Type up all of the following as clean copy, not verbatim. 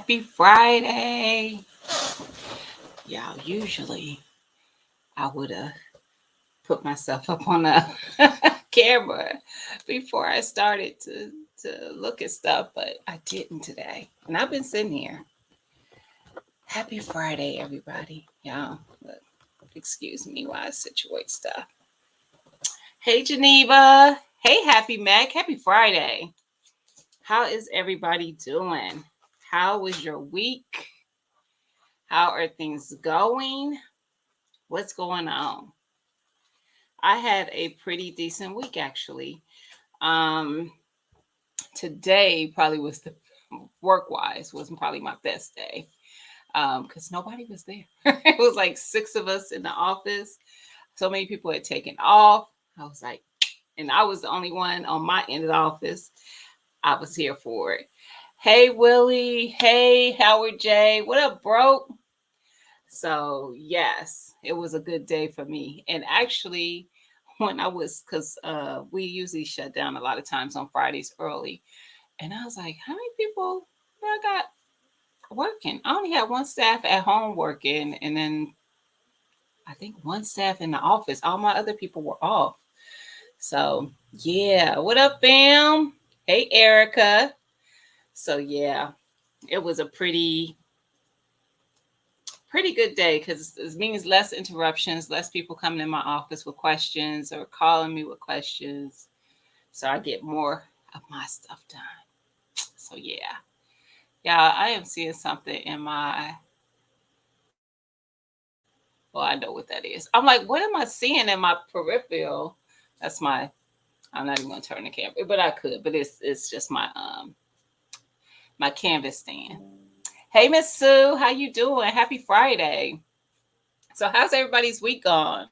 Happy Friday. Y'all, usually I would have put myself up on a camera before I started to look at stuff, but I didn't today. And I've been sitting here. Happy Friday, everybody. Y'all, look, excuse me while I situate stuff. Hey, Geneva. Hey, Happy Mac. Happy Friday. How is everybody doing? How was your week? How are things going? What's going on? I had a pretty decent week actually. Um, Today probably was the work wise was probably my best day because nobody was there. It was like six of us in the office. So many people had taken off. I was like, and I was the only one on my end of the office. I was here for it. Hey Willie, hey Howard J, what up, bro? So yes, it was a good day for me. And actually, when I was, because we usually shut down a lot of times on Fridays early, and I was like, how many people do I got working? I only had one staff at home working, and then I think one staff in the office. All my other people were off. So yeah, what up, fam? Hey, Erica. So yeah, it was a pretty good day because it means less interruptions, less people coming in my office with questions or calling me with questions. So I get more of my stuff done. So yeah. Yeah, I am seeing something in my well, I know what that is. I'm like, what am I seeing in my peripheral? That's I'm not even gonna turn the camera, but I could, but it's just my canvas stand. Hey Miss Sue, how you doing? Happy Friday. So how's everybody's week gone?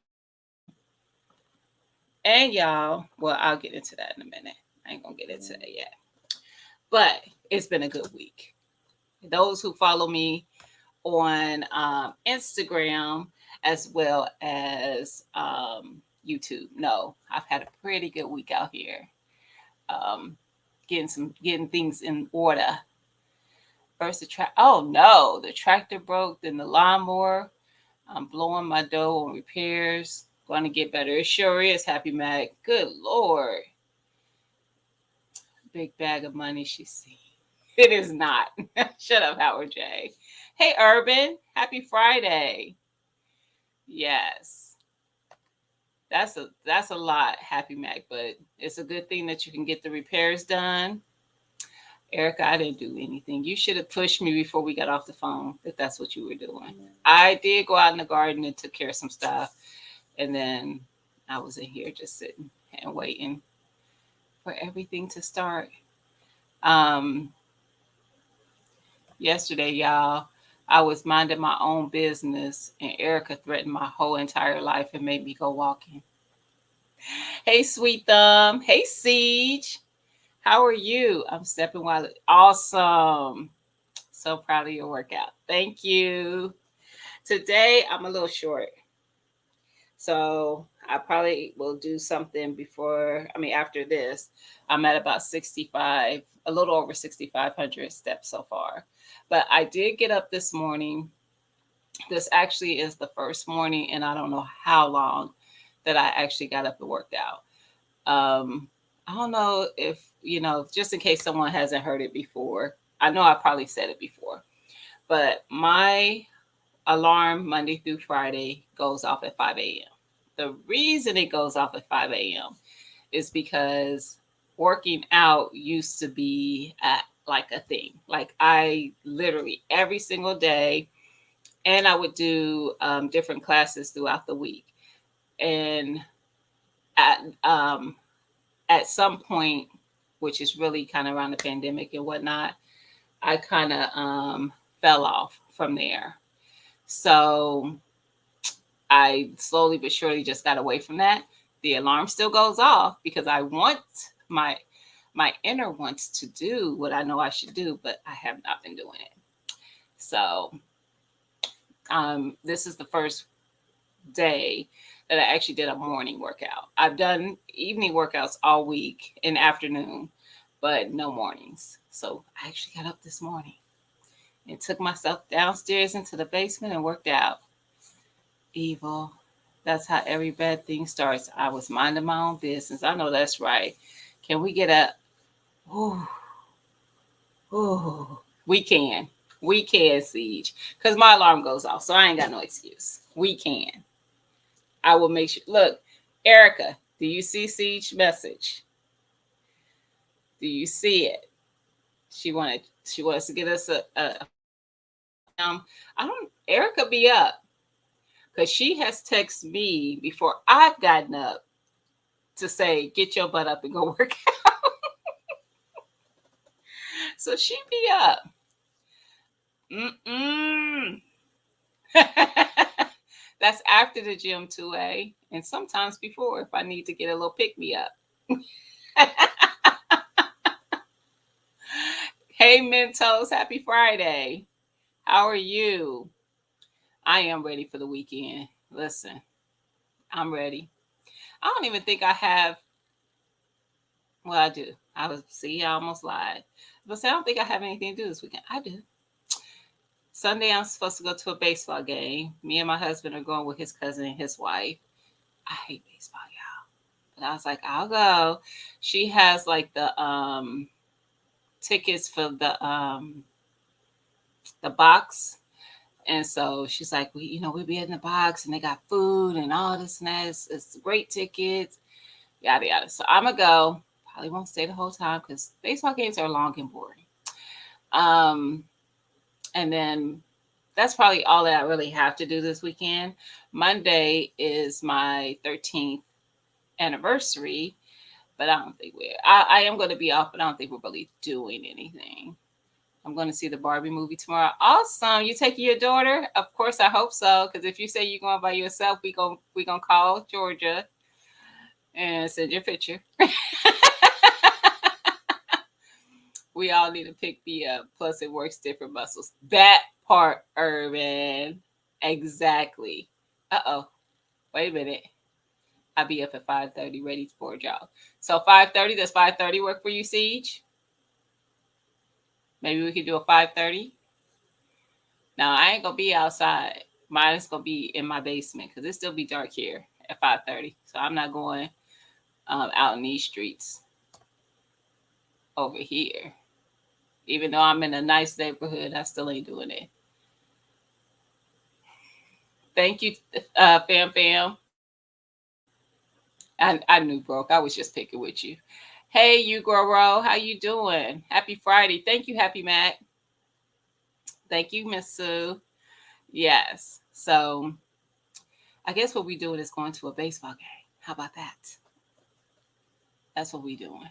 And y'all, well, I'll get into that in a minute. I ain't gonna get into that yet. But it's been a good week. Those who follow me on Instagram as well as YouTube know I've had a pretty good week out here. Um, getting things in order. First, oh no, the tractor broke. Then the lawnmower. I'm blowing my dough on repairs. Going to get better. It sure is, Happy Mac. Good Lord. Big bag of money she see. It is not. Shut up, Howard J. Hey, Urban. Happy Friday. Yes. That's a lot, Happy Mac, but it's a good thing that you can get the repairs done. Erica, I didn't do anything. You should have pushed me before we got off the phone if that's what you were doing. I did go out in the garden and took care of some stuff, and then I was in here just sitting and waiting for everything to start. Um, Yesterday, y'all, I was minding my own business, and Erica threatened my whole entire life and made me go walking. Hey, Sweet Thumb. Hey, Siege. How are you? I'm stepping while awesome. So proud of your workout. Thank you. Today I'm a little short. So I probably will do something after this. I'm at about 65, a little over 6,500 steps so far. But I did get up this morning. This actually is the first morning and I don't know how long that I actually got up and worked out. I don't know if, just in case someone hasn't heard it before, I know I probably said it before, but my alarm Monday through Friday goes off at 5 a.m. The reason it goes off at 5 a.m. is because working out used to be like a thing. Like I literally every single day, and I would do different classes throughout the week. And at um, at some point, which is really kind of around the pandemic and whatnot, I kind of fell off from there. So I slowly but surely just got away from that. The alarm still goes off because I want my my inner wants to do what I know I should do, but I have not been doing it. So this is the first day that I actually did a morning workout. I've done evening workouts all week and afternoon, but no mornings. So I actually got up this morning and took myself downstairs into the basement and worked out. Evil. That's how every bad thing starts. I was minding my own business. I know that's right. Can we get a, ooh, ooh, we can. We can, Siege. Because my alarm goes off, so I ain't got no excuse. We can. I will make sure. Look, Erica, do you see Siege message? Do you see it? She wants to get us I don't Erica be up because she has texted me before I've gotten up to say, get your butt up and go work out. So she be up. Mm-mm. That's after the gym 2A, and sometimes before if I need to get a little pick me up. Hey Mentos, happy Friday. How are you? I am ready for the weekend. Listen, I'm ready. I don't even think I have. Well, I do. I was see. I almost lied. But say I don't think I have anything to do this weekend. I do. Sunday, I'm supposed to go to a baseball game. Me and my husband are going with his cousin and his wife. I hate baseball, y'all. But I was like, I'll go. She has like the tickets for the box. And so she's like, we be in the box and they got food and all this and that. It's great tickets, yada yada. So I'm gonna go. Probably won't stay the whole time because baseball games are long and boring. Um, and then that's probably all that I really have to do this weekend. Monday is my 13th anniversary, but I don't think I am going to be off, but I don't think we're really doing anything. I'm going to see the Barbie movie tomorrow. Awesome. You taking your daughter? Of course, I hope so. Because if you say you're going by yourself, we gonna call Georgia and send your picture. We all need to pick me up. Plus, it works different muscles. That part, Urban. Exactly. Uh-oh. Wait a minute. I'll be up at 5:30 ready for a job. So 5:30, does 5:30 work for you, Siege? Maybe we could do a 5:30. Now, I ain't going to be outside. Mine is going to be in my basement because it still be dark here at 5:30. So I'm not going out in these streets over here. Even though I'm in a nice neighborhood, I still ain't doing it. Thank you, Fam Fam. I knew broke. I was just picking with you. Hey, you Goro, how you doing? Happy Friday. Thank you, Happy Mac. Thank you, Miss Sue. Yes. So I guess what we doing is going to a baseball game. How about that? That's what we doing.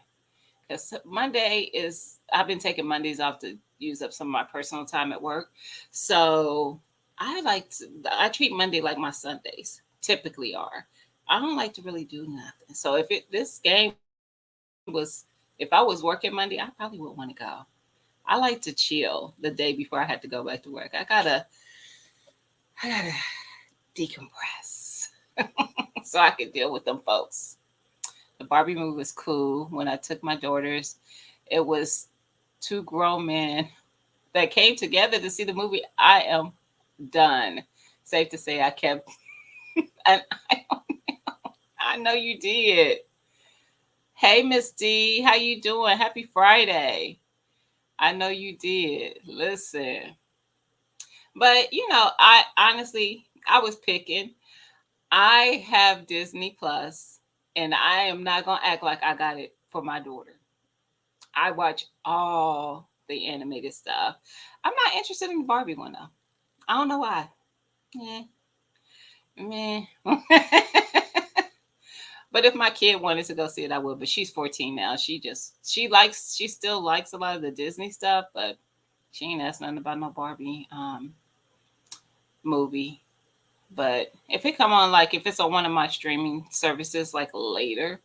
Because Monday is I've been taking Mondays off to use up some of my personal time at work. So I treat Monday like my Sundays typically are. I don't like to really do nothing. So this game was if I was working Monday, I probably would want to go. I like to chill the day before I had to go back to work. I gotta decompress so I could deal with them folks. The Barbie movie was cool. When I took my daughters, it was two grown men that came together to see the movie. I am done. Safe to say, I kept. And I know you did. Hey, Miss D, how you doing? Happy Friday. I know you did. Listen, but I honestly, I was picking. I have Disney Plus, and I am not gonna act like I got it for my daughter. I watch all the animated stuff. I'm not interested in the Barbie one though. I don't know why. Yeah, meh. But if my kid wanted to go see it, I would. But she's 14 now. She still likes a lot of the Disney stuff, but she ain't asked nothing about no Barbie movie. But if it come on, like if it's on one of my streaming services, like later,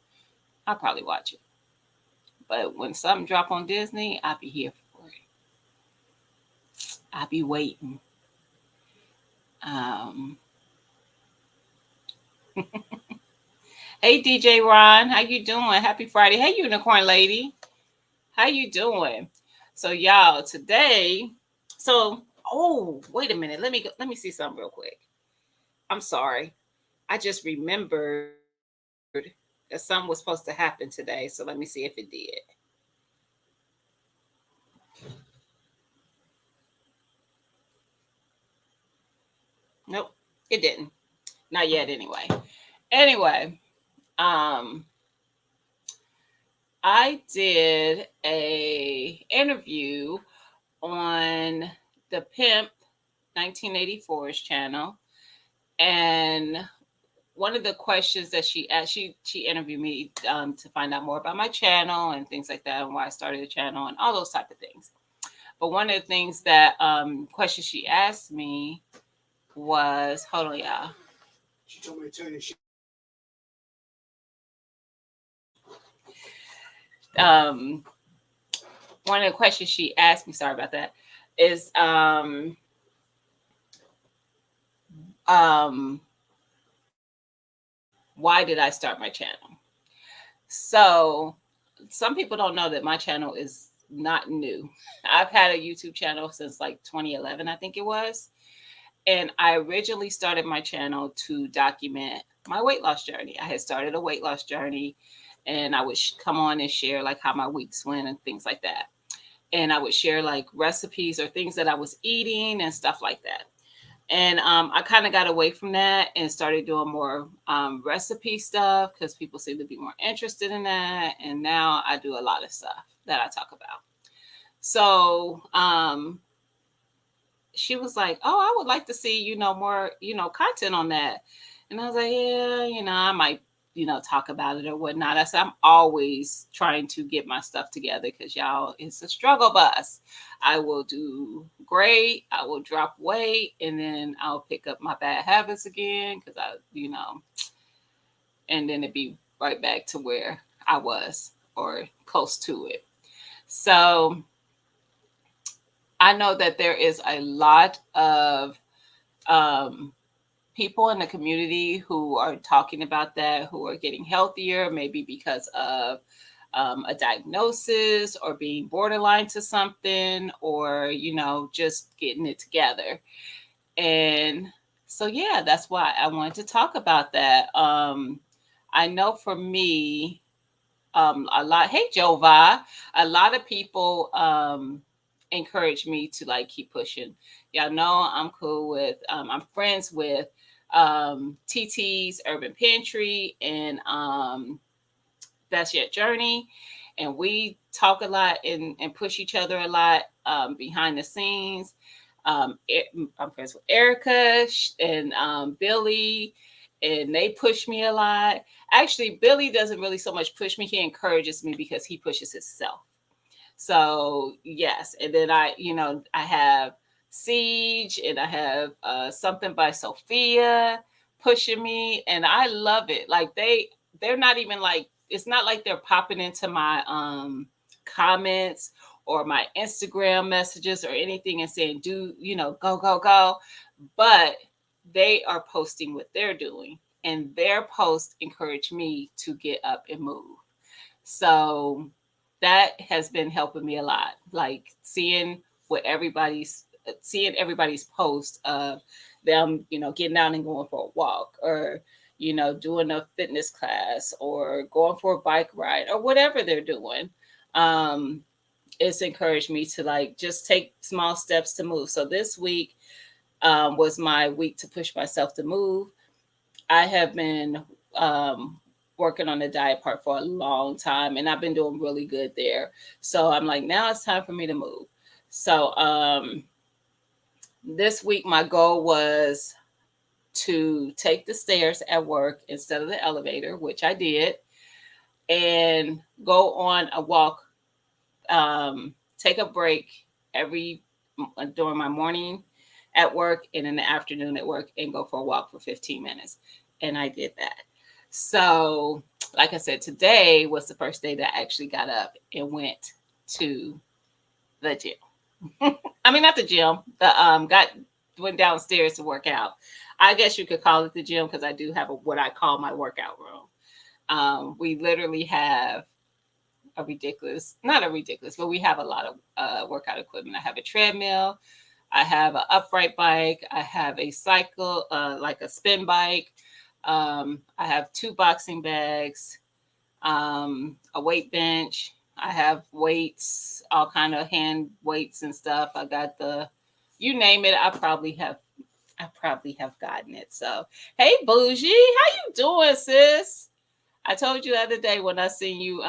I'll probably watch it. But when something drop on Disney, I'll be here for it. I'll be waiting. Um, hey DJ Ron, how you doing? Happy Friday. Hey Unicorn Lady, how you doing? So y'all, today, So, oh, wait a minute. Let me see something real quick. I'm sorry. I just remembered that something was supposed to happen today. So let me see if it did. Nope, it didn't. Not yet anyway. Anyway, um I did a interview on the Pimp 1984's channel, and one of the questions that she asked, she interviewed me to find out more about my channel and things like that, and why I started the channel and all those type of things. But one of the things that questions she asked me was, hold on, y'all. She told me to tell you um, one of the questions she asked me, sorry about that, is um, why did I start my channel? So some people don't know that my channel is not new. I've had a YouTube channel since like 2011, I think it was. And I originally started my channel to document my weight loss journey. I had started a weight loss journey, and I would come on and share like how my weeks went and things like that. And I would share like recipes or things that I was eating and stuff like that. And I kind of got away from that and started doing more recipe stuff because people seem to be more interested in that. And now I do a lot of stuff that I talk about. So she was like, "Oh, I would like to see, more, content on that." And I was like, "Yeah, I might, talk about it or whatnot." I said, "I'm always trying to get my stuff together because y'all, it's a struggle bus. I will do great, I will drop weight, and then I'll pick up my bad habits again because and then it'd be right back to where I was or close to it." So I know that there is a lot of um, people in the community who are talking about that, who are getting healthier, maybe because of a diagnosis or being borderline to something, or, just getting it together. And so, yeah, that's why I wanted to talk about that. I know for me, a lot, hey, Jova, a lot of people encourage me to like keep pushing. Y'all know I'm cool with, I'm friends with TT's Urban Pantry and That's Your Journey. And we talk a lot and push each other a lot behind the scenes. I'm friends with Erica and Billy, and they push me a lot. Actually, Billy doesn't really so much push me, he encourages me because he pushes himself. So yes, and then I have Siege, and I have something by Sophia pushing me, and I love it. Like they're not even like, it's not like they're popping into my comments or my Instagram messages or anything and saying, "Do go go go," but they are posting what they're doing, and their posts encourage me to get up and move. So that has been helping me a lot. Like what seeing everybody's post of them, getting out and going for a walk, or doing a fitness class, or going for a bike ride, or whatever they're doing. Um, it's encouraged me to like just take small steps to move. So this week was my week to push myself to move. I have been working on the diet part for a long time, and I've been doing really good there. So I'm like, now it's time for me to move. So this week, my goal was to take the stairs at work instead of the elevator, which I did, and go on a walk, take a break every during my morning at work and in the afternoon at work, and go for a walk for 15 minutes. And I did that. So, like I said, today was the first day that I actually got up and went to the gym. I mean, not the gym. The went downstairs to work out. I guess you could call it the gym because I do have what I call my workout room. We literally have not a ridiculous, but we have a lot of workout equipment. I have a treadmill, I have an upright bike. I have a cycle, like a spin bike. I have two boxing bags, a weight bench. I have weights, all kind of hand weights and stuff. I got you name it. I probably have gotten it. So, hey, Bougie, how you doing, sis? I told you the other day when I seen you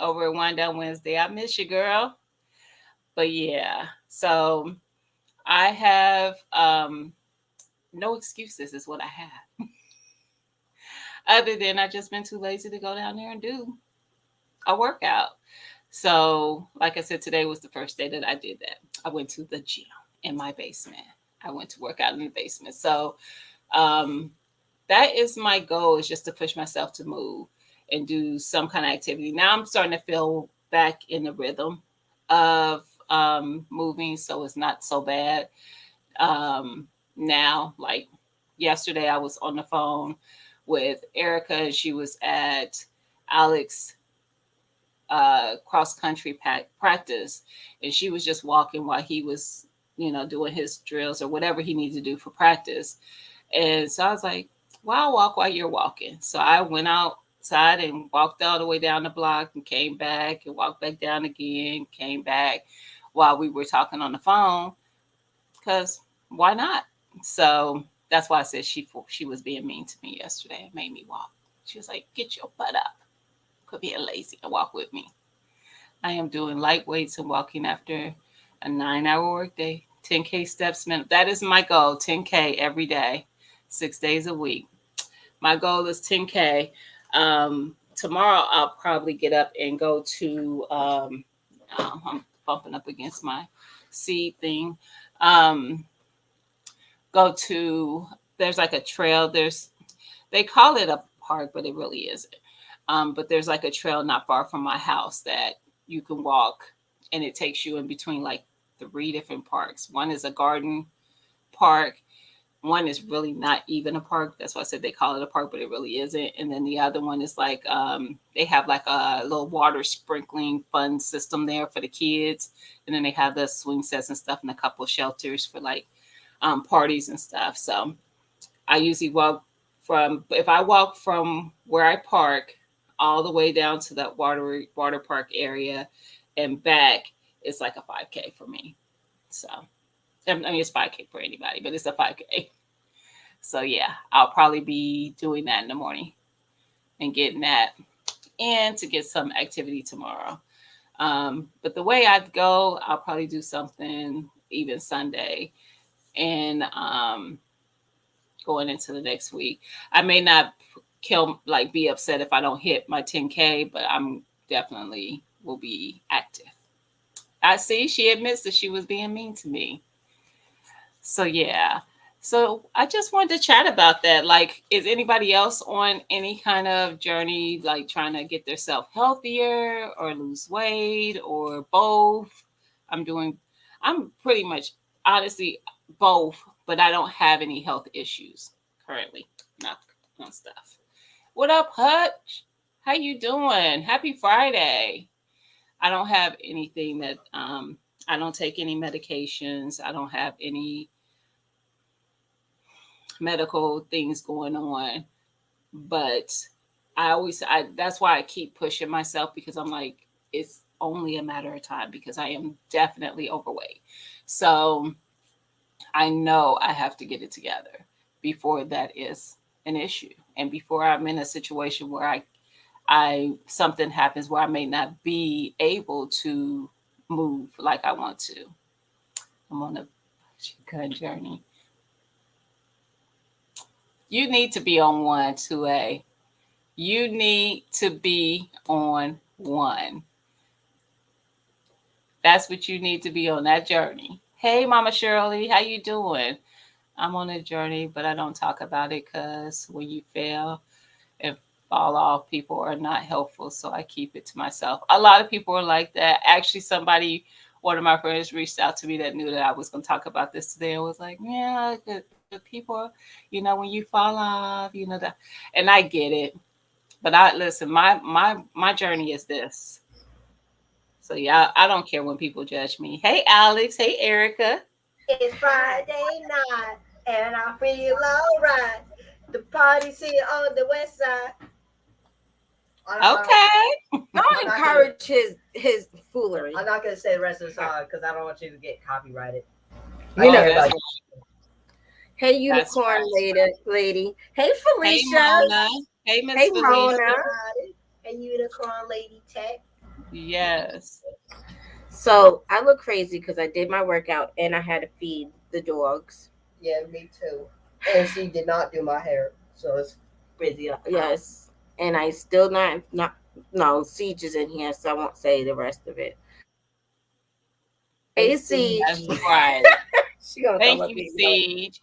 over at Wind Down Wednesday, I miss you, girl. But yeah, so I have no excuses is what I have. Other than I just been too lazy to go down there and do a workout. So, like I said, today was the first day that I did that. I went to the gym in my basement. I went to work out in the basement. So, um, that is my goal, is just to push myself to move and do some kind of activity. Now I'm starting to feel back in the rhythm of moving, so it's not so bad. Now, like yesterday, I was on the phone with Erica. She was at Alex cross country practice, and she was just walking while he was, doing his drills or whatever he needs to do for practice. And so I was like, well, I'll walk while you're walking. So I went outside and walked all the way down the block and came back and walked back down again, came back while we were talking on the phone, because why not? So that's why I said she was being mean to me yesterday and made me walk. She was like, get your butt up. Quit being lazy and walk with me. I am doing light weights and walking after a 9-hour workday, 10K steps minimum. That is my goal, 10K every day, 6 days a week. My goal is 10K. Tomorrow I'll probably get up and go to, I'm bumping up against my seed thing. Um, Go to, there's like a trail. They call it a park, but it really isn't. But there's like a trail not far from my house that you can walk, and it takes you in between like three different parks. One is a garden park. One is really not even a park. That's why I said they call it a park, but it really isn't. And then the other one is like they have like a little water sprinkling fun system there for the kids, and then they have the swing sets and stuff, and a couple of shelters for like parties and stuff. So I usually walk if I walk from where I park all the way down to that water park area and back, it's like a 5K for me. So I mean, it's 5K for anybody, but it's a 5K. So yeah, I'll probably be doing that in the morning and getting that in to get some activity tomorrow. But the way I'd go, I'll probably do something even Sunday, and going into the next week. I may not be upset if I don't hit my 10K, but I'm definitely will be active. I see she admits that she was being mean to me. So yeah. So I just wanted to chat about that. Like, is anybody else on any kind of journey, like trying to get themselves healthier or lose weight or both? I'm doing, I'm pretty much honestly both, but I don't have any health issues currently. Not on stuff. What up, Hutch? How you doing? Happy Friday. I don't have anything that I don't take any medications. I don't have any medical things going on, but I that's why I keep pushing myself, because I'm like, it's only a matter of time, because I am definitely overweight. So I know I have to get it together before that is an issue, and before I'm in a situation where I something happens where I may not be able to move like I want to. I'm on a good journey. You need to be on one, 2A. You need to be on one. That's what you need to be on, that journey. Hey, Mama Shirley, how you doing? I'm on a journey, but I don't talk about it, because when you fail and fall off, people are not helpful. So I keep it to myself. A lot of people are like that. Actually, one of my friends reached out to me that knew that I was going to talk about this today and was like, yeah, the people, when you fall off, that. And I get it. But I listen, my journey is this. So yeah, I don't care when people judge me. Hey, Alex. Hey, Erica. It's Friday night, and I feel alright. The party's here on the west side. Okay. I'm Don't not gonna. encourage his foolery. I'm not gonna say the rest of the song because I don't want you to get copyrighted. I You care know. Oh, about that's you. Hey, that's unicorn right. lady. Hey, Hey, Felicia. Mona. Hey, Hey, Miss Hey, Felicia. Rona. everybody. Hey, unicorn lady tech. Yes. So I look crazy because I did my workout and I had to feed the dogs. Yeah, me too. And she did not do my hair, so it's busy. Yes, and I still not no Siege is in here, so I won't say the rest of it. Hey, Hey, see. Siege. That's right. She gonna come Thank up you, here. Siege.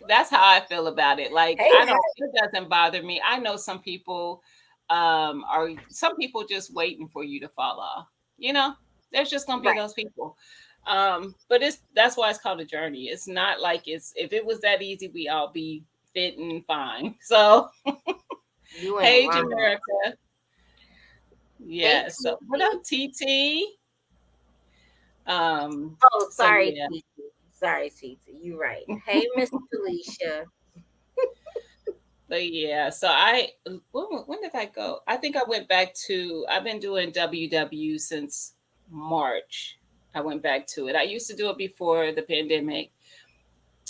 That's how I feel about it. Like Hey, I don't it doesn't bother me. I know some people are some people just waiting for you to fall off. You know, there's just gonna be right. those people. But it's that's why it's called a journey. It's not like it's if it was that easy, we all be fit and fine. So You ain't hey lying. Jamaica. Hey, Yeah, so what TT. up, TT? Oh, So sorry, yeah. TT. Sorry, TT. You right. Hey, Miss Felicia. But yeah, so I when did I go? I think I went back to I've been doing WW since March. I went back to it. I used to do it before the pandemic,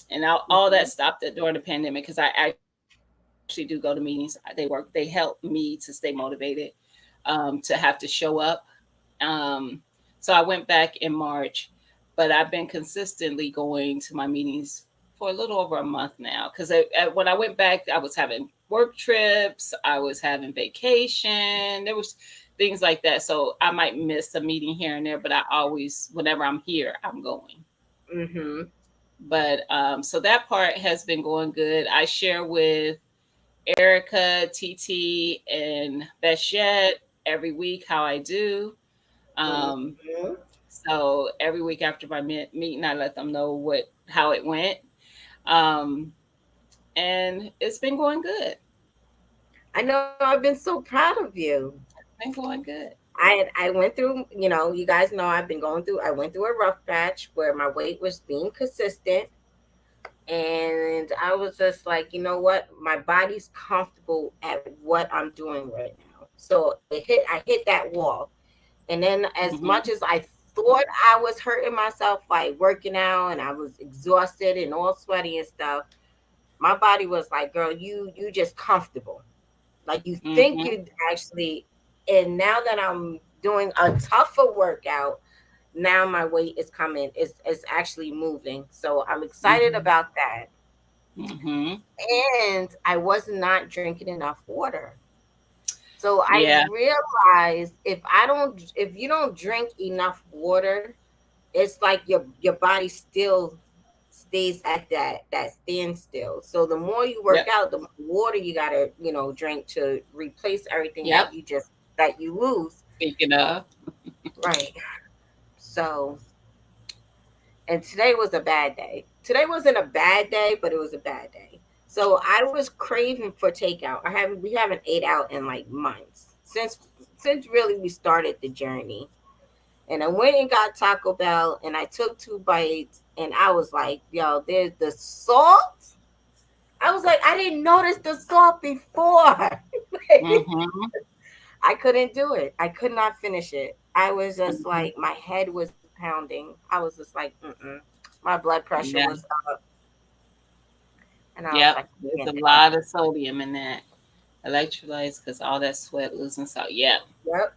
and all that Mhm. stopped during the pandemic because I actually do go to meetings. They work. They help me to stay motivated, to have to show up. Um, so I went back in March, but I've been consistently going to my meetings for a little over a month now. Because when I went back, I was having work trips, I was having vacation, there was things like that. So I might miss a meeting here and there, but I always, whenever I'm here, I'm going. Mhm. But so that part has been going good. I share with Erica, TT, and Beshette every week how I do. Um, Mhm. So every week after my meeting, I let them know how it went, um, and it's been going good. I know. I've been so proud of you. Been going good. I went through. You guys know I've been going through. I went through a rough patch where my weight was being consistent, and I was just like, you know what, my body's comfortable at what I'm doing right now. So I hit that wall, and then as Hmm. much as I thought I was hurting myself, like working out, and I was exhausted and all sweaty and stuff, my body was like, girl, you just comfortable, like you think Hmm. you actually. And now that I'm doing a tougher workout, now my weight is coming, it's actually moving, so I'm excited Hmm. about that. Hmm. And I was not drinking enough water. So I Yeah. realized if you don't drink enough water, it's like your body still stays at that standstill. So the more you work Yep. out, the more water you gotta, drink to replace everything Yep. that you lose. Speaking of. Right. So, and today was a bad day. Today wasn't a bad day, but it was a bad day. So I was craving for takeout. We haven't ate out in like months since really we started the journey. And I went and got Taco Bell and I took 2 bites and I was like, yo, there's the salt. I was like, I didn't notice the salt before. Hmm. I couldn't do it. I could not finish it. I was just Hmm. like, my head was pounding. I was just like, mm-mm. My blood pressure Yeah. was up, and I was Yep. like, I There's can't a do it. lot of sodium in that electrolytes because all that sweat losing salt. Yeah. Yep,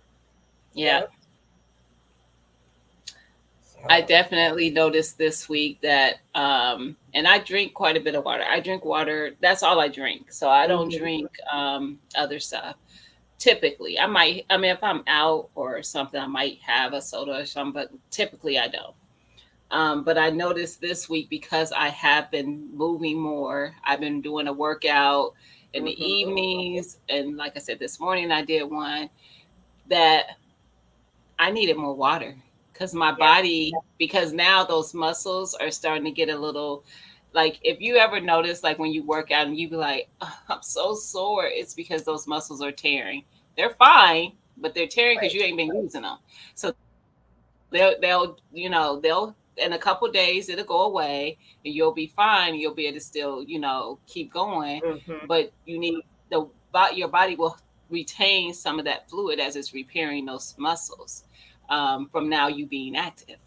Yeah. yep. I So, definitely noticed this week that, and I drink quite a bit of water. I drink water. That's all I drink. So I don't hmm drink other stuff. Typically, I might. I mean, if I'm out or something, I might have a soda or something. But typically, I don't. But I noticed this week because I have been moving more. I've been doing a workout in the hmm evenings, and like I said, this morning I did one that I needed more water because my yep, body, because now those muscles are starting to get a little, like if you ever notice, like when you work out and you be like, "Ugh, I'm so sore," it's because those muscles are tearing. They're fine, but they're tearing because right. you ain't been using them. So they'll, they'll in a couple days it'll go away and you'll be fine. You'll be able to still, keep going, Hmm. but you need your body will retain some of that fluid as it's repairing those muscles from now you being active.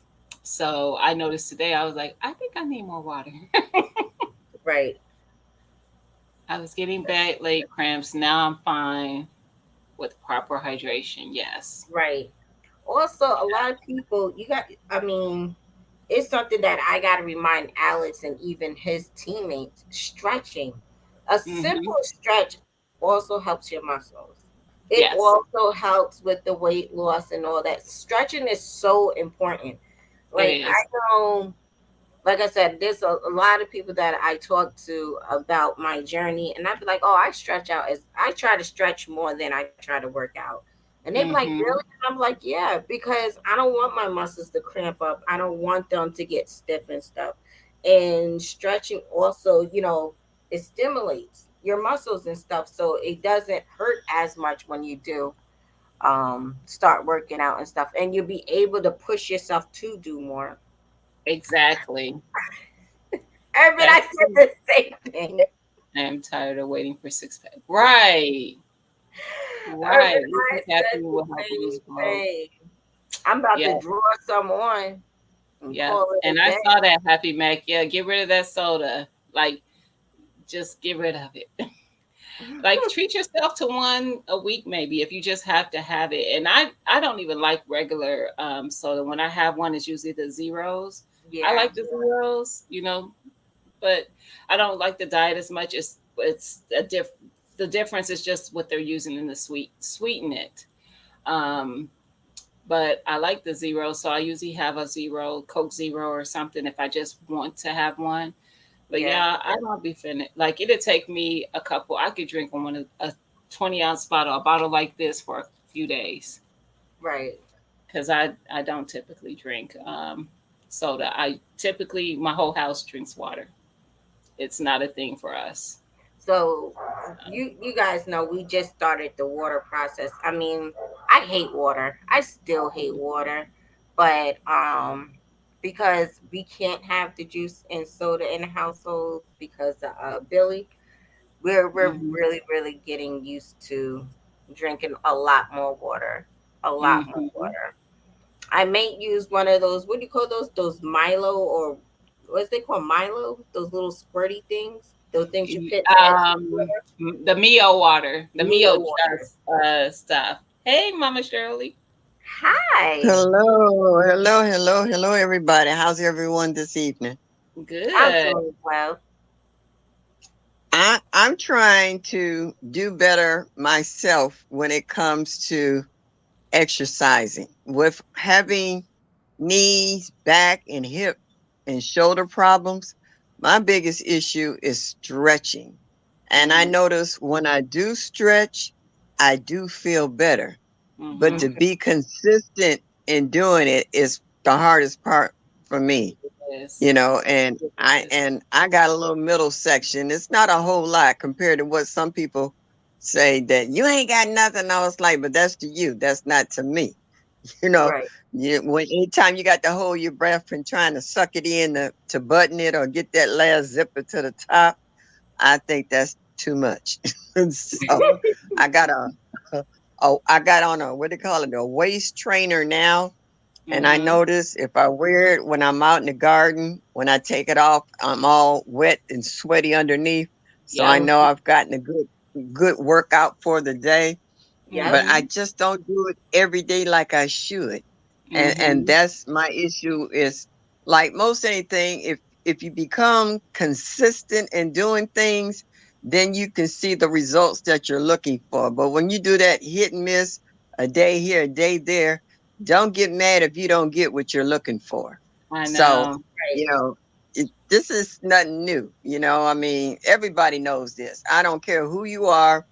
So I noticed today, I was like, I think I need more water. Right. I was getting bad leg cramps. Now I'm fine with proper hydration. Yes. Right. Also, a lot of people, I mean, it's something that I got to remind Alex and even his teammates, stretching. A Hmm. simple stretch also helps your muscles. It Yes, also helps with the weight loss and all that. Stretching is so important. it Like, I is. know, like I said, there's a lot of people that I talk to about my journey, and I'd be like, "Oh, I stretch out as I try to stretch more than I try to work out," and they'd be like, "Really?" Hmm. And I'm like, "Yeah, because I don't want my muscles to cramp up. I don't want them to get stiff and stuff." And stretching also, it stimulates your muscles and stuff, so it doesn't hurt as much when you do start working out and stuff, and you'll be able to push yourself to do more. Exactly. I mean, I That's said true. the same thing. I am tired of waiting for six pack. Right. Right. Urban Losing I said caffeine the will help lose same growth. thing. I'm about Yeah. to draw some on and Yeah. call it And a I day. saw that, Happy Mac. Yeah. Get rid of that soda. Like, just get rid of it. Like, treat yourself to one a week, maybe, if you just have to have it. And I don't even like regular soda. When I have one, it's usually the zeros. I Yeah, like the zeros, but I don't like the diet as much. It's the difference is just what they're using in the sweeten it. Um, but I like the zero, so I usually have a zero, Coke Zero or something if I just want to have one. But yeah, yeah, I don't be finna like it'd take me a couple. I could drink on a 20-ounce bottle, a bottle like this for a few days right. because I don't typically drink soda. I typically my whole house drinks water. It's not a thing for us. So you guys know we just started the water process. I mean, I hate water. I still hate water, but because we can't have the juice and soda in the household because of Billy, we're Hmm. really getting used to drinking a lot more water, a lot more Hmm. water. I may use one of those. What do you call those? Those Milo or what's they called Milo? Those little squirty things. Those things you put to extra Um, water. the Mio water, the Mio Mio water. stuff. Hey, Mama Shirley. Hi. Hello, hello, hello, hello, everybody. How's everyone this evening? I'm Good. doing well. I'm trying to do better myself when it comes to exercising. With having knees, back, and hip and shoulder problems, my biggest issue is stretching. And I Mm-hmm. notice when I do stretch, I do feel better. But Mm-hmm. to Mhm. be consistent in doing it is the hardest part for me. Yes. And It i is. and i got a little middle section. It's not a whole lot compared to what some people say that you ain't got nothing. I was like, but that's to you, that's not to me. you know Right. when anytime you got to hold your breath and trying to suck it in to button it or get that last zipper to the top, I think that's too much. So I got I got on a, what do you call it, a waist trainer now. And I Mm-hmm. notice if I wear it when I'm out in the garden, when I take it off, I'm all wet and sweaty underneath. So I Yep. Mhm. know I've gotten a good workout for the day. Yep. But I Mm-hmm. just don't do it every day like I should. And Mm-hmm. that's my issue is like most anything, if you become consistent in doing things, then you can see the results that you're looking for. But when you do that hit and miss, a day here, a day there, don't get mad if you don't get what you're looking for. I So, know. Right. you know, this is nothing new. I mean, everybody knows this. I don't care who you are,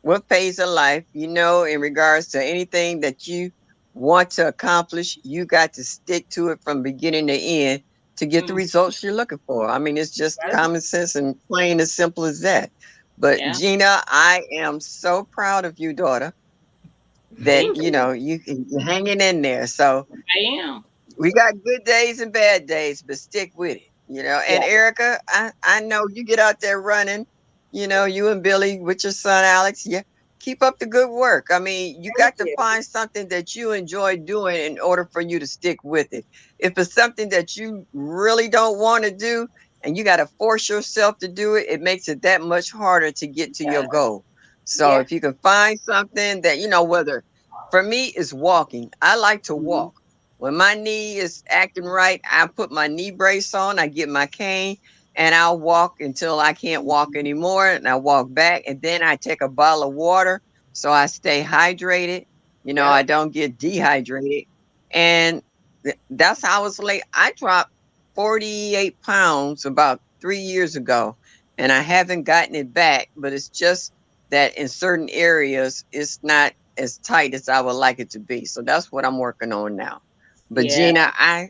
what phase of life, in regards to anything that you want to accomplish, you got to stick to it from beginning to end to get the Mm. results you're looking for. I mean, it's just Yep. common sense and plain as simple as that. But Yeah. Gina, I am so proud of you, daughter, that Thank you. you're hanging in there. So I am. We got good days and bad days, but stick with it, you know. And Yeah. Erica, I know you get out there running, you know, you and Billy with your son Alex. Yeah, keep up the good work. I mean, you Thank got to you. find something that you enjoy doing in order for you to stick with it. If it's something that you really don't want to do and you got to force yourself to do it, it makes it that much harder to get to your Yeah. goal. So Yeah. if you can find something that, you know, whether for me is walking, I like to Mhm. walk. When my knee is acting right, I put my knee brace on, I get my cane, and I'll walk until I can't walk Mhm. anymore. And I walk back, and then I take a bottle of water so I stay hydrated. You know, I Yep. don't get dehydrated. And that's how I was late. I dropped 48 pounds about 3 years ago, and I haven't gotten it back, but it's just that in certain areas, it's not as tight as I would like it to be. So that's what I'm working on now. But Yeah. Gina, I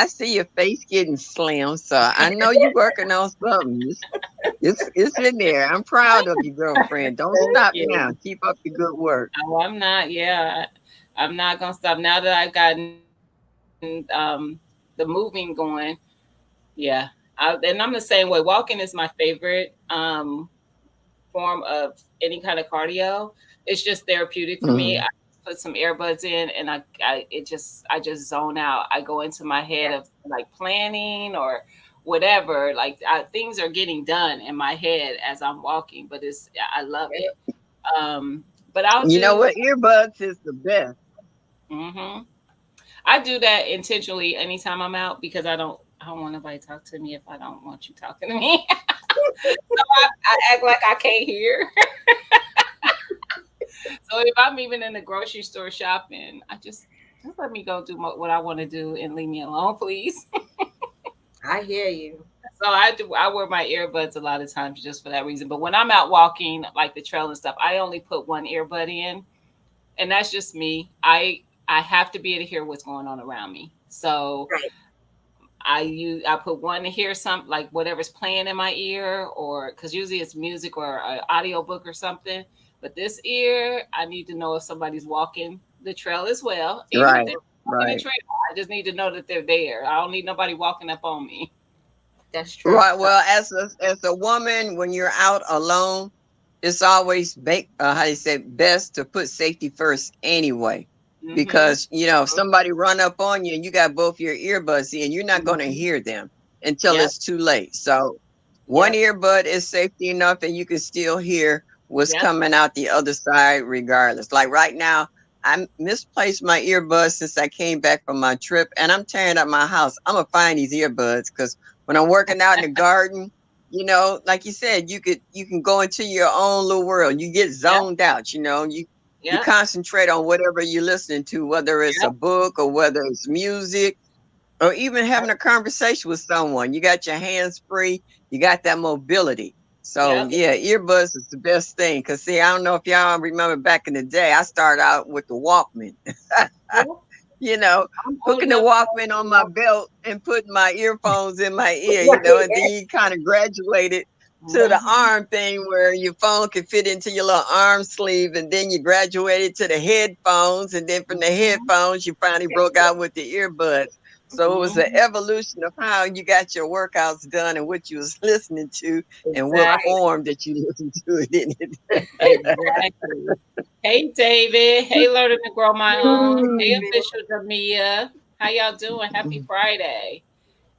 see your face getting slim, so I know you working on something. It's in there. I'm proud of you, girlfriend. Don't Thank stop now. you. Keep up the good work. Oh, I'm not. Yeah, I'm not gonna stop now that I've gotten the moving going. Yeah, and I'm the same way. Walking is my favorite form of any kind of cardio. It's just therapeutic for me. I Mhm. put some earbuds in, and I just zone out. I go into my head of like planning or whatever. Like things are getting done in my head as I'm walking, but I love Yep. it. Um, but I'll You know do. what? Earbuds is the best. hmm I do that intentionally anytime I'm out because I don't want nobody to talk to me if I don't want you talking to me. So I act like I can't hear. So if I'm even in the grocery store shopping, just let me go do what I want to do and leave me alone, please. I hear you. So I wear my earbuds a lot of times just for that reason. But when I'm out walking like the trail and stuff, I only put one earbud in, and that's just me. I have to be able to hear what's going on around me. So Right. I put one to hear something like whatever's playing in my ear, or because usually it's music or an audio book or something. But this ear, I need to know if somebody's walking the trail as well. Even if Right. they're walking the Right. trail, I just need to know that they're there. I don't need nobody walking up on me. That's true. Right. Well, as a woman, when you're out alone, it's always how you say best to put safety first anyway. Mm-hmm. Because you know if somebody run up on you and you got both your earbuds in, you're not going to Mm-hmm. hear them until Yep. it's too late. So one Yep. earbud is safety enough, and you can still hear what's Yep. coming out the other side, regardless. Like right now, I misplaced my earbuds since I came back from my trip, and I'm tearing up my house. I'm gonna find these earbuds because when I'm working out in the garden, you know, like you said, you can go into your own little world. You get Yep. zoned out, you know. You Yep. concentrate on whatever you're listening to, whether it's a Yep. book or whether it's music or even having a conversation with someone. You got your hands free, you got that mobility. So Yep. yeah, earbuds is the best thing. Cause see, I don't know if y'all remember back in the day, I started out with the Walkman. Well, You know, I'm old hooking the enough. Walkman on my belt and putting my earphones in my ear, you know, and then Right. you kind of graduated to the Mm-hmm. arm thing where your phone could fit into your little arm sleeve, and then you graduated to the headphones, and then from the Mm-hmm. headphones you finally broke out with the earbuds. So it was an Mm-hmm. evolution of how you got your workouts done and what you was listening to and what Exactly. Right. form that you listened to it in. Exactly. Hey, David. Hey, learning to grow my own. Hey, David. official Jamia. How y'all doing? Happy Friday.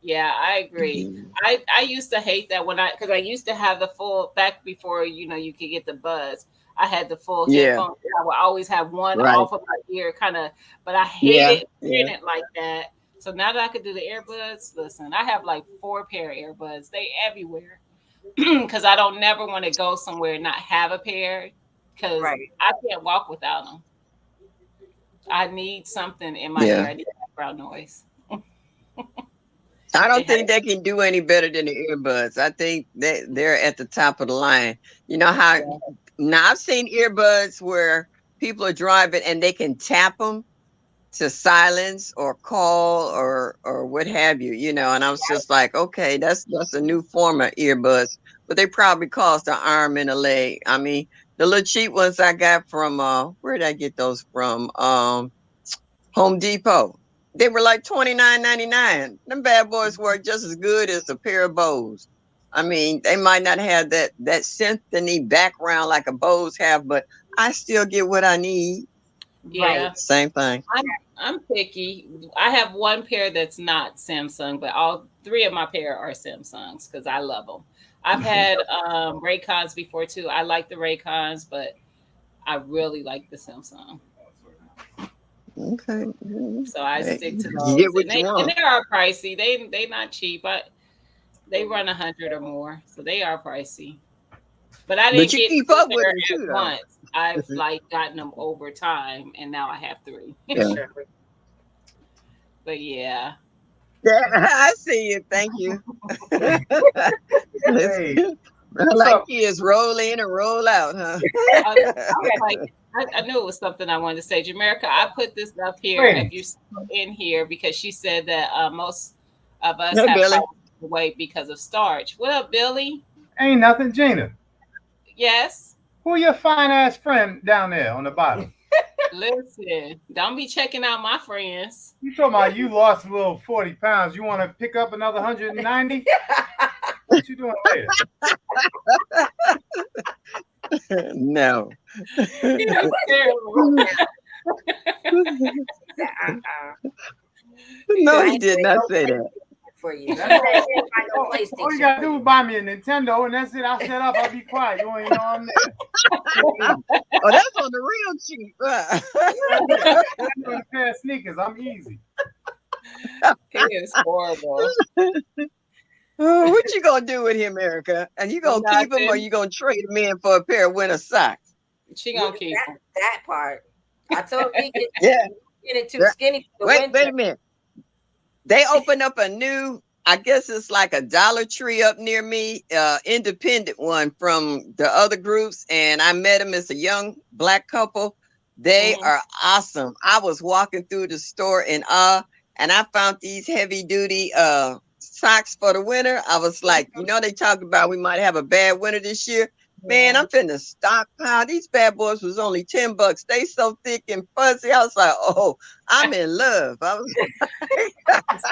Yeah, I agree. I used to hate that because I used to have the full back before you could get the buzz. I had the full Yeah, headphones. I would always have one right. off of my ear, kind of, but I Yeah, hated yeah. hearing it like that. So now that I could do the earbuds, listen, I have like four pair of earbuds. They everywhere because I don't never want to go somewhere and not have a pair because Right. I can't walk without them. I need something in my ear. Yeah. I need background noise. I It don't has, think they can do any better than the earbuds. I think they're at the top of the line. You know how yeah, now I've seen earbuds where people are driving and they can tap them to silence or call or what have you, you know, and I was just like, okay, that's a new form of earbuds, but they probably cost an arm and a leg. I mean, the little cheap ones I got from where did I get those from? Home Depot. They were like $29.99. Them bad boys work just as good as a pair of Bose. I mean, they might not have that symphony background like a Bose have, but I still get what I need. Yeah. Right. Same thing. I'm picky. I have one pair that's not Samsung, but all three of my pair are Samsungs because I love them. I've had Raycons before too. I like the Raycons, but I really like the Samsung. Okay. So I Hey, stick to you those. get what And you they want. are pricey. They not cheap, but they run 100 or more. So they are pricey. But I But didn't you get keep three up with pair them at too, though. once. I've like gotten them over time and now I have three. Yeah. Sure. But yeah. I see you. Thank you. Hey, what's Like up? kids roll in and roll out, huh? I was like, I knew it was something I wanted to say. Jamaica, I put this up here if Greetings. you're still in here because she said that most of us Hey, have Billy. problems with weight because of starch. What up, Billy? Ain't nothing, Gina. Yes. Who your fine ass friend down there on the bottom? Listen, don't be checking out my friends. You talking about you lost a little 40 pounds. You want to pick up another 190? What you doing later? No. You're terrible. No, I he did not say that. For you. That's all, Find no all you PlayStation gotta for do you. is buy me a Nintendo, and that's it. I'll shut up. I'll be quiet. You ain't know I'm there. Oh, that's on the real cheap. I know a pair of sneakers. I'm easy. He is horrible. Oh, what you gonna do with him, Erica? And you gonna keep him, or Nothing. you gonna trade him in for a pair of winter socks? She gonna keep him. That part. I told him he Yeah. getting too skinny for the Wait winter. a minute. They opened up a new, I guess it's like a Dollar Tree up near me, independent one from the other groups. And I met them as a young Black couple. They are awesome. I was walking through the store in awe, and I found these heavy duty socks for the winter. I was like, they talk about we might have a bad winter this year. Man, I'm finna stockpile. These bad boys was only $10. They so thick and fuzzy. I was like, oh, I'm in love. I was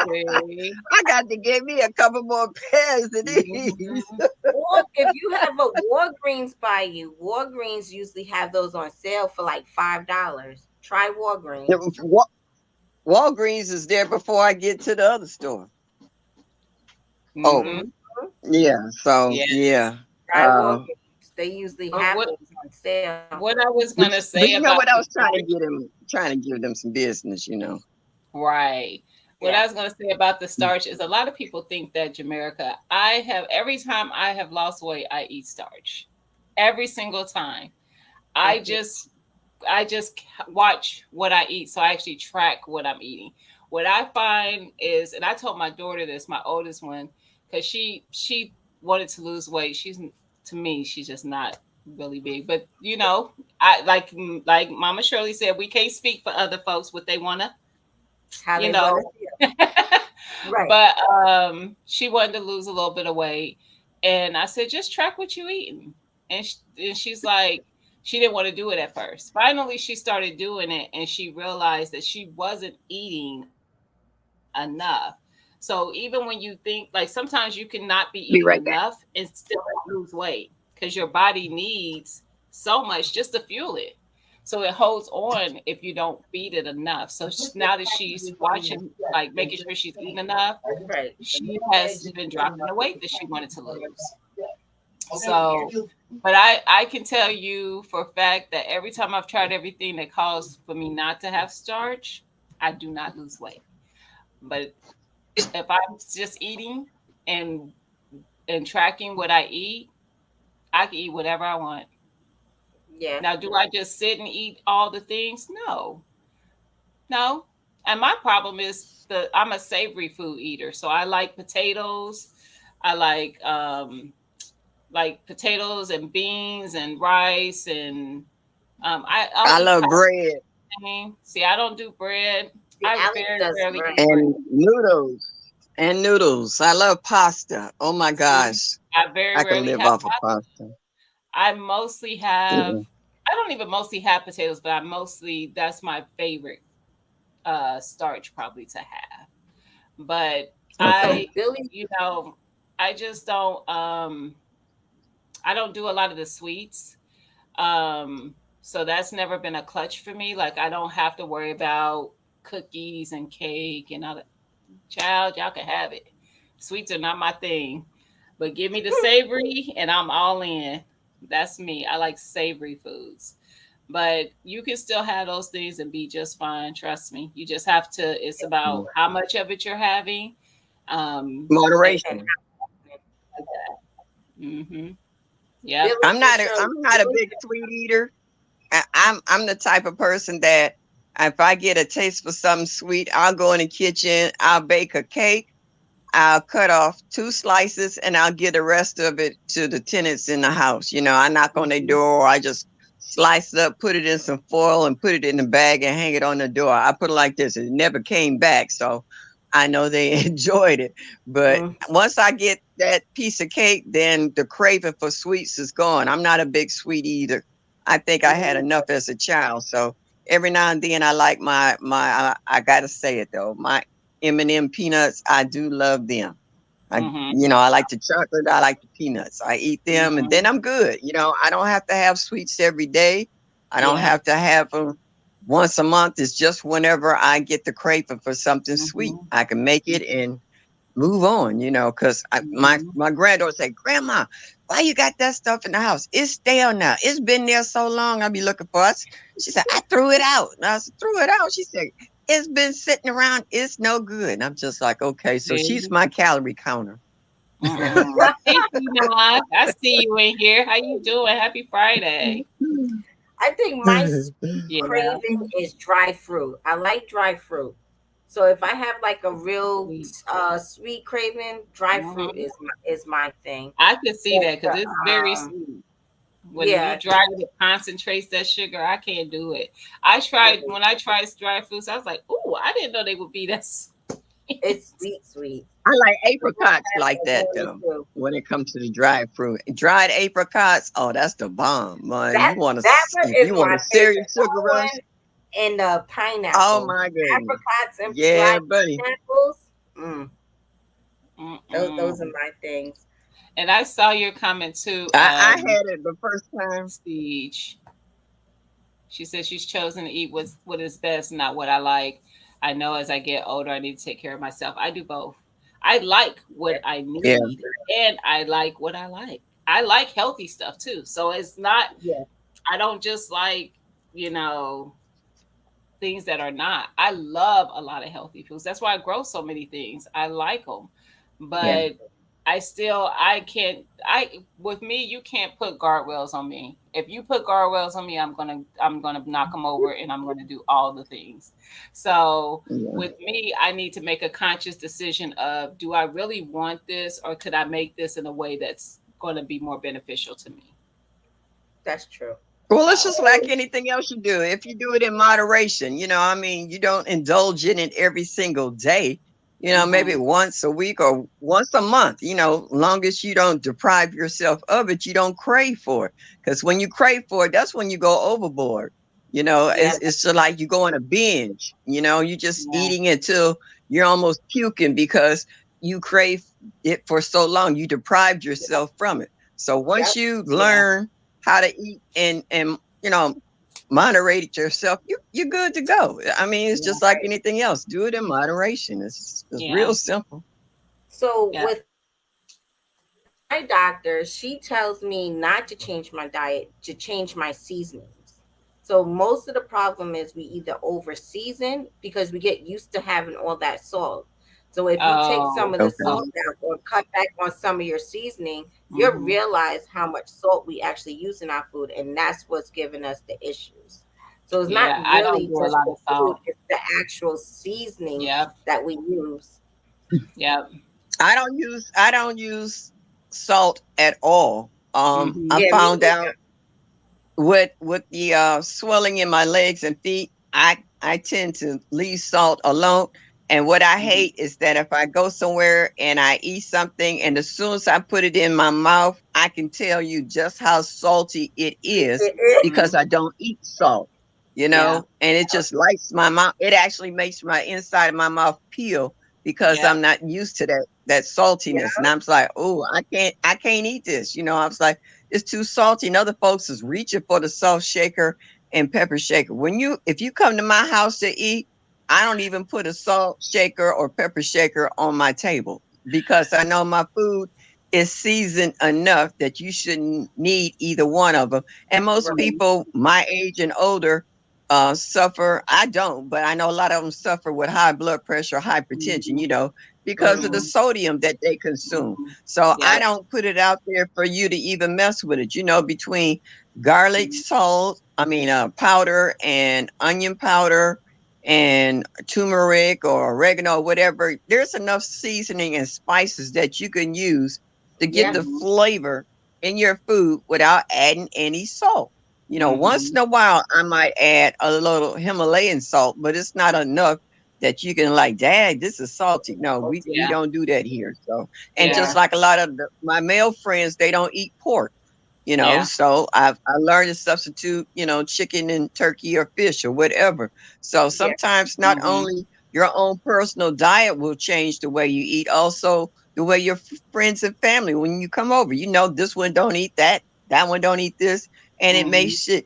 See? I got to get me a couple more pairs of these. Or if you have a Walgreens by you, Walgreens usually have those on sale for like $5. Try Walgreens. Walgreens is there before I get to the other store. Oh, Mhm. yeah. So Yes. yeah. Try Walgreens. They usually have what- those on sale. What I was gonna But say you know about what I was trying to give them some business, right. What Yeah. I was going to say about the starch is a lot of people think that Jamaica, every time I have lost weight, I eat starch. Every single time. I just watch what I eat. So I actually track what I'm eating. What I find is, and I told my daughter this, my oldest one, because she wanted to lose weight. To me, she's just not really big. But I like Mama Shirley said, we can't speak for other folks what they wanna. How You they know. wanna feel. Right. But she wanted to lose a little bit of weight, and I said, just track what you eating. And she's like, she didn't want to do it at first. Finally, she started doing it, and she realized that she wasn't eating enough. So even when you think, like, sometimes you cannot be eating Be right back. enough and still lose weight because your body needs so much just to fuel it. So it holds on if you don't feed it enough. So now that she's watching, like making sure she's eating enough, Right. she has been dropping the weight that she wanted to lose. So, but I can tell you for a fact that every time I've tried everything that calls for me not to have starch, I do not lose weight. But if I'm just eating and tracking what I eat, I can eat whatever I want. Yeah. Now, do I just sit and eat all the things? No. And my problem is I'm a savory food eater, so I like potatoes. I like potatoes and beans and rice and I love bread See, I don't do bread. See, I Alex very does rarely bread. eat bread. and noodles. And noodles. I love pasta. Oh my gosh. I very I can rarely live have off of pasta. I mostly have Mhm. I don't even mostly have potatoes, but that's my favorite starch probably to have. But Okay. So Billy, you know, I just don't I don't do a lot of the sweets. So that's never been a clutch for me. Like I don't have to worry about cookies and cake and all that. Child, y'all can have it. Sweets are not my thing. But give me the savory and I'm all in. That's me. I like savory foods. But you can still have those things and be just fine. Trust me. You just have to, it's about how much of it you're having. Um, and Moderation. mm-hmm. Yep. Billy just showed. I'm not a big sweet eater. I'm the type of person that if I get a taste for something sweet, I'll go in the kitchen, I'll bake a cake, I'll cut off 2 slices, and I'll give the rest of it to the tenants in the house. I knock on their door, I just slice it up, put it in some foil, and put it in a bag and hang it on the door. I put it like this. It never came back, so I know they enjoyed it. But once I get that piece of cake, then the craving for sweets is gone. I'm not a big sweet eater. I think I had enough as a child. So every now and then I like I gotta say it though, my M&M peanuts. I do love them. Mm-hmm. I like the chocolate. I like the peanuts. I eat them, and then I'm good. I don't have to have sweets every day. I don't Yeah. have to have them once a month. It's just whenever I get the craving for something sweet, Mm-hmm. I can make it and move on. Because my Mm-hmm. my granddaughter say, "Grandma, why you got that stuff in the house? It's stale now. It's been there so long. I'll be looking for us." She said, "I threw it out." And I said, "Threw it out?" She said, "It's been sitting around. It's no good." And I'm just like, okay, so she's See? my calorie counter. Mm-mm. Hey, Tina. I see you in here. How you doing? Happy Friday. I think my Yeah. craving is dry fruit. I like dry fruit. So if I have like a real Sweet. sweet craving, dry fruit Mm-hmm. is my thing. I can see But that because it's very um, sweet. When you yeah, dry it, it concentrates that sugar. I can't do it. I tried when I tried dry fruits. I was like, "Ooh, I didn't know they would be that sweet." it's sweet, sweet. I like The one apricots have like the that one though. too. When it comes to the dried fruit, dried apricots, oh, that's the bomb, man. That that one If is you want my a serious favorite. sugar That rush, one and the oh pineapple, my goodness, apricots and yeah, dried buddy. pineapples. Mm, those are Mm-mm. my things. And I saw your comment too, I had it the first time. Siege. She says she's chosen to eat what is best, not what I like. I know as I get older, I need to take care of myself. I do both. I like what I Yeah, need, and I like what I like. I like healthy stuff too. So it's not, Yeah, I don't just like, you know, things that are not. I love a lot of healthy foods. That's why I grow so many things. I like them. yeah. But I can't I with me you can't put guardrails on me. If you put guardrails on me, I'm gonna knock them over and I'm gonna do all the things. So Yeah. with me, I need to make a conscious decision of, do I really want this, or could I make this in a way that's going to be more beneficial to me? that's true. Well, it's So just like anything else you do. If you do it in moderation, I mean, you don't indulge in it every single day, maybe mhm. once a week or once a month, long as you don't deprive yourself of it, you don't crave for it. Because when you crave for it, that's when you go overboard. Yeah, It's just like you go on a binge, you just Yeah, eating until you're almost puking because you crave it for so long. You deprived yourself from it. So once yep. you yeah, learn how to eat and moderate yourself, you're good to go. I mean, it's yeah, just like anything else. Do it in moderation. It's yeah, real simple. So yeah. with my doctor, she tells me not to change my diet, to change my seasonings. So most of the problem is we either over season because we get used to having all that salt. So if you take some Oh, of the Okay. salt oh, out or cut back on some of your seasoning, you'll hmm, realize how much salt we actually use in our food, and that's what's giving us the issues. So it's not yeah. I don't really do a just lot the of food; salt. it's the actual seasoning Yep, that we use. yep. I don't use salt at all. I Hmm. Yeah, me found out either. with the swelling in my legs and feet, I tend to leave salt alone. And what I Hmm. hate is that if I go somewhere and I eat something, and as soon as I put it in my mouth, I can tell you just how salty it is It is. because Hmm. I don't eat salt. you Yeah. know, and it just lights my mouth. It actually makes my inside of my mouth peel because Yeah. I'm not used to that saltiness. And I'm just like, oh, I can't eat this. You know, I was like, it's too salty. And other folks is reaching for the salt shaker and pepper shaker. If you come to my house to eat, I don't even put a salt shaker or pepper shaker on my table because I know my food is seasoned enough that you shouldn't need either one of them. And most Right. people my age and older suffer. I don't, but I know a lot of them suffer with high blood pressure, hypertension, you know, because of the Mhm. sodium that they consume. Mhm. So I Yeah. don't put it out there for you to even mess with it. You know, between garlic salt, powder and onion powder and turmeric or oregano, whatever, there's enough seasoning and spices that you can use to get Yeah. the Mhm. flavor in your food without adding any salt. You know, once Mhm. in a while, I might add a little Himalayan salt, but it's not enough that you can like, Dad, this is salty. No, we Yeah. don't do that here. So, and Yeah. just Yeah. like a lot of my male friends, they don't eat pork. You know, Yeah. so I learned to substitute, you know, chicken and turkey or fish or whatever. So Yeah. sometimes not Mhm. only your own personal diet will change the way you eat, also the way your friends and family, when you come over, you know, this one don't eat that, that one don't eat this, and it Mhm. makes it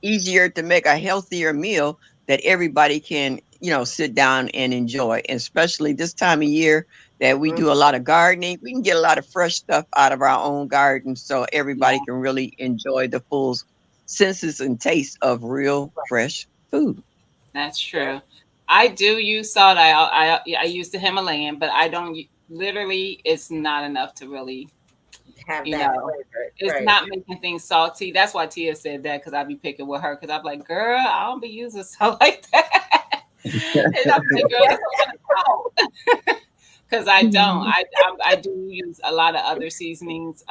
easier to make a healthier meal that everybody can, you know, sit down and enjoy. And especially this time of year that we Mhm. do a lot of gardening, we can get a lot of fresh stuff out of our own garden so everybody Yeah. can really enjoy the full senses and taste of real fresh food. That's Yeah. true. I do use salt. I use the Himalayan, but I don't literally. It's not enough to really, Have you that know. flavor. It's Right. not making things salty. That's why Tia said that because I be picking with her because I'm like, girl, I don't be using salt like that. And I'm like, girl, that's a lot of salt. Because I don't. I do use a lot of other seasonings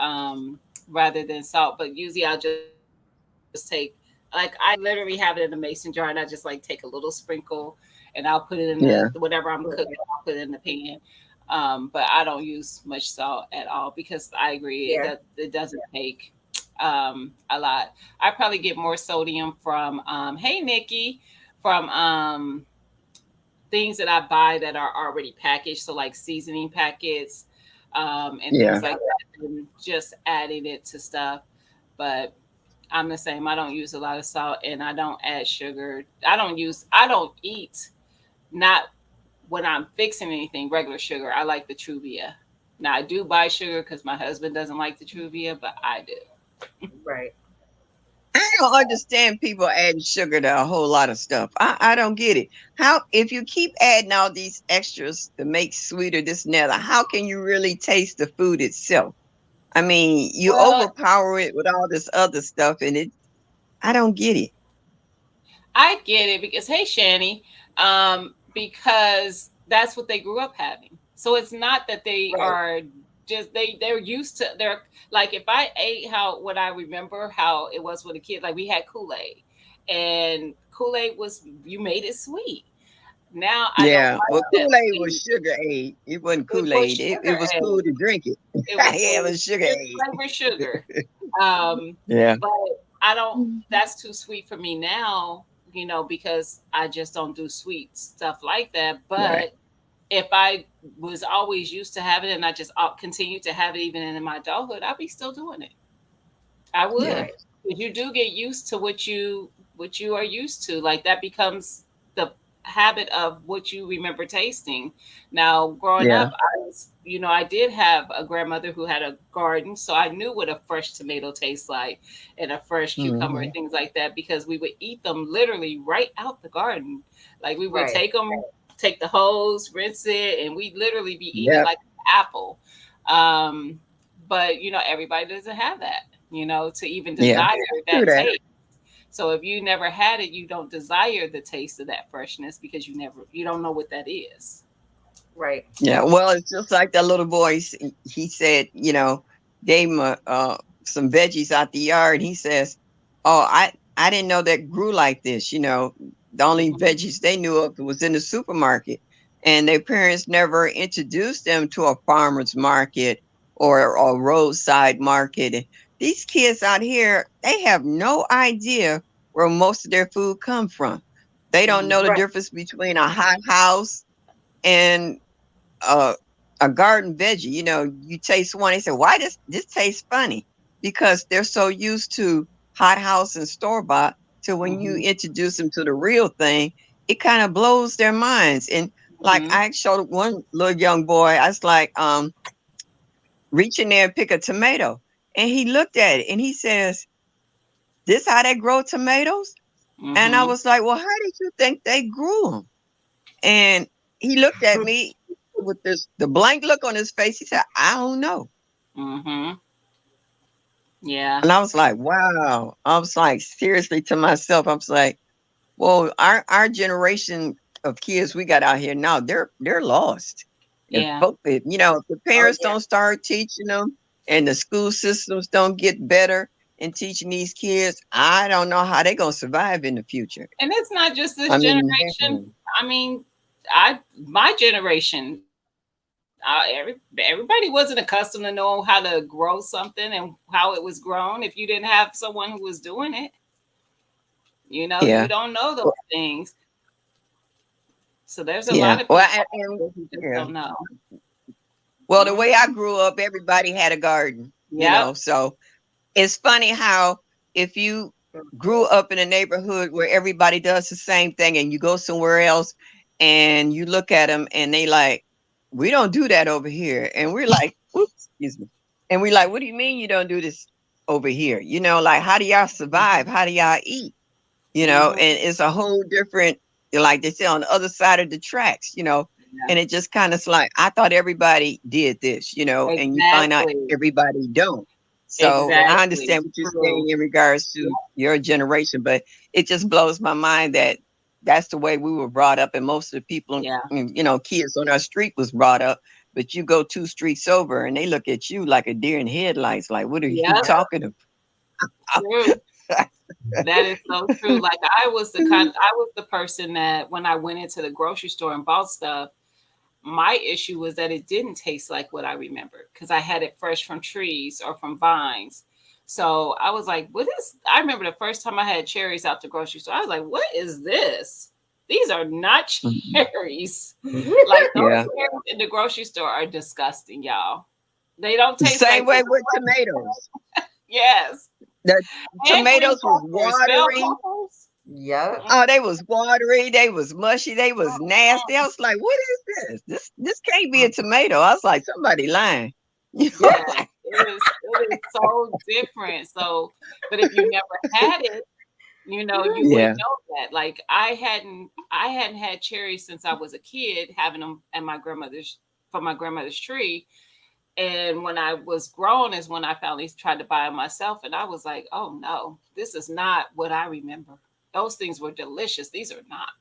rather than salt, but usually I'll just take like I literally have it in a mason jar and I just like take a little sprinkle and I'll put it in the whatever Yeah, I'm cooking, I'll put it in the pan. But I don't use much salt at all because I agree Yeah. it doesn't take a lot. I probably get more sodium from hey Nikki from things that I buy that are already packaged, so like seasoning packets and things yeah, like that, and just adding it to stuff. But I'm the same. I don't use a lot of salt, and I don't add sugar. I don't eat not when I'm fixing anything regular sugar. I like the Truvia. Now I do buy sugar because my husband doesn't like the Truvia, but I do. Right. I don't understand people adding sugar to a whole lot of stuff. I don't get it. How, if you keep adding all these extras to make sweeter this and that, how can you really taste the food itself? I mean, you Well, overpower it with all this other stuff, and I don't get it. I get it because hey, Shani, because that's what they grew up having. So it's not that they Right. are just they're used to they're like if I ate how what I remember how it was with a kid, like we had Kool-Aid. And Kool-Aid was you made it sweet. Now I don't Yeah, like well, that Kool-Aid was sweet. sugar aid. It wasn't It was Kool-Aid. It sugar was cool aid. to drink it. It Yeah, it was was sugar it's aid. flavored sugar. Um, Yeah, but I don't. That's too sweet for me now. Because I just don't do sweet stuff like that. right. But if I was always used to having it, and I just continue to have it even in my adulthood, I'd be still doing it. I Yeah, would. Right. Because you do get used to what you are used to. Like that becomes the habit of what you remember tasting. Now, growing yeah. up, I did have a grandmother who had a garden, so I knew what a fresh tomato tastes like and a fresh cucumber and Hmm. things like that because we would eat them literally right out the garden. Like we would Right. take the hose, rinse it, and we literally be eating it Yep. like an apple. Um, but everybody doesn't have that, to even Yeah. desire True that that. taste. So if you never had it, you don't desire the taste of that freshness because you don't know what that is. Right. Yeah. Well, it's just like that little boy. He said, you know, gave him some veggies out the yard. He says, "Oh, I didn't know that grew like this." You know, the only Mhm. veggies they knew of was in the supermarket, and their parents never introduced them to a farmer's market or a roadside market. And these kids out here, they have no idea where most of their food come from. They don't know the Right. difference between a hot house and a garden veggie. You know, you taste one, they say, why does this taste funny? Because they're so used to hot house and store bought, till when you introduce them to the real thing, it kind of blows their minds. And like I showed one little young boy, I was like, reach in there and pick a tomato. And he looked at it and he says, this how they grow tomatoes? And I was like, well, how did you think they grew them? And he looked at me with the blank look on his face. He said, I don't know. Yeah. And I was like, wow. I was like, seriously, to myself, I was like, well, our generation of kids we got out here now, they're lost. Yeah. If the parents don't start teaching them and the school systems don't get better in teaching these kids, I don't know how they're going to survive in the future. And it's not just this generation. I mean, my generation, everybody wasn't accustomed to know how to grow something and how it was grown if you didn't have someone who was doing it. You don't know those things. So there's a lot of people who just don't know. Well, the way I grew up, everybody had a garden, so it's funny how if you grew up in a neighborhood where everybody does the same thing and you go somewhere else and you look at them and they like, we don't do that over here. And we're like, oops, excuse me. And we're like, what do you mean you don't do this over here? Like, how do y'all survive? How do y'all eat? And it's a whole different, like they say, on the other side of the tracks, and it just kind of like, I thought everybody did this, and you find out everybody don't. So I understand what you're saying in regards to your generation, but it just blows my mind that that's the way we were brought up. And most of the people, kids on our street was brought up, but you go 2 streets over and they look at you like a deer in headlights. Like, what are you talking about? True. That is so true. Like I was the person that when I went into the grocery store and bought stuff, my issue was that it didn't taste like what I remembered because I had it fresh from trees or from vines. So I was like, I remember the first time I had cherries out the grocery store. I was like, what is this? These are not cherries. Like those cherries in the grocery store are disgusting, y'all. They don't taste same way with tomatoes. Yes. The tomatoes was watery. Yeah. Oh, they was watery. They was mushy. They was nasty. I was like, what is this? This can't be a tomato. I was like, somebody lying. Yeah, it is so different. So, but if you never had it, you would know that. Like I hadn't had cherries since I was a kid, having them at from my grandmother's tree. And when I was grown is when I finally tried to buy them myself. And I was like, oh no, this is not what I remember. Those things were delicious. These are not.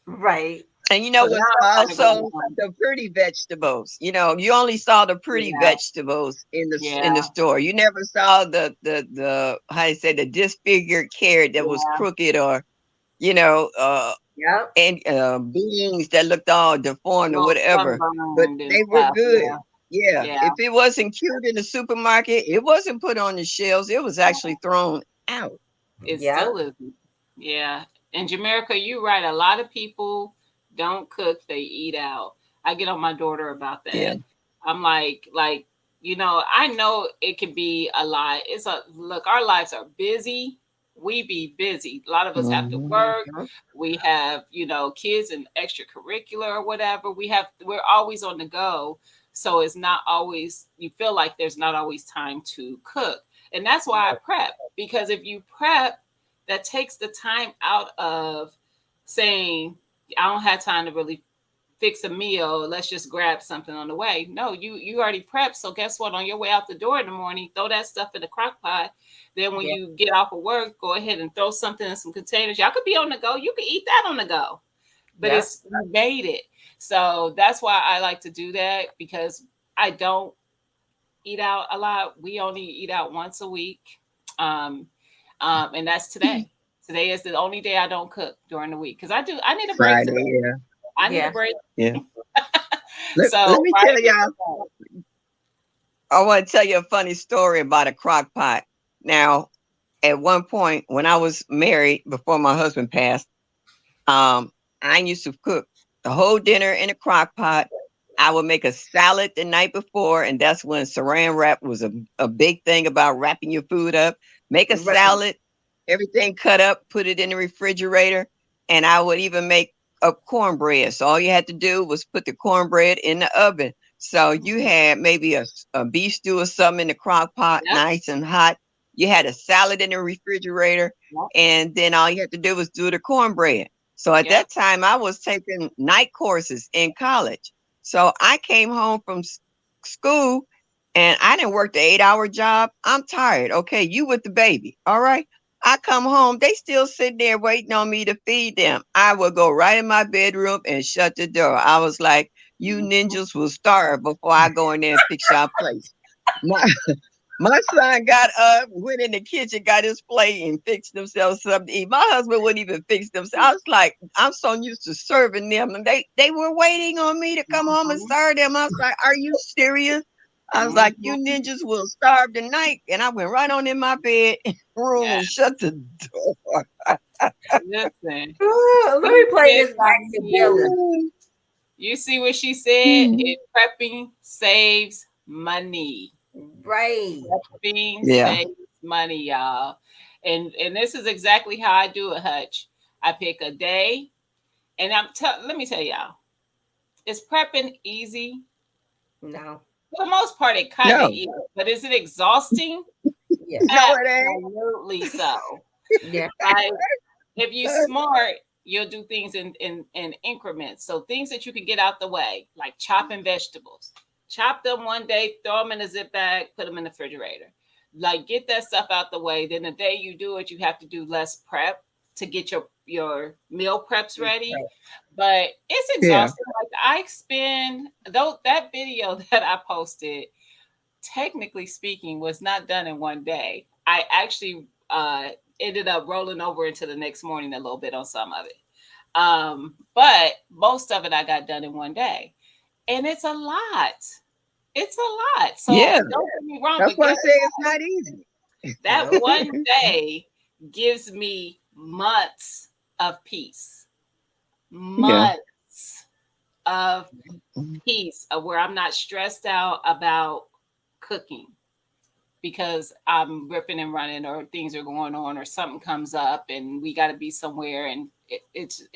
Right. And also the pretty vegetables. You only saw the pretty vegetables in the store. You never saw the how you say, the disfigured carrot that was crooked, or and beans that looked all deformed or whatever. But they were good. Yeah. If it wasn't cute in the supermarket, it wasn't put on the shelves. It was actually thrown out. It still isn't. Yeah. And Jamaica, you're right. A lot of people don't cook, they eat out. I get on my daughter about that. Yeah. I'm like, I know it can be a lot. Look, our lives are busy. We be busy. A lot of us have to work. We have, kids and extracurricular or whatever. We're always on the go. So it's not always, you feel like there's not always time to cook. And that's why I prep, because if you prep, that takes the time out of saying, I don't have time to really fix a meal. Let's just grab something on the way. No, you already prepped. So guess what? On your way out the door in the morning, throw that stuff in the crock pot. Then when you get off of work, go ahead and throw something in some containers. Y'all could be on the go. You could eat that on the go. But you made it. So that's why I like to do that, because I don't eat out a lot. We only eat out once a week. And that's today. Today is the only day I don't cook during the week because I need a break. Friday, I need a break. Yeah. Let me tell y'all. I want to tell you a funny story about a crock pot. Now, at one point when I was married before my husband passed, I used to cook the whole dinner in a crock pot. I would make a salad the night before, and that's when saran wrap was a big thing about wrapping your food up. Make a Right. salad, everything cut up, put it in the refrigerator, and I would even make up cornbread. So all you had to do was put the cornbread in the oven. So you had maybe a beef stew or something in the crock pot, Yep. nice and hot. You had a salad in the refrigerator, Yep. and then all you had to do was do the cornbread. So at Yep. that time, I was taking night courses in college. So I came home from school and I didn't work the 8-hour job. I'm tired. Okay, you with the baby. All right. I come home, they still sitting there waiting on me to feed them. I would go right in my bedroom and shut the door. I was like, you ninjas will starve before I go in there and fix y'all place. My, my son got up, went in the kitchen, got his plate, and fixed themselves something to eat. My husband wouldn't even fix themselves. I was like, I'm so used to serving them, and they were waiting on me to come home and serve them. I was like, are you serious? I was like, you ninjas will starve tonight. And I went right on in my bed room Yeah. and shut the door. Listen. Ooh, let me play Yes, this back I'm together. You see what she said? It prepping saves money. Right. Prepping Yeah. saves money, y'all. And this is exactly how I do it, Hutch. I pick a day, and let me tell y'all, is prepping easy? No. For the most part, it kind of No. is. But is it exhausting? Yeah. No, it ain't. Absolutely so. Yeah. Like, if you're smart, you'll do things in increments. So things that you can get out the way, like chopping vegetables. Chop them one day, throw them in a zip bag, put them in the refrigerator. Like, get that stuff out the way. Then the day you do it, you have to do less prep to get your meal preps ready. Right. But it's Yeah. exhausting. Like, I spend though that video that I posted, technically speaking, was not done in one day. I actually ended up rolling over into the next morning a little bit on some of it. But most of it I got done in one day. And it's a lot. It's a lot. So Yeah. don't get me wrong, That's but why I guess say it's not easy. that Nope. one day gives me months of peace. Yeah. Months of peace of where I'm not stressed out about cooking because I'm ripping and running or things are going on or something comes up and we got to be somewhere and it's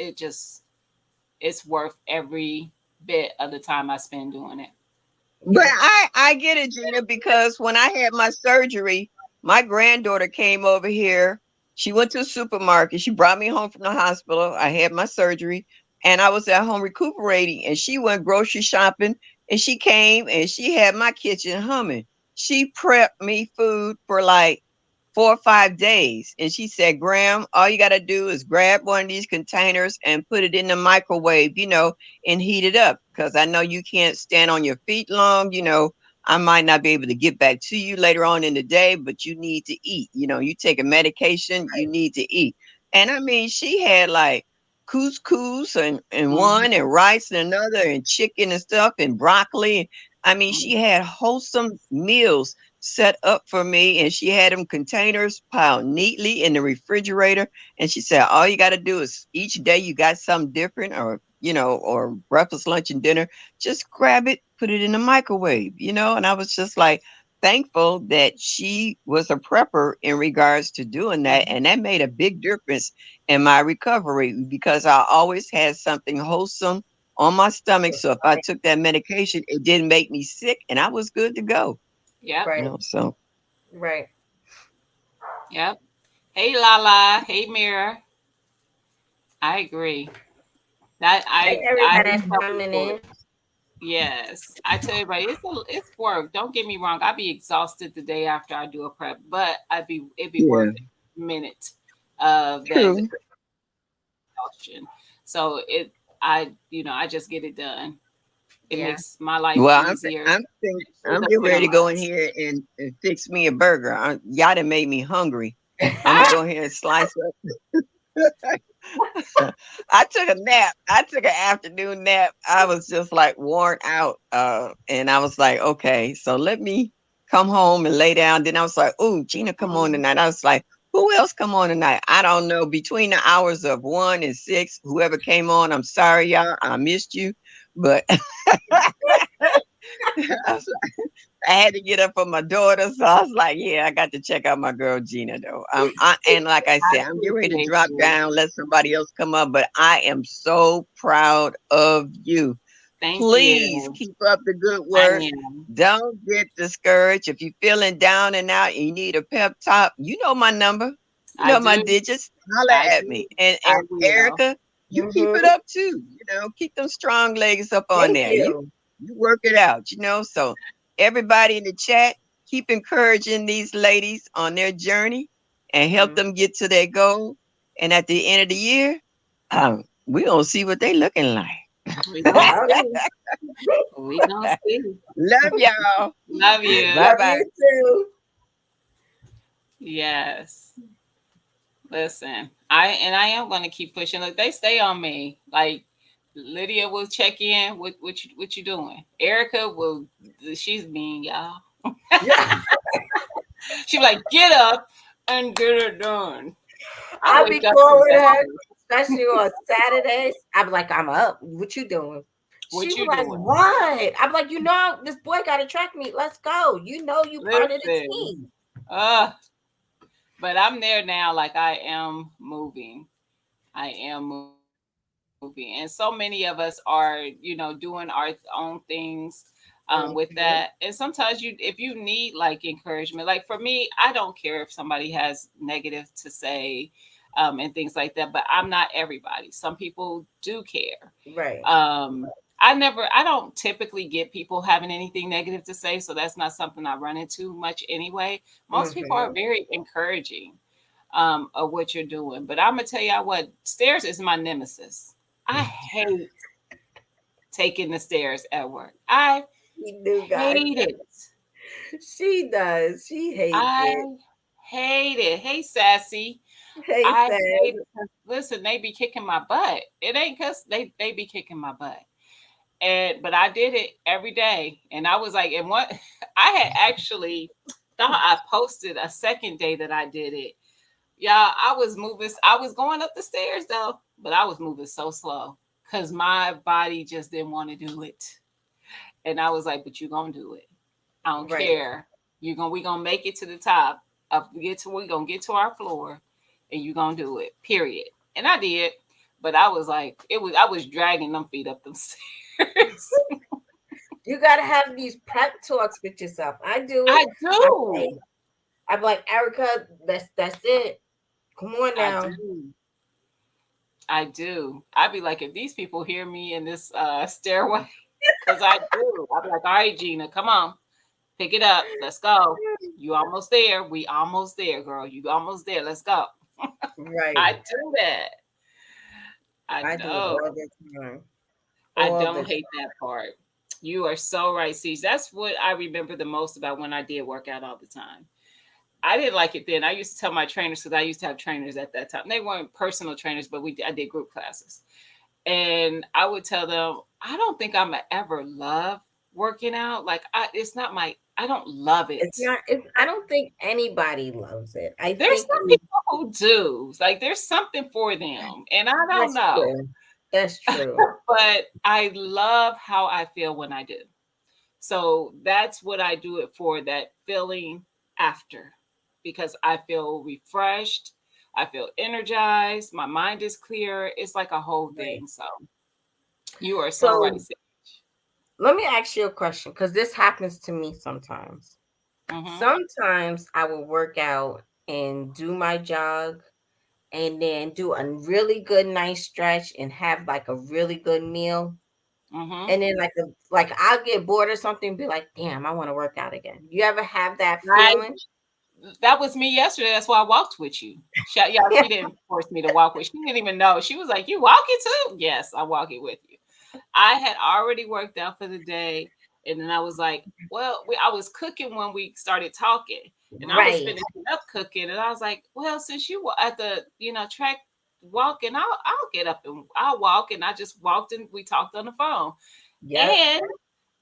worth every bit of the time I spend doing it. But I get it, Gina, because when I had my surgery, my granddaughter came over here. She went to the supermarket. She brought me home from the hospital. I had my surgery and I was at home recuperating and she went grocery shopping and she came and she had my kitchen humming. She prepped me food for like 4 or 5 days. And she said, Graham, all you got to do is grab one of these containers and put it in the microwave, and heat it up. Because I know you can't stand on your feet long. I might not be able to get back to you later on in the day, but you need to eat. You take a medication, you need to eat. And I mean, she had like couscous and one and rice and another and chicken and stuff and broccoli. I mean, she had wholesome meals set up for me and she had them containers piled neatly in the refrigerator. And she said, all you got to do is each day you got something different or breakfast, lunch and dinner, just grab it, put it in the microwave, and I was just like thankful that she was a prepper in regards to doing that. And that made a big difference in my recovery because I always had something wholesome on my stomach. So if I took that medication, it didn't make me sick and I was good to go. Yep. Right. So Right. Yep. Hey Lala. Hey Mira. I agree. That Hey, everybody that's coming in. Yes, I tell everybody it's work. Don't get me wrong. I'd be exhausted the day after I do a prep, but it'd be worth a minute of that exhaustion. So I just get it done. It makes my life easier. I'm getting ready to go in here and fix me a burger. Y'all done made me hungry. I'm gonna go ahead and slice up. I took a nap. I took an afternoon nap. I was just like worn out. And I was like, okay, so let me come home and lay down. Then I was like, oh, Gina, come on tonight. I was like, Who else come on tonight? I don't know. Between the hours of 1 and 6, whoever came on, I'm sorry, y'all. I missed you, but I had to get up for my daughter, so I was like, "Yeah, I got to check out my girl Gina, though." And like I I said, I'm getting ready to appreciate drop you. down, let somebody else come up, but I am so proud of you. Thank Please you. keep up the good I work. am. Don't get discouraged. If you're feeling down and out, and you need a pep talk. You know my number. You I know my do. digits. Holler I at me. do. I And will. Erica, you keep it Mm-hmm. up too. Keep them strong legs up on Thank there. You you. you work it out. So everybody in the chat, keep encouraging these ladies on their journey and help Mm. them get to their goal. And at the end of the year, we gonna see what they looking like. We gonna Howdy. see. We gonna see. Love y'all. Love you. Bye Love bye. you too. Yes. Listen, I am gonna keep pushing. Look, they stay on me. Like Lydia will check in. What you doing? Erica will. She's mean, y'all. Yeah. She be like, get up and get it done. I I'll wake be up and calling that's her, it. especially on Saturdays. I'm like, I'm up. What you doing? She What was you like, doing? what? I'm like, this boy got a track meet. Let's go. You part of the Listen. team. Uh, but I'm there now. Like I am moving. I am moving. And so many of us are, doing our own things with that. And Mhm. sometimes if you need like encouragement, like for me, I don't care if somebody has negative to say and things like that, but I'm not everybody. Some people do care. Right. I don't typically get people having anything negative to say, so that's not something I run into much anyway. Most people are Hmm. very encouraging of what you're doing. But I'm gonna tell y'all what, stairs is my nemesis. I hate taking the stairs at work. I You do, guys. hate it. She does. She hates I it. hate it. Hey, sassy. Hey, I Sam. hate it 'cause, listen, they be kicking my butt. It ain't cause they be kicking my butt. But I did it every day. And I was like, and what I had actually thought I posted a second day that I did it. Yeah, I was going up the stairs though, but I was moving so slow because my body just didn't want to do it. And I was like, but you gonna do it. I don't Right. care. We gonna make it to the top. We gonna get to our floor and you gonna do it. Period. And I did. But I was like, I was dragging them feet up them stairs. You gotta have these prep talks with yourself. I do I it. I say, do. I'm like, Erica, that's it. Come on I now. do. I do. I'd be like, if these people hear me in this stairway, because I do. I'd be like, all right, Gina, come on, pick it up. Let's go. You almost there. We almost there, girl. You almost there. Let's go. Right. I do that. I I do it know. all the time. I All the don't time. hate that part. You are so right, Cease. That's what I remember the most about when I did work out all the time. I didn't like it then. I used to tell my trainers because I used to have trainers at that time. They weren't personal trainers, but I did group classes. And I would tell them, I don't think I'm gonna ever love working out. Like it's not I don't love It's it. not. I don't think anybody loves it. I There's think some people who do. Like there's something for them. And I don't that's know. true. That's true. But I love how I feel when I do. So that's what I do it for, that feeling after, because I feel refreshed. I feel energized. My mind is clear. It's like a whole Right. thing. So you are so right, So Sage. let me ask you a question because this happens to me sometimes. Mm-hmm. Sometimes I will work out and do my jog and then do a really good nice stretch and have like a really good meal. Mm-hmm. And then like I'll get bored or something, be like, damn, I want to work out again. You ever have that I feeling? That was me yesterday. That's why I walked with you. Y'all, she didn't force me to walk with. She didn't even know. She was like, "You walking too?" Yes, I'm walking with you. I had already worked out for the day, and then I was like, "Well, I was cooking when we started talking, and I was Right. finishing up cooking, and I was like, well, since you were at the track walking, I'll get up and I'll walk, and I just walked and we talked on the phone, Yep. and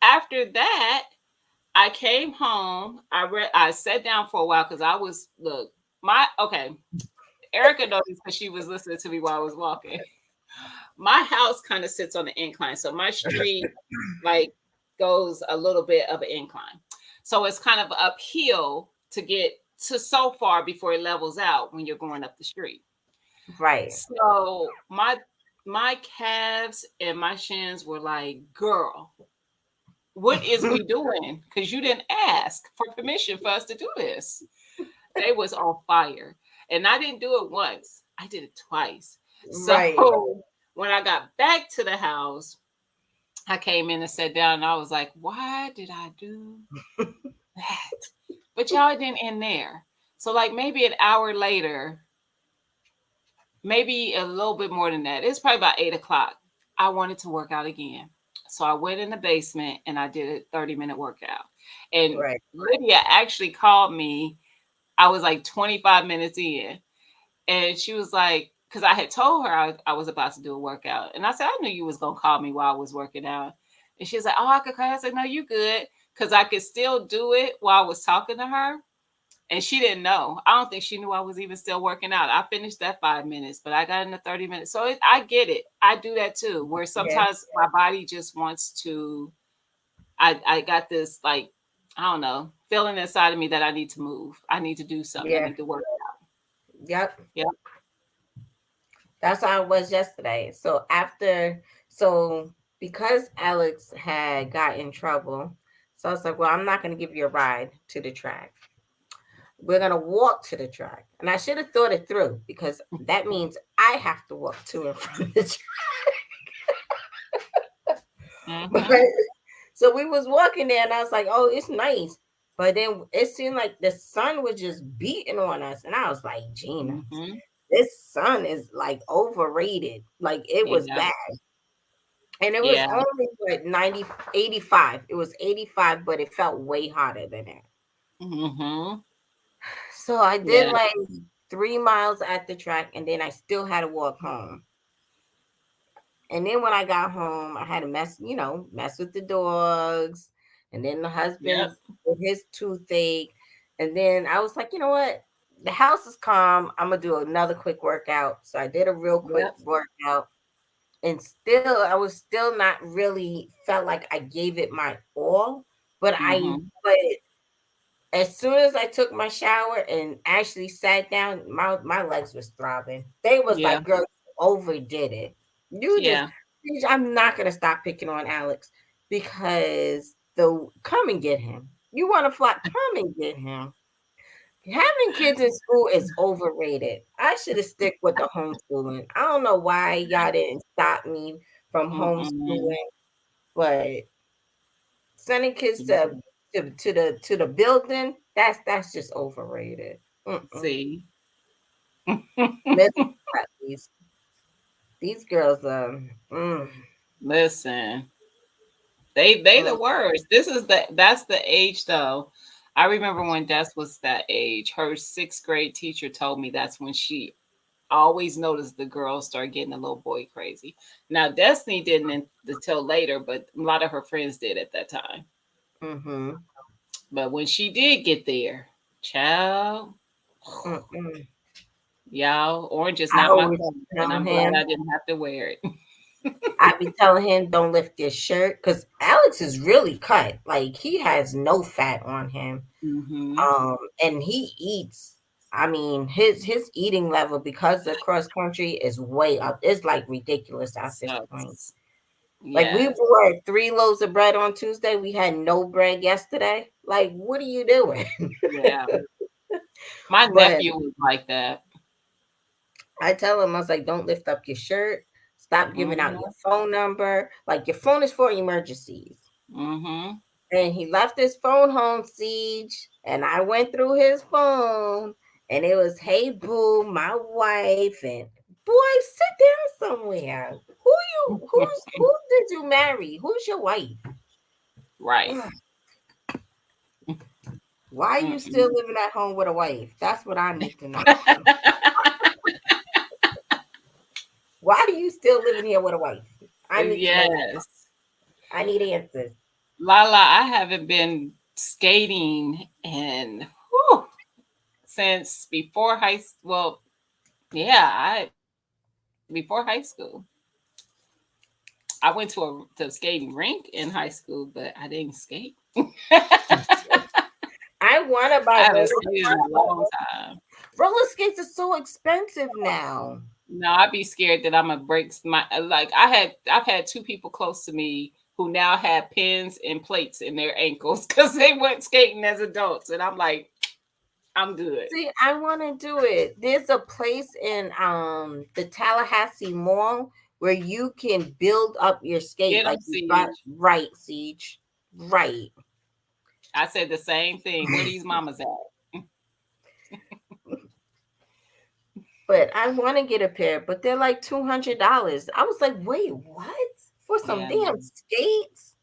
after that." I came home. I sat down for a while because I was look. Okay. Erica noticed because she was listening to me while I was walking. My house kind of sits on an incline, so my street like goes a little bit of an incline. So it's kind of uphill to get to so far before it levels out when you're going up the street. Right. So my calves and my shins were like, girl, what is we doing? Because you didn't ask for permission for us to do this. They was on fire. And I didn't do it once. I did it twice. Right. So when I got back to the house, I came in and sat down and I was like, why did I do that? But y'all didn't end there. So like maybe an hour later, maybe a little bit more than that. It's probably about 8 o'clock. I wanted to work out again. So I went in the basement and I did a 30-minute workout. And Right. Lydia actually called me. I was like 25 minutes in. And she was like, because I had told her I was about to do a workout. And I said, I knew you was going to call me while I was working out. And she was like, oh, I could call. I said, no, you good. Because I could still do it while I was talking to her. And she didn't know. I don't think she knew I was even still working out. I finished that 5 minutes, but I got in the 30 minutes. So I get it. I do that too, where sometimes my body just wants to, I got this like, I don't know, feeling inside of me that I need to move. I need to do something. I Yeah. need to work out. Yep. Yep. That's how it was yesterday. So because Alex had got in trouble, so I was like, well, I'm not going to give you a ride to the track. We're going to walk to the track. And I should have thought it through because that means I have to walk to and from the track. Mhm. So we was walking there and I was like, oh, it's nice. But then it seemed like the sun was just beating on us. And I was like, Gina, Mhm. this sun is like overrated. Like it was Yeah. bad. And it was Yeah. only like 90, 85. It was 85, but it felt way hotter than that. Mhm. So I did Yeah. like 3 miles at the track and then I still had to walk home. And then when I got home, I had to mess with the dogs. And then the husband Yep. with his toothache. And then I was like, you know what? The house is calm. I'm going to do another quick workout. So I did a real quick Yep. workout. And still, I was still not really felt like I gave it my all. But Mhm. as soon as I took my shower and actually sat down, my legs was throbbing. They was Yeah. like, girl, you overdid it. You just, Yeah. I'm not going to stop picking on Alex because come and get him. You want to fly? Come and get him. Having kids in school is overrated. I should have stick with the homeschooling. I don't know why y'all didn't stop me from Mm-mm. homeschooling, but sending kids Yeah. to the building, that's just overrated. Mm-mm. See. Middle class, these girls, Listen. They the mm, worst. That's the age though. I remember when Des was that age, her sixth grade teacher told me that's when she always noticed the girls start getting a little boy crazy. Now Destiny didn't until later, but a lot of her friends did at that time. mm-hmm, But when she did get there, child, mm-mm. y'all, orange is I not my always color, and tell I'm glad I him, didn't have to wear it. I be telling him don't lift your shirt because Alex is really cut. Like he has no fat on him. Hmm. And he eats. I mean, his eating level because the cross country is way up. It's like ridiculous at this So, point. Like we yes, bought 3 loaves of bread on Tuesday. We had no bread yesterday. Like, what are you doing? yeah. My But nephew was like that. I tell him, I was like, don't lift up your shirt. Stop giving out Hmm. your phone number. Like your phone is for emergencies. Hmm. And he left his phone home, Siege. And I went through his phone and it was, hey boo, my wife. And boy, sit down somewhere. Who did you marry? Who's your wife? Right. Why are you still Mm-mm. living at home with a wife? That's what I need to know. Why are you still living here with a wife? I need to know that. Yes. I need answers. Lala, I haven't been skating in whew, since before high school. Well, yeah, I before high school. I went to a skating rink in high school, but I didn't skate. I want to I buy haven't skated in a long time. roller skates. Are so expensive now. No, I'd be scared that I'm gonna break my like I've had two people close to me who now have pins and plates in their ankles because they went skating as adults, and I'm like, I'm good. See, I want to do it. There's a place in the Tallahassee Mall where you can build up your skate Get them, like you got Siege. right, Siege. Right. I said the same thing. Where these mamas at? But I want to get a pair, but they're like $200. I was like, wait, what? For some Yeah, damn skates?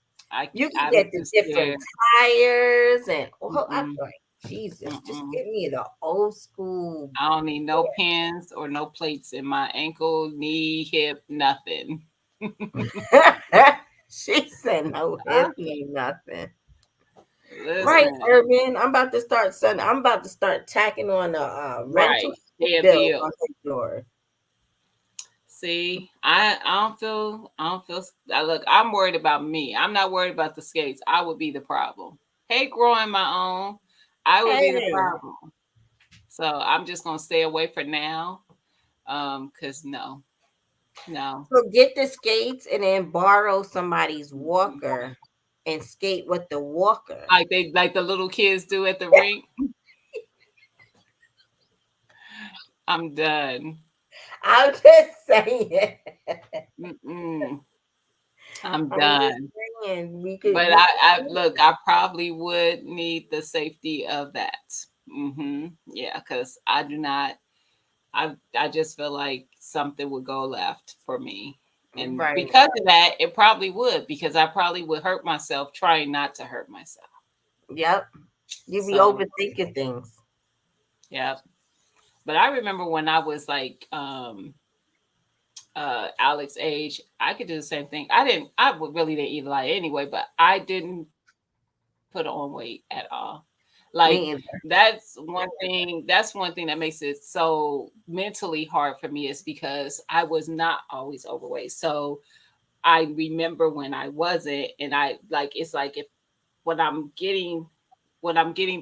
You can I'm get the just different scared. tires and I'm Mm-mm, like, Jesus, just mm-mm. give me the old school. I don't need no pins or no plates in my ankle, knee, hip, nothing. She said no Ah, hip, no nothing. Right, listen, Urban. I'm about to start tacking on a rental right. Pay a bill bill. on his door. See, I don't feel. Look, I'm worried about me. I'm not worried about the skates. I would be the problem. Hey, growing my own, I would be the Hey, problem. So I'm just gonna stay away for now. Cause no. so get the skates and then borrow somebody's walker and skate with the walker. Like the little kids do at the rink. I'm done. I'm just saying. Mm-mm. I'm I'm just done. saying But we I could do look, it. I probably would need the safety of that. Yeah, because I do not. I just feel like something would go left for me. And Right. because of that, it probably would, because I probably would hurt myself trying not to hurt myself. Yep. You be So, overthinking things. yeah. But I remember when I was like Alex age, I could do the same thing. I would really didn't eat a lot anyway, but I didn't put on weight at all. Like Me either. that's one thing that makes it so mentally hard for me, is because I was not always overweight. So I remember when I wasn't, and I like it's like if when I'm getting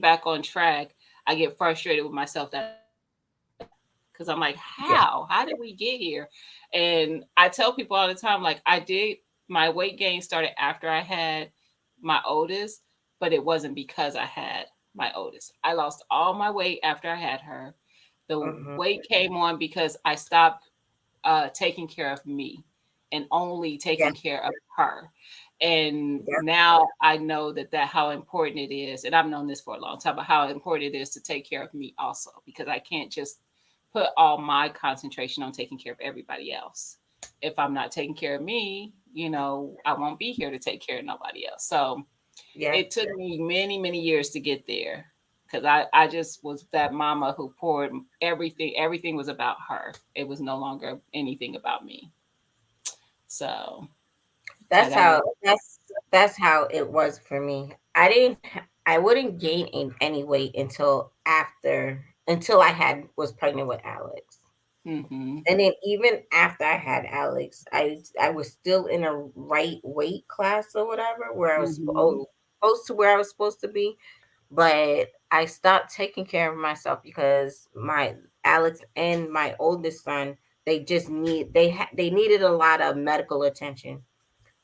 back on track, I get frustrated with myself that because I'm like, Yeah. how did we get here? And I tell people all the time, like, my weight gain started after I had my oldest, but it wasn't because I had my oldest. I lost all my weight after I had her. The Hmm. weight came on because I stopped taking care of me and only Yeah. taking care of her. And Yeah. now I know that how important it is, and I've known this for a long time, but how important it is to take care of me also, because I can't just put all my concentration on taking care of everybody else. If I'm not taking care of me, I won't be here to take care of nobody else. So Yeah. it took me many, many years to get there, because I just was that mama who poured everything. Everything was about her. It was no longer anything about me. So I That's gotta. how that's how it was for me. I wouldn't gain any weight until I had was pregnant with Alex. Mm-hmm, And then even after I had Alex, I was still in a right weight class or whatever where I was mm-hmm, close to where I was supposed to be, but I stopped taking care of myself because my Alex and my oldest son, they needed a lot of medical attention.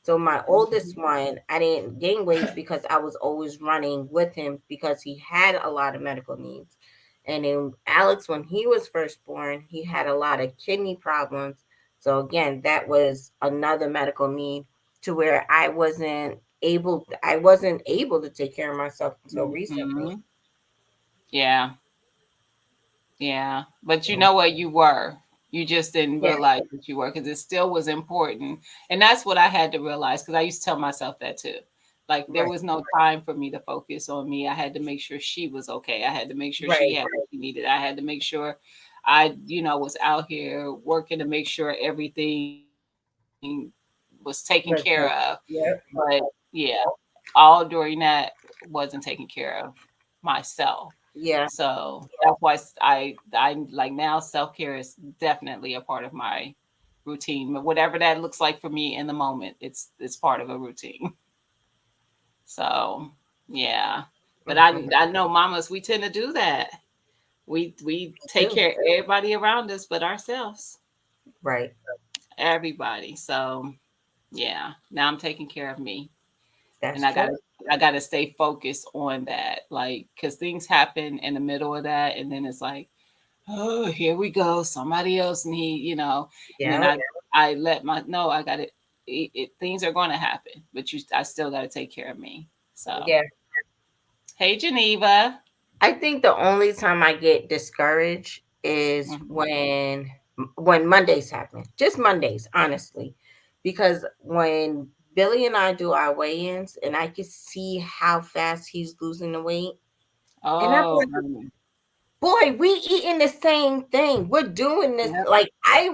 So my mm-hmm, oldest one, I didn't gain weight because I was always running with him because he had a lot of medical needs. And then Alex, when he was first born, he had a lot of kidney problems. So again, that was another medical need to where I wasn't able to take care of myself until recently. mm-hmm. Yeah, yeah. But you So, know what? You were. You just didn't yeah, realize that you were, because it still was important. And that's what I had to realize, because I used to tell myself that too. Like there right, was no time for me to focus on me. I had to make sure she was okay. I had to make sure she right, had what she needed. I had to make sure I was out here working to make sure everything was taken right, care right. of. Yep. But yeah, all during that wasn't taking care of myself. Yeah. So that's why I like now self-care is definitely a part of my routine. But whatever that looks like for me in the moment, it's part of a routine. So yeah. But I know mamas, we tend to do that. We take too. care of everybody around us but ourselves. Right. Everybody. So yeah. Now I'm taking care of me. That's And I true. gotta stay focused on that. Like, cause things happen in the middle of that, and then it's like, oh, here we go. Somebody else need, and then Yeah. I let my no, I got it, things are going to happen, but I still got to take care of me. So, Yeah. hey, Geneva. I think the only time I get discouraged is Mhm. when Mondays happen. Just Mondays, honestly. Because when Billy and I do our weigh-ins and I can see how fast he's losing the weight. And I'm Oh, like, boy, we eating the same thing. We're doing this. yep. Like I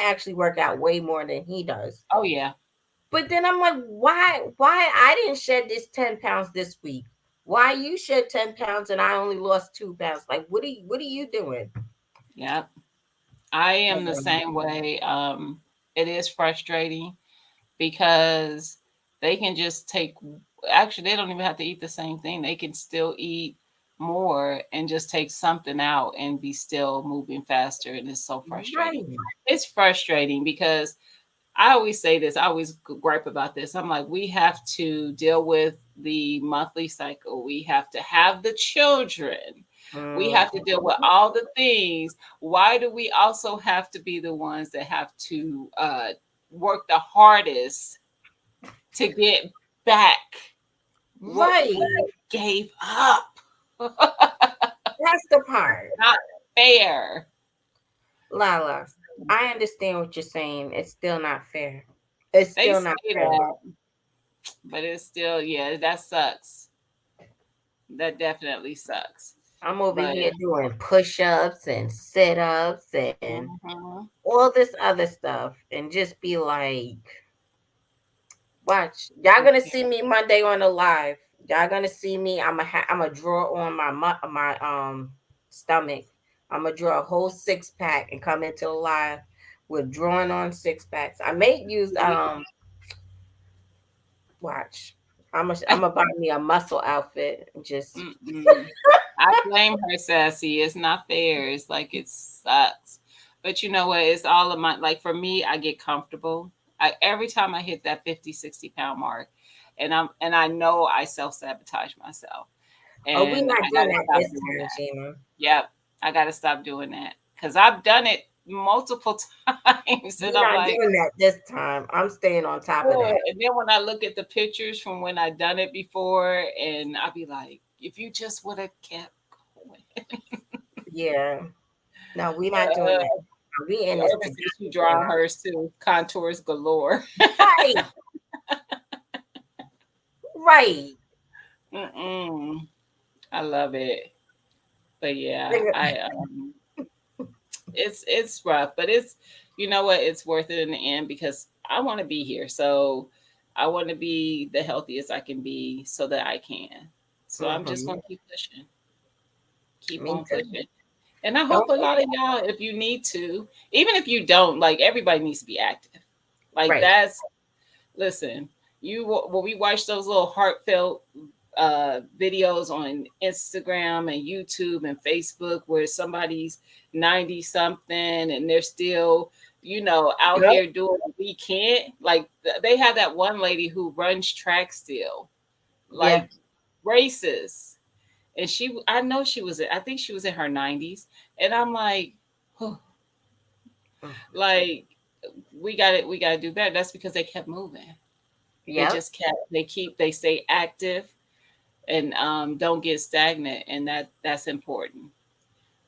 actually work out way more than he does. Oh yeah, But then I'm like, why I didn't shed this 10 pounds this week? Why you shed 10 pounds and I only lost 2 pounds? Like, what are you doing? yep. I am the same way. It is frustrating because they can just take, actually they don't even have to eat the same thing, they can still eat more and just take something out and be still moving faster, and it's so frustrating. Right. It's frustrating because I always say this, I always gripe about this. I'm like, we have to deal with the monthly cycle, we have to have the children, we have to deal with all the things. Why do we also have to be the ones that have to work the hardest to get back what Right. we gave up? That's the part. Not fair. Lala, I understand what you're saying. It's still not fair. It's They still say not fair. that, but it's still, yeah, that sucks. That definitely sucks. I'm over But here doing push-ups and sit-ups and mhm. all this other stuff and just be like, watch, y'all gonna see me Monday on the live. Y'all gonna see me. I'm a draw on my stomach. I'm gonna draw a whole 6-pack and come into the live with drawing on 6 packs. I may use watch. I'm gonna buy me a muscle outfit and just Mm-mm. I blame her, Sassy. It's not fair. It's like it sucks. But you know what? It's all of my, like for me, I get comfortable. Every time I hit that 50, 60 pound mark, and I know I self-sabotage myself. oh, we And not I doing gotta that stop this doing time, that. Gina. Yep. I gotta stop doing that. Because I've done it multiple times. And We're I'm not like, doing that this time. I'm staying on top of oh. that. And then when I look at the pictures from when I done it before, and I'll be like, if you just would have kept going. Yeah. No, we're not doing that. We in this Urban says she together. draw hers too. Contours galore. Right. Right. Mm-mm. I love it. But yeah, it's rough, but it's, you know what, it's worth it in the end because I want to be here. So I want to be the healthiest I can be so that I can. So I'm just Mm-hmm. gonna keep pushing, keep Me on too. pushing. And I hope Don't a lot of y'all, if you need to, even if you don't, like everybody needs to be active. Like right. that's, listen, when we watch those little heartfelt videos on Instagram and YouTube and Facebook where somebody's 90 something and they're still, out Yep. here doing what we can't. Like they have that one lady who runs track still, Yeah. like races. And I know I think she was in her 90s. And I'm like, like, we gotta do better. That's because they kept moving. They Yep. just they stay active and don't get stagnant, and that's important.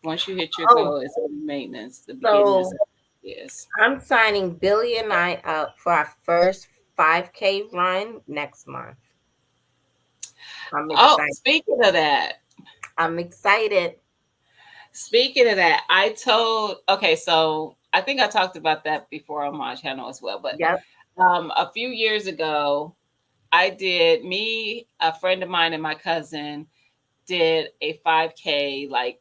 Once you hit your Oh, goal, it's only maintenance. The beginning is so yes. I'm signing Billy and I up for our first 5K run next month. I'm Oh, excited. I'm excited. speaking of that, okay, so I think I talked about that before on my channel as well, but Yep. a few years ago, I did, me, a friend of mine, and my cousin, did a 5K like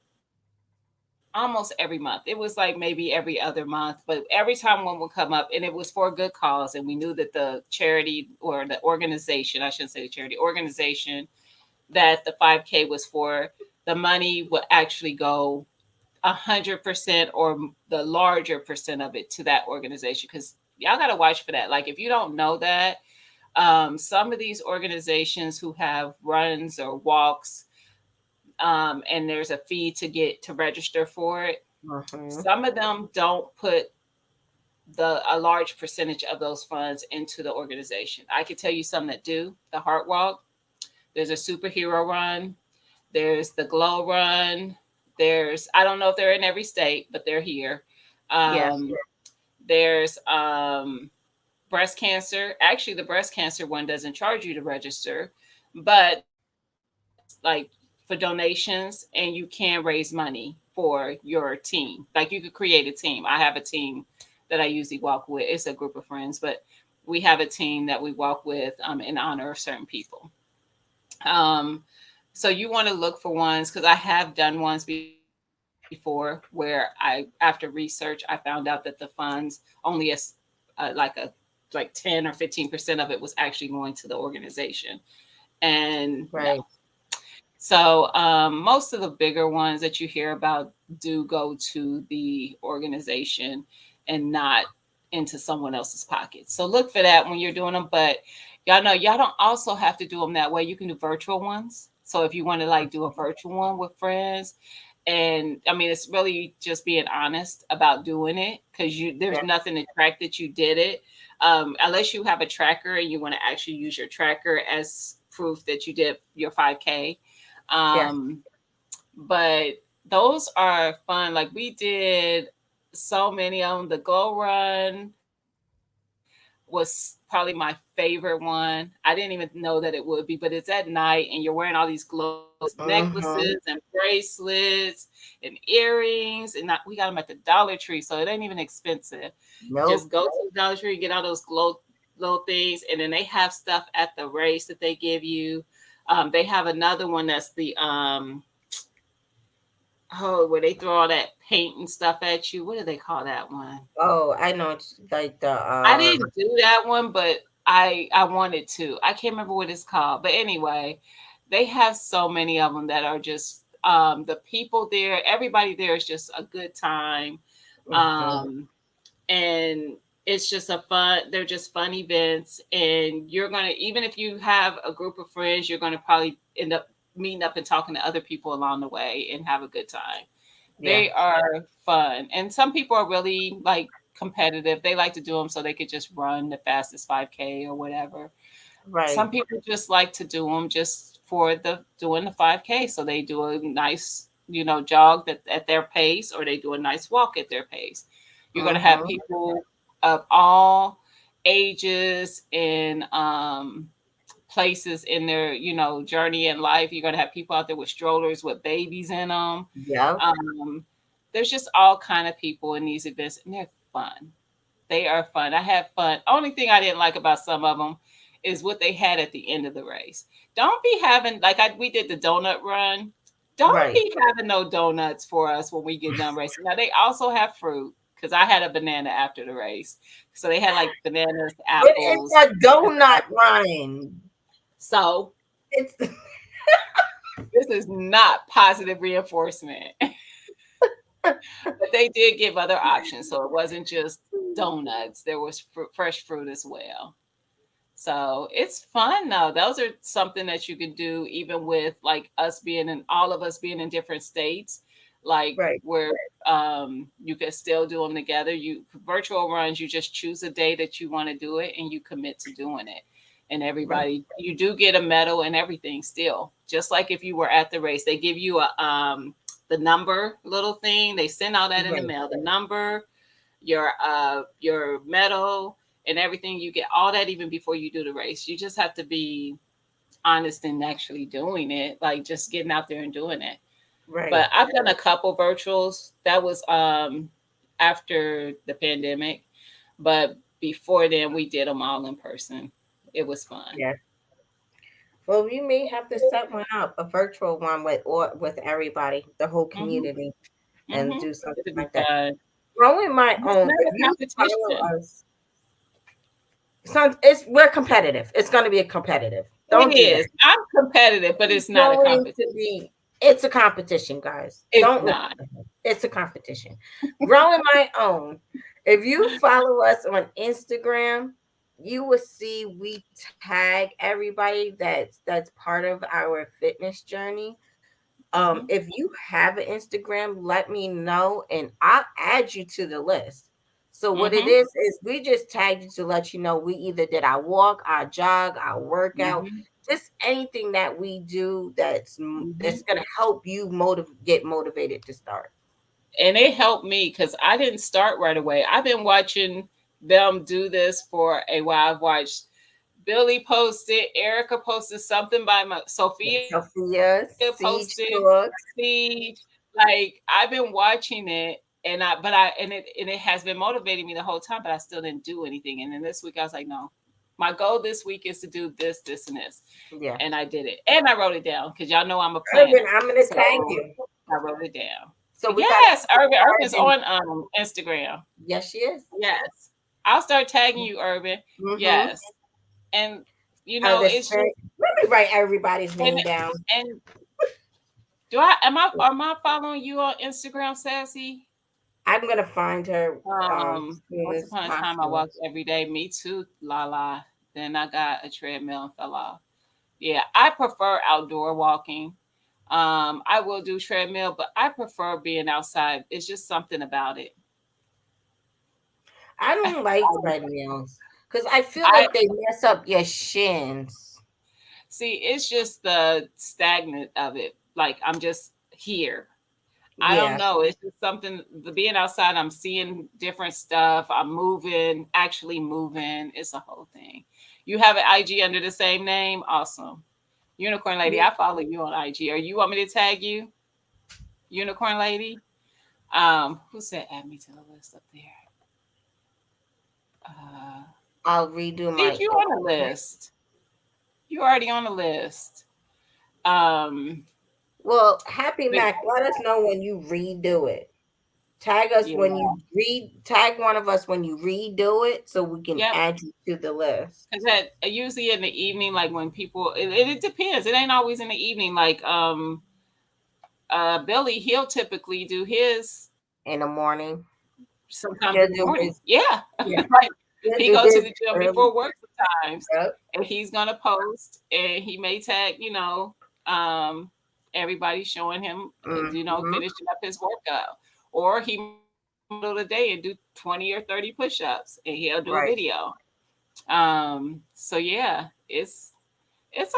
almost every month. It was like maybe every other month, but every time one would come up, and it was for a good cause. And we knew that the charity or the organization, I shouldn't say the charity, organization that the 5K was for, the money would actually go 100% or the larger percent of it to that organization. Because y'all got to watch for that. Like, if you don't know that, some of these organizations who have runs or walks, and there's a fee to get to register for it, some of them don't put a large percentage of those funds into the organization. I can tell you some that do. The Heart Walk, there's a superhero run, there's the Glow Run, there's, I don't know if they're in every state, but they're here. Yes. There's breast cancer. Actually, the breast cancer one doesn't charge you to register, but like for donations, and you can raise money for your team. Like, you could create a team. I have a team that I usually walk with. It's a group of friends, but we have a team that we walk with in honor of certain people. So you want to look for ones, because I have done ones before where after research, I found out that the funds only like 10 or 15% of it was actually going to the organization. And Right. no. So most of the bigger ones that you hear about do go to the organization and not into someone else's pocket. So look for that when you're doing them. But y'all know y'all don't also have to do them that way. You can do virtual ones. So if you want to like do a virtual one with friends, and I mean, it's really just being honest about doing it, because there's Yeah. nothing to track that you did it, unless you have a tracker and you want to actually use your tracker as proof that you did your 5K. Yes. But those are fun. Like, we did so many of them. The Glow Run was probably my favorite one. I didn't even know that it would be, but it's at night and you're wearing all these necklaces and bracelets and earrings. And we got them at the Dollar Tree, so it ain't even expensive. Nope. Just go to the Dollar Tree, get all those glow things, and then they have stuff at the race that they give you. They have another one that's the where they throw all that paint and stuff at you. What do they call that one? Oh, I know. It's like the I didn't do that one, but I wanted to. I can't remember what it's called, but anyway, they have so many of them that are just the people there. Everybody there is just a good time, and it's just they're just fun events. And you're gonna, even if you have a group of friends, you're gonna probably end up meeting up and talking to other people along the way and have a good time. They are fun, and some people are really like competitive. They like to do them so they could just run the fastest 5K or whatever. Right. Some people just like to do them just for doing the 5K, so they do a nice jog at their pace, or they do a nice walk at their pace. You're going to have people of all ages and places in their journey in life. You're going to have people out there with strollers with babies in them. Yeah. There's just all kind of people in these events, and they're fun. They are fun. I had fun. Only thing I didn't like about some of them is what they had at the end of the race. Don't be having we did the donut run. Don't be having no donuts for us when we get done racing. Now they also have fruit, because I had a banana after the race, so they had like bananas, apples. But it's a donut run. So it's this is not positive reinforcement. But they did give other options, so it wasn't just donuts. There was fresh fruit as well. So it's fun though. Those are something that you can do even with like all of us being in different states, like where you can still do them together. Virtual runs, you just choose a day that you want to do it and you commit to doing it. And everybody, you do get a medal and everything still. Just like if you were at the race, they give you the number little thing. They send all that in the mail. The number, your medal, and everything. You get all that even before you do the race. You just have to be honest in actually doing it, like just getting out there and doing it. Right. But I've done a couple virtuals. That was after the pandemic, but before then we did them all in person. It was fun. Yeah. Well, we may have to set one up, a virtual one with everybody, the whole Mm-hmm. community, and Mm-hmm. do something It'll be like that. fun. Growing my It's own. not If a you follow competition. us, we're competitive. It's going to be a competitive. Don't It do that. is. I'm competitive, but it's It's not a going to competition. be. It's a competition, guys. It's Don't not. listen to him. It's a competition. Growing my own. If you follow us on Instagram, you will see we tag everybody that's part of our fitness journey. Mm-hmm. If you have an Instagram, let me know and I'll add you to the list. So what it Mm-hmm. is we just tagged you to let you know we either did our walk, our jog, our workout, Mm-hmm. just anything that we do Mm-hmm. that's gonna help you get motivated to start. And it helped me because I didn't start right away. I've been watching them do this for a while. I've watched Billy posted, Erica posted something by Sophia Sophia, Siege posted, Talks. Siege. Like I've been watching it, and it has been motivating me the whole time, but I still didn't do anything. And then this week I was like, no, my goal this week is to do this, this, and this, Yeah. and I did it, and I wrote it down because y'all know I'm a Urban, planner, I'm gonna so tag you. I wrote it down. So we got Yes, Urban's on Instagram. Yes, she is. Yes, I'll start tagging you, Urban. Mm-hmm. Yes, and it's just let me write everybody's and name down. and am I following you on Instagram, Sassy? I'm gonna find her. Once upon a time I walked every day. Me too, Lala. Then I got a treadmill and fell off. Yeah, I prefer outdoor walking. I will do treadmill, but I prefer being outside. It's just something about it. I don't like treadmills because I feel like they mess up your shins. See, it's just the stagnant of it. Like I'm just here. I Yeah. don't know. It's just something. Being outside, I'm seeing different stuff. I'm moving, actually moving. It's a whole thing. You have an IG under the same name. Awesome. Unicorn Lady, I follow you on IG. Or you want me to tag you? Unicorn Lady? Who said add me to the list up there? I'll redo my. You on the list. You already on the list. Well, Happy Mac, let us know when you redo it. Tag us when you tag one of us when you redo it so we can add you to the list. Because usually in the evening, like when people, it depends. It ain't always in the evening. Like Billy, he'll typically do his in the morning. Sometimes in the morning. Yeah. Yeah. Like he goes to the gym before work sometimes. Yep. And he's gonna post and he may tag, everybody showing him, finishing up his workout. Or he middle of the day and do 20 or 30 push-ups and he'll do a video. So yeah, it's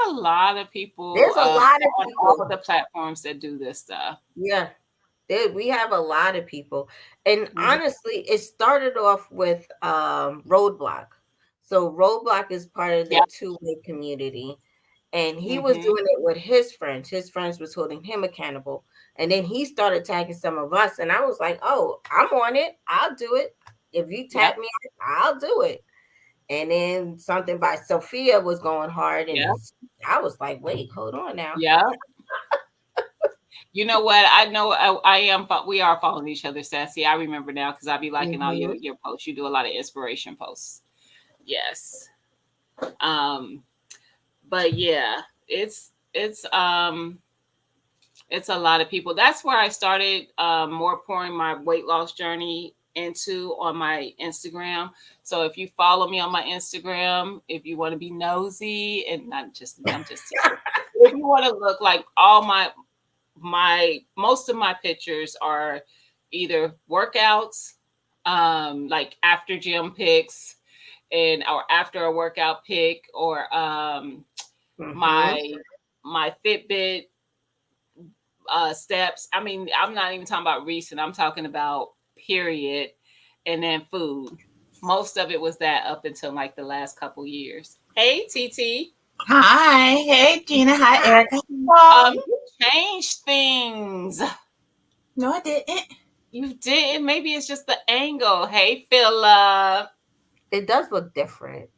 a lot of people. There's a lot of people on all the platforms that do this stuff. Yeah. We have a lot of people. And honestly, it started off with Roadblock. So Roadblock is part of the two-way community. And he was doing it with his friends. His friends was holding him accountable. And then he started tagging some of us. And I was like, oh, I'm on it. I'll do it. If you tag me, I'll do it. And then something by Sophia was going hard. And I was like, wait, hold on now. Yeah. You know what? I know I am. We are following each other, Sassy. I remember now because I be liking all your posts. You do a lot of inspiration posts. Yes. But yeah, it's a lot of people. That's where I started more pouring my weight loss journey into on my Instagram. So if you follow me on my Instagram, if you want to be nosy and not just, I'm just if you want to look like all my most of my pictures are either workouts, like after gym pics or after a workout pic or my Fitbit steps. I mean, I'm not even talking about recent. I'm talking about period. And then food. Most of it was that up until like the last couple years. Hey, TT. Hi. Hey, Gina. Hi, Erica. You changed things. No, I didn't. You didn't. Maybe it's just the angle. Hey, Philip. It does look different.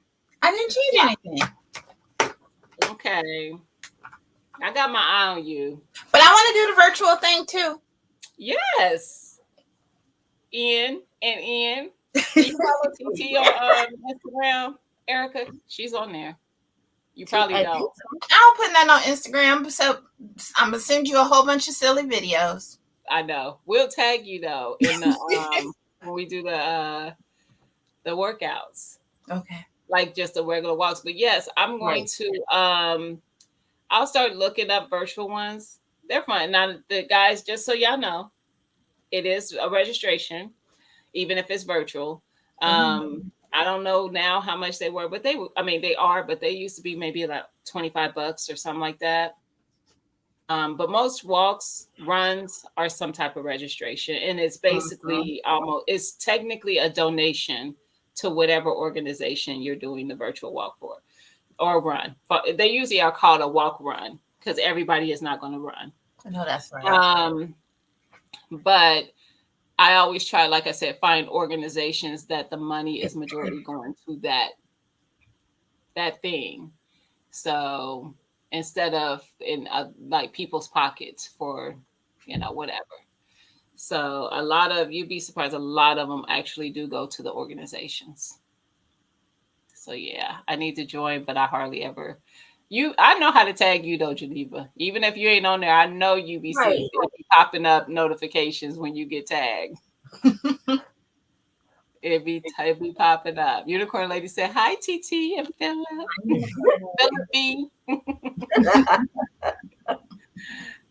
I didn't change anything. Okay. I got my eye on you. But I want to do the virtual thing too. Yes. Ian and Ian. Do you follow TT on Instagram? Erica, she's on there. You probably I don't. think so. I'll put that on Instagram. So I'm gonna send you a whole bunch of silly videos. I know. We'll tag you though in the when we do the workouts. Okay. Like just the regular walks. But yes, I'm going to I'll start looking up virtual ones. They're fun. Now the guys, just so y'all know, it is a registration, even if it's virtual. I don't know now how much they were, but they are, but they used to be maybe like $25 or something like that. But most walks, runs are some type of registration, and it's basically it's technically a donation to whatever organization you're doing the virtual walk for or run. But they usually are called a walk run because everybody is not going to run. I know that's right. But I always try, like I said, find organizations that the money is majority going to that thing. So instead of in like people's pockets for, whatever. So you'd be surprised, a lot of them actually do go to the organizations. So yeah, I need to join, but I hardly ever. I know how to tag you though, Geneva. Even if you ain't on there, I know you be seeing popping up notifications when you get tagged. It'd be popping up. Unicorn Lady said, "Hi, TT and Philip." Philip B.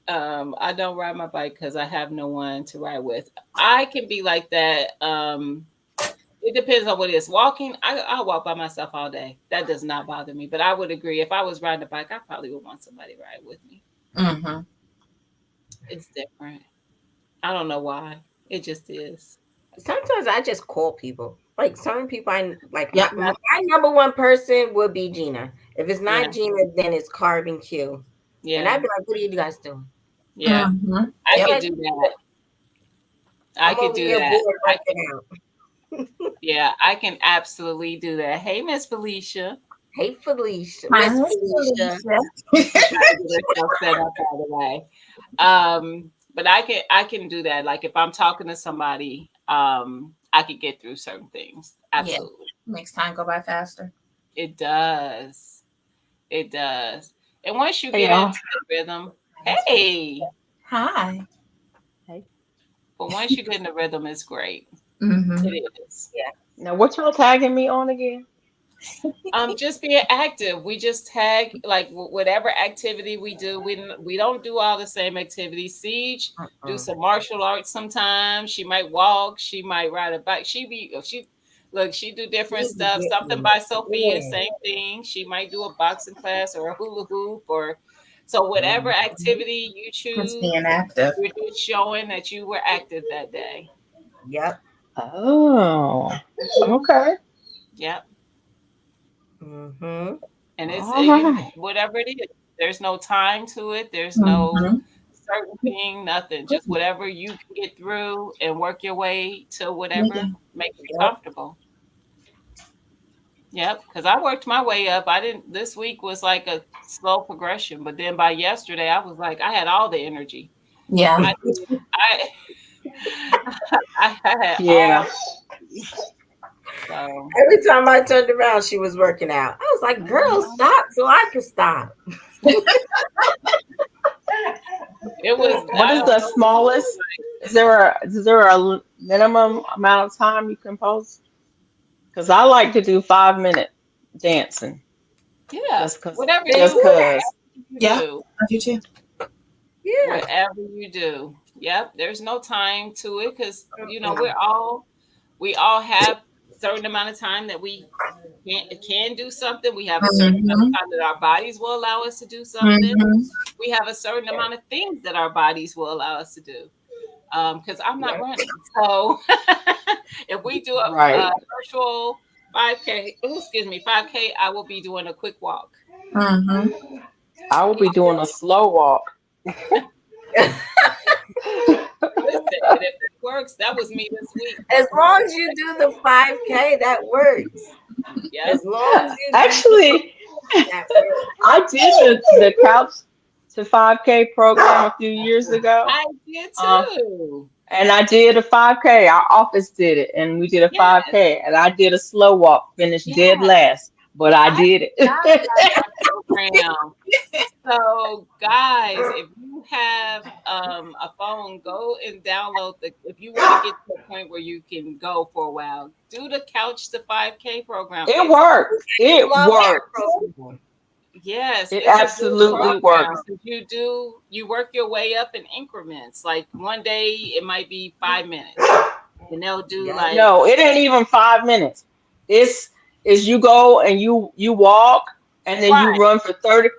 I don't ride my bike because I have no one to ride with. I can be like that. It depends on what it is. Walking, I walk by myself all day. That does not bother me. But I would agree, if I was riding a bike, I probably would want somebody to ride with me. Mm-hmm. It's different. I don't know why. It just is. Sometimes I just call people. Like certain people, my number one person would be Gina. If it's not Gina, then it's Carb and Q. Yeah. And I'd be like, what are you guys doing? Yeah. Mm-hmm. I could do that. I could do that. Yeah, I can absolutely do that. Hey, Miss Felicia. Hey, Felicia. Miss Felicia. Set up all the way. But I can do that. Like if I'm talking to somebody, I could get through certain things. Absolutely. Yeah. Makes time go by faster. It does. It does. And once you get into the rhythm, hey. Hi. Hey. But once you get in the rhythm, it's great. Mm-hmm. It is. Yeah. Now, what y'all tagging me on again? Just being active. We just tag like whatever activity we do. We don't do all the same activities. Siege do some martial arts sometimes. She might walk. She might ride a bike. She do different stuff. Something by Sophia, same thing. She might do a boxing class or a hula hoop or so whatever activity you choose. Just being active. You're just showing that you were active that day. Yep. Oh, okay. Yep. Mm-hmm. And it's whatever it is. There's no time to it. There's no certain thing, nothing. Just whatever you can get through and work your way to whatever makes you comfortable. Yep. Because I worked my way up. This week was like a slow progression, but then by yesterday, I was like, I had all the energy. Yeah. I had yeah. So. Every time I turned around, she was working out. I was like, girl, stop so I can stop. It was. What is the smallest? Is there a minimum amount of time you can post? Because I like to do 5-minute dancing. Yeah. Whatever. Just because. Yeah. I do too. Yeah. Whatever you do. Yep. There's no time to it because we all have a certain amount of time that we can do something. We have a certain amount of time that our bodies will allow us to do something. We have a certain amount of things that our bodies will allow us to do. Because I'm not running. So if we do a virtual 5K, 5K, I will be doing a quick walk. Mm-hmm. I will be doing a slow walk. Listen, if it works, that was me this week. As long as you do the 5K, that works. Yeah. As long as you That really I did the Couch to 5K program a few years ago. I did Uh, too. and I did a 5K. Our office did it, and we did a Yes, 5K. And I did a slow walk, finished dead yes. last, but I I did forgot it. about that program. So, guys, if you have a phone, go and download the. If you want to get to a point where you can go for a while, do the Couch to 5K program. It It's worked. It love that worked. program. yes, It it's a good absolutely program. works. You work your way up in increments. Like one day it might be 5 minutes, and they'll do Yeah. like No, it ain't even 5 minutes. It's is you go and you walk and then you right, run for 30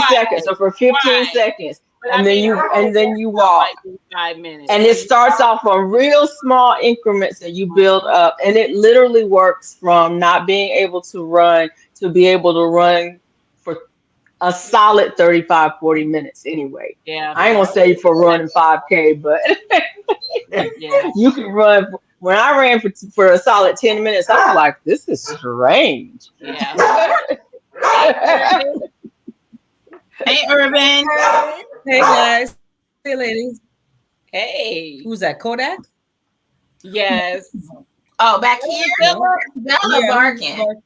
seconds right, or for 15 right. seconds But I and then mean, you the whole workout walk. might be 5 minutes. And So it you starts off on real small increments and you build up. And it literally works from not being able to run to be able to run for a solid 35, 40 minutes anyway. yeah, I ain't gonna say for running 5K, but yeah. you can run. When I ran for a solid 10 minutes, I was like, this is strange. Yeah. Hey, Urban. Hey, Urban. Hey guys. Hey ladies. Hey. Who's that? Kodak? Yes. Oh, back here. Bella. Bella Yeah, barking.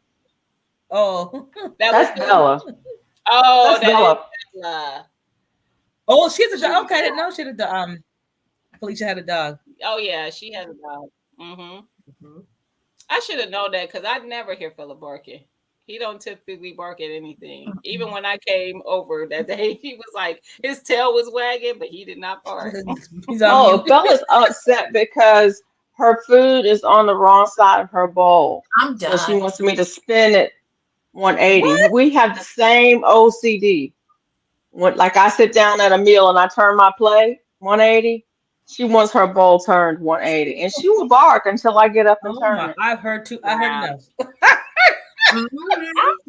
Oh. That That's was Bella. Oh, That's that Bella. is Bella. Oh, she's a dog. Okay, I didn't know she had a dog. Felicia had a dog. Oh yeah, she has a dog. Mhm. I should have known that because I never hear Philip barking. He don't typically bark at anything. Even when I came over that day, he was like his tail was wagging, but he did not bark. He's on Oh, mute. Bella's upset because her food is on the wrong side of her bowl. I'm So she done. wants me to spin it 180. What? We have the same OCD. When like I sit down at a meal and I turn my plate 180, she wants her bowl turned 180. And she will bark until I get up and Oh turn my! it. I've heard too. I heard Wow. enough. I'm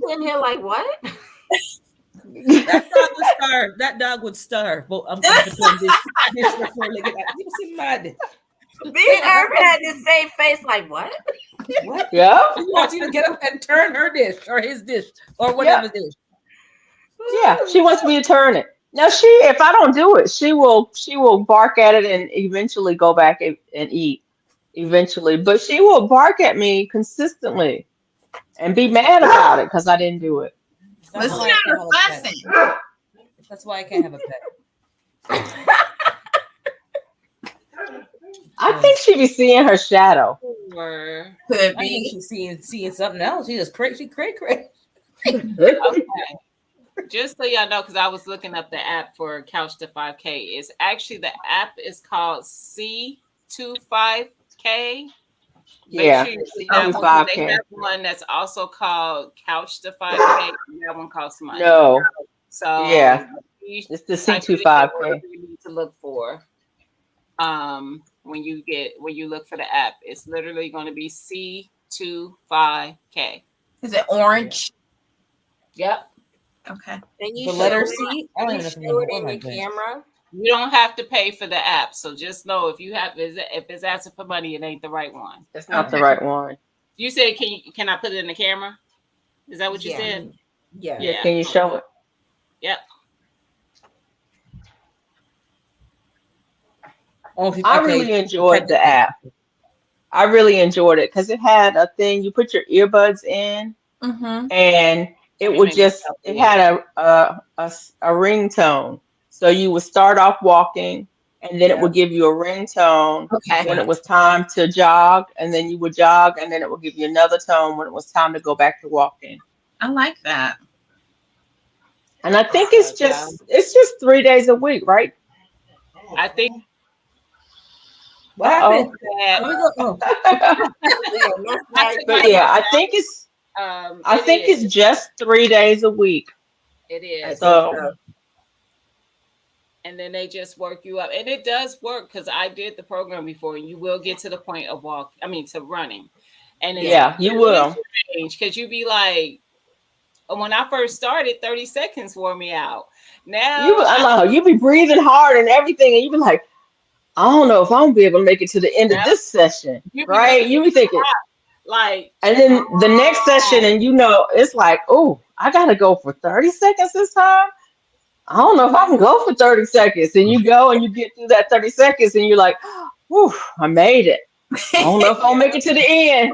sitting here like, what? That dog would starve. That dog would starve. Well, I'm going to put this before they get out. You see mad. Me and Urban had the same face, like, what? What? Yeah. She wants you to get up and turn her dish or his dish or whatever dish. Yeah. She wants me to turn it. Now if I don't do it, she will bark at it and eventually go back and eat eventually. But she will bark at me consistently and be mad about it because I didn't do it. That's Listen why I to can't her have a pet. fussing. That's why I can't have a pet. I think she be seeing her shadow. Or Could I think be. she's seeing something else. She just crazy. okay. Just so y'all know, because I was looking up the app for Couch to 5K. It's actually the app is called C25K. Yeah, Make sure you see that one. 'Cause They C25K. have one that's also called Couch to 5K. And that one costs money. No, So yeah, you it's the type it in C25K. whatever you need to look for. When you look for the app, it's literally going to be C25K. Is it orange? Yep. Okay. And you The show letter it- C. I don't you even show remember it what in my your goodness. camera. You don't have to pay for the app, so just know if it's asking for money, it ain't the right one. It's not the right one. You said, can I put it in the camera? Is that what you Yeah. said? Yeah. Yeah, can you show it? Yep. Oh, I okay. really enjoyed the app. I really enjoyed it because it had a thing you put your earbuds in Mm-hmm. and it You would made me just feel it good. had a ringtone. So you would start off walking and then it would give you a ringtone Okay. when it was time to jog, and then you would jog, and then it would give you another tone when it was time to go back to walking. I like that. And I think it's just 3 days a week, right? I think What Uh-oh. happened? that. Let me go. Oh. But yeah, I think it's it's just 3 days a week. It is. So And then they just work you up, and it does work because I did the program before, and you will get to the point of to running, and it's yeah, you will. because you be like, when I first started, 30 seconds wore me out. Now I know you be breathing hard and everything, and you be like, I don't know if I'm gonna be able to make it to the end of this session, You be right? looking You be thinking, like, and then the next session, and it's like, oh, I gotta go for 30 seconds this time. I don't know if I can go for 30 seconds. And you go and you get through that 30 seconds and you're like, whew, I made it. I don't know if I'll make it to the end.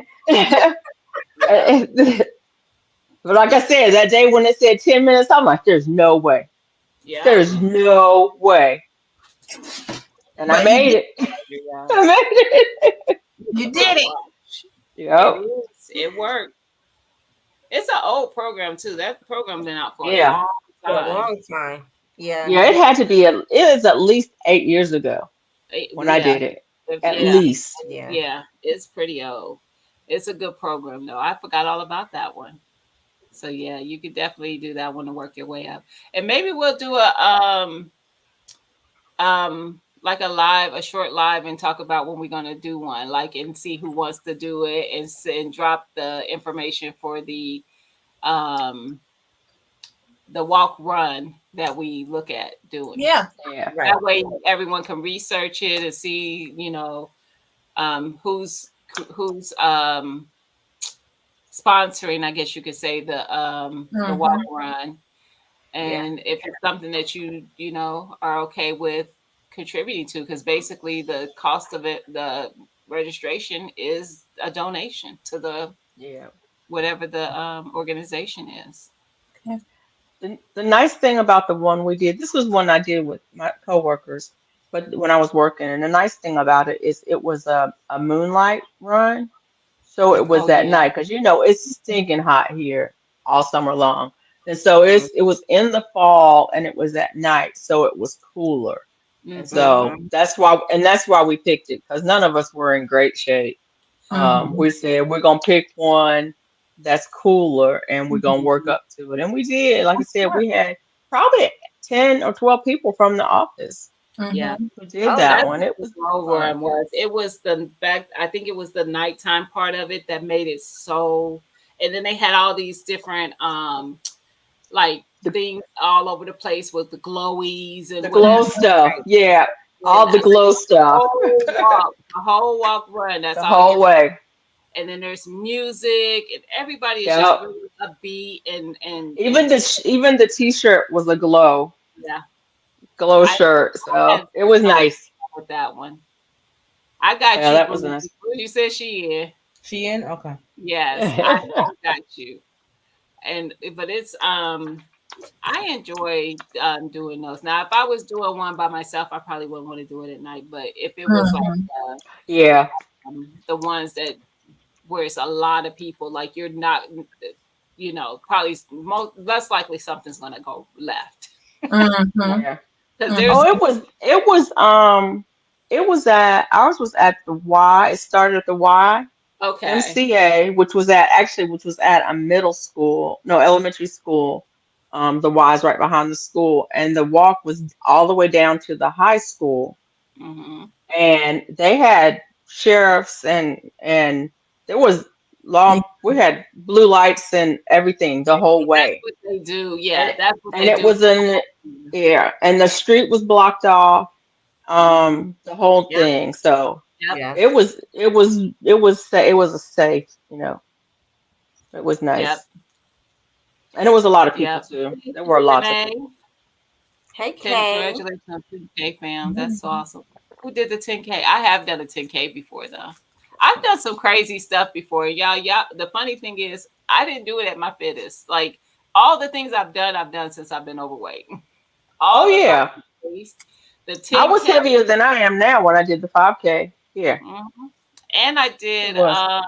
But like I said, that day when it said 10 minutes, I'm like, there's no way. Yeah. There's no way. And I But made it. Yeah. I made it. You did it. Yep. It worked. It's an old program too. That program been out for Yeah. a long For a time. long time. Yeah. Yeah, it had to be, it is at least 8 years ago when I Yeah, did it. At yeah, least. Yeah. yeah. It's pretty old. It's a good program though. I forgot all about that one. So yeah, you could definitely do that one to work your way up. And maybe we'll do like a short live and talk about when we're gonna do one, like and see who wants to do it and drop the information for the walk run that we look at doing. Yeah. Yeah. Right. That way everyone can research it and see, who's sponsoring, I guess you could say, the walk run. And if it's something that you are okay with contributing to, because basically the cost of it, the registration is a donation to the Yeah. whatever the organization is. The nice thing about the one we did, this was one I did with my coworkers, but when I was working, and the nice thing about it is it was a moonlight run. So it was Oh, at yeah. night because it's stinking hot here all summer long. And so it was in the fall and it was at night, so it was cooler. And so that's why we picked it, because none of us were in great shape. We said we're gonna pick one that's cooler and we're gonna work up to it. And we did. Like I said, we had probably 10 or 12 people from the office Yeah. who did Oh, that That's one. It was what the program fun. was. It was the fact, I think it was the nighttime part of it that made it so. And then they had all these different like things all over the place with the glowies and The glow stuff. Yeah. All the glow stuff. The whole walk run. That's The all. whole way. And then there's music, and everybody is Yep. just really upbeat and Even the t-shirt was a glow I- shirt. So it was nice. with that one. I got Yeah, you. that was Boo. nice. You said she in. She in? Okay. Yes, I got you. But it's I enjoy doing those. Now, if I was doing one by myself, I probably wouldn't want to do it at night. But if it was like Yeah. the ones that where it's a lot of people, like you're not, probably less likely something's gonna go left. Yeah. Because there's It was at ours was at the Y. It started at the Y. okay. MCA, which was at a middle school, no, elementary school. The Y is right behind the school, and the walk was all the way down to the high school. Mhm. And they had sheriffs and there was we had blue lights and everything the whole way. That's what they do. Yeah, that's what And they it do. was and the street was blocked off, the whole Yep. thing. So Yep. Yeah. it was a safe, it was nice. Yep. And it was a lot of people Yep. too. There were lots of Renee, people. Hey, Kay. congratulations on 10K, fam. That's awesome. Who did the 10K? I have done a 10K before, though. I've done some crazy stuff before. Y'all. The funny thing is, I didn't do it at my fittest. Like, all the things I've done since I've been overweight. Oh yeah. The 10K. I was heavier than I am now when I did the 5K. Yeah. Mhm. And I did It was.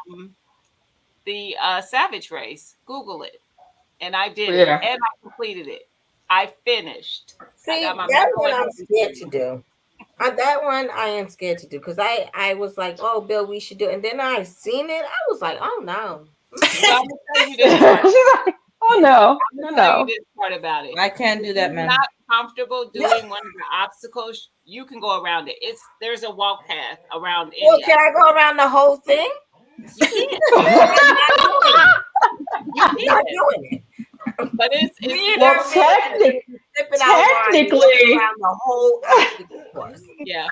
the Savage Race. Google it. And I did Yeah. it. And I completed it. I finished. See, got my that medal one and I'm scared to do. That one I am scared to do because I was like, oh, Bill, we should do it. And then I seen it. I was like, oh, no. So I'm gonna tell you this part. She's like, oh no, I'm gonna no, tell you no. this part about it. I can't do that, If man. you're not comfortable doing one of the obstacles, you can go around it. There's a walk path around Well, any. can I go around the whole thing? You I'm can, not doing it. but it's Well, technically, around the whole obstacle course. yeah.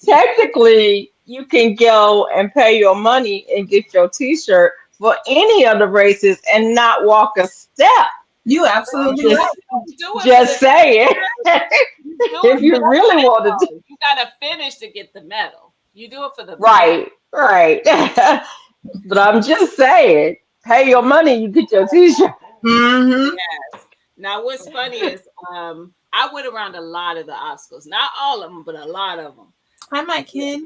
technically, you can go and pay your money and get your T-shirt for any of the races and not walk a step. You absolutely Just, right. Do it just for the saying. you do If it you for the really wanted to. medal. You gotta finish to get the medal. You do it for the medal. Right, right. But I'm just saying, pay your money, you get your t-shirt. Mm-hmm. Yes. Now, what's funny is I went around a lot of the obstacles. Not all of them, but a lot of them. Hi, my kid.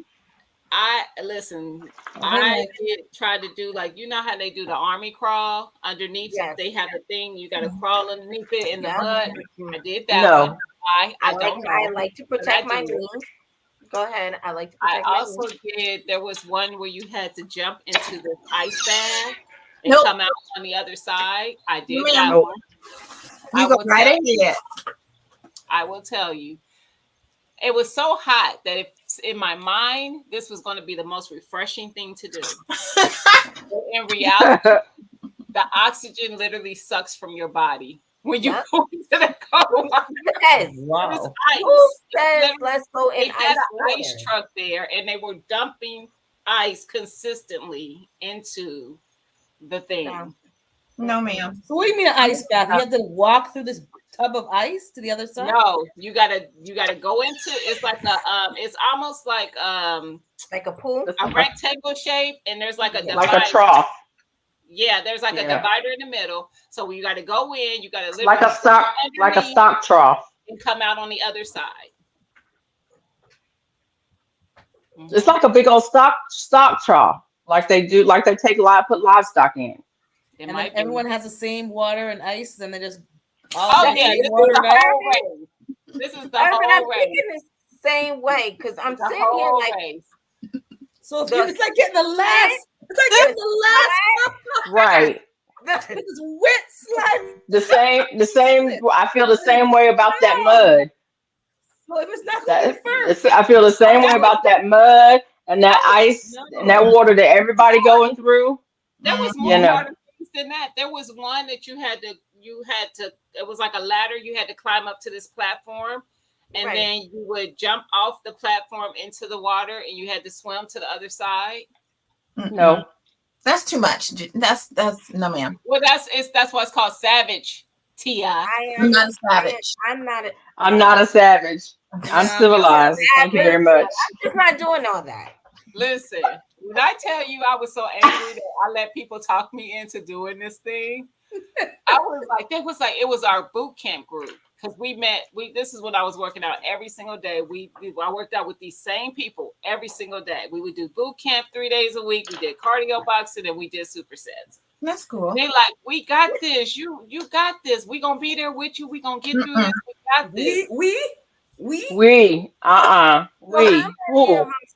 I listen. Oh, hey, I Mike. did try to do like you know how they do the army crawl underneath. Yes. They have a thing you got to crawl underneath it in the Yeah. mud. I did that No. one. I don't know. I like to but I protect my did. knees. Go ahead. I like to I protect my also knees. did. There was one where you had to jump into the ice bath and Nope. come out on the other side. I did Ma'am. that Nope. one. You I go will right tell ahead. I will tell you. It was so hot that if in my mind this was going to be the most refreshing thing to do. But in reality, the oxygen literally sucks from your body when you Yep. go into the cold water. Yes. It was Wow. ice. Who It's says literally- let's go in They had ice an ice water? truck there, and they were dumping ice consistently into the thing. No. No, ma'am. So what do you mean an ice bath? You have to walk through this tub of ice to the other side? No, you gotta go into. It's like a it's almost like Like a pool? a rectangle shape, and there's like a Yeah. Like divider. a trough. Yeah, there's like a Yeah. divider in the middle. So you got to go in. You got to It's literally like a stock, like a underneath stock trough. and come out on the other side. It's like a big old stock trough. Like they do, like they take put livestock in. It And then might be. everyone has the same water and ice, and they just all Oh drink yeah, the this same water is the and ice. whole race. This is the Urban, I'm whole race. thinking the same way because I'm The sitting here whole like race. So if The- you, it's like getting the last. It's like getting the last. Right. This is wet slime. The same. I feel the same way about that mud. So if it's not going to That, be first, I feel the same way about that mud and that ice and that water that everybody going through. There was You more know. harder things than that. There was one that you had to. It was like a ladder. You had to climb up to this platform, and Right. then you would jump off the platform into the water, and you had to swim to the other side. No. That's too much. That's no, ma'am. Well, that's why it's called Savage. Ti. I'm not a savage. I'm not. I'm not a savage. I'm civilized. Thank you very much. I'm just not doing all that. Listen, when I tell you I was so angry that I let people talk me into doing this thing, I was like, it was our boot camp group because this is when I was working out every single day. I worked out with these same people every single day. We would do boot camp 3 days a week. We did cardio boxing and we did supersets. That's cool. They like, we got this. You got this. We gonna be there with you. We gonna get through this. We got this. we. We.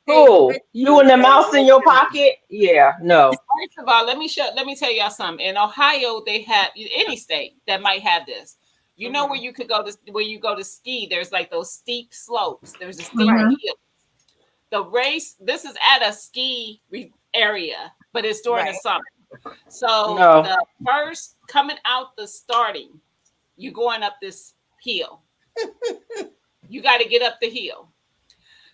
Who? You and the mouse in your pocket? Yeah. No. First of all, let me tell y'all something. In Ohio, they have any state that might have this. You know where you could go to ski, there's like those steep slopes. There's a steep hill. The race, this is at a ski area, but it's during the summer. So the first coming out the starting, you going up this hill. You got to get up the hill.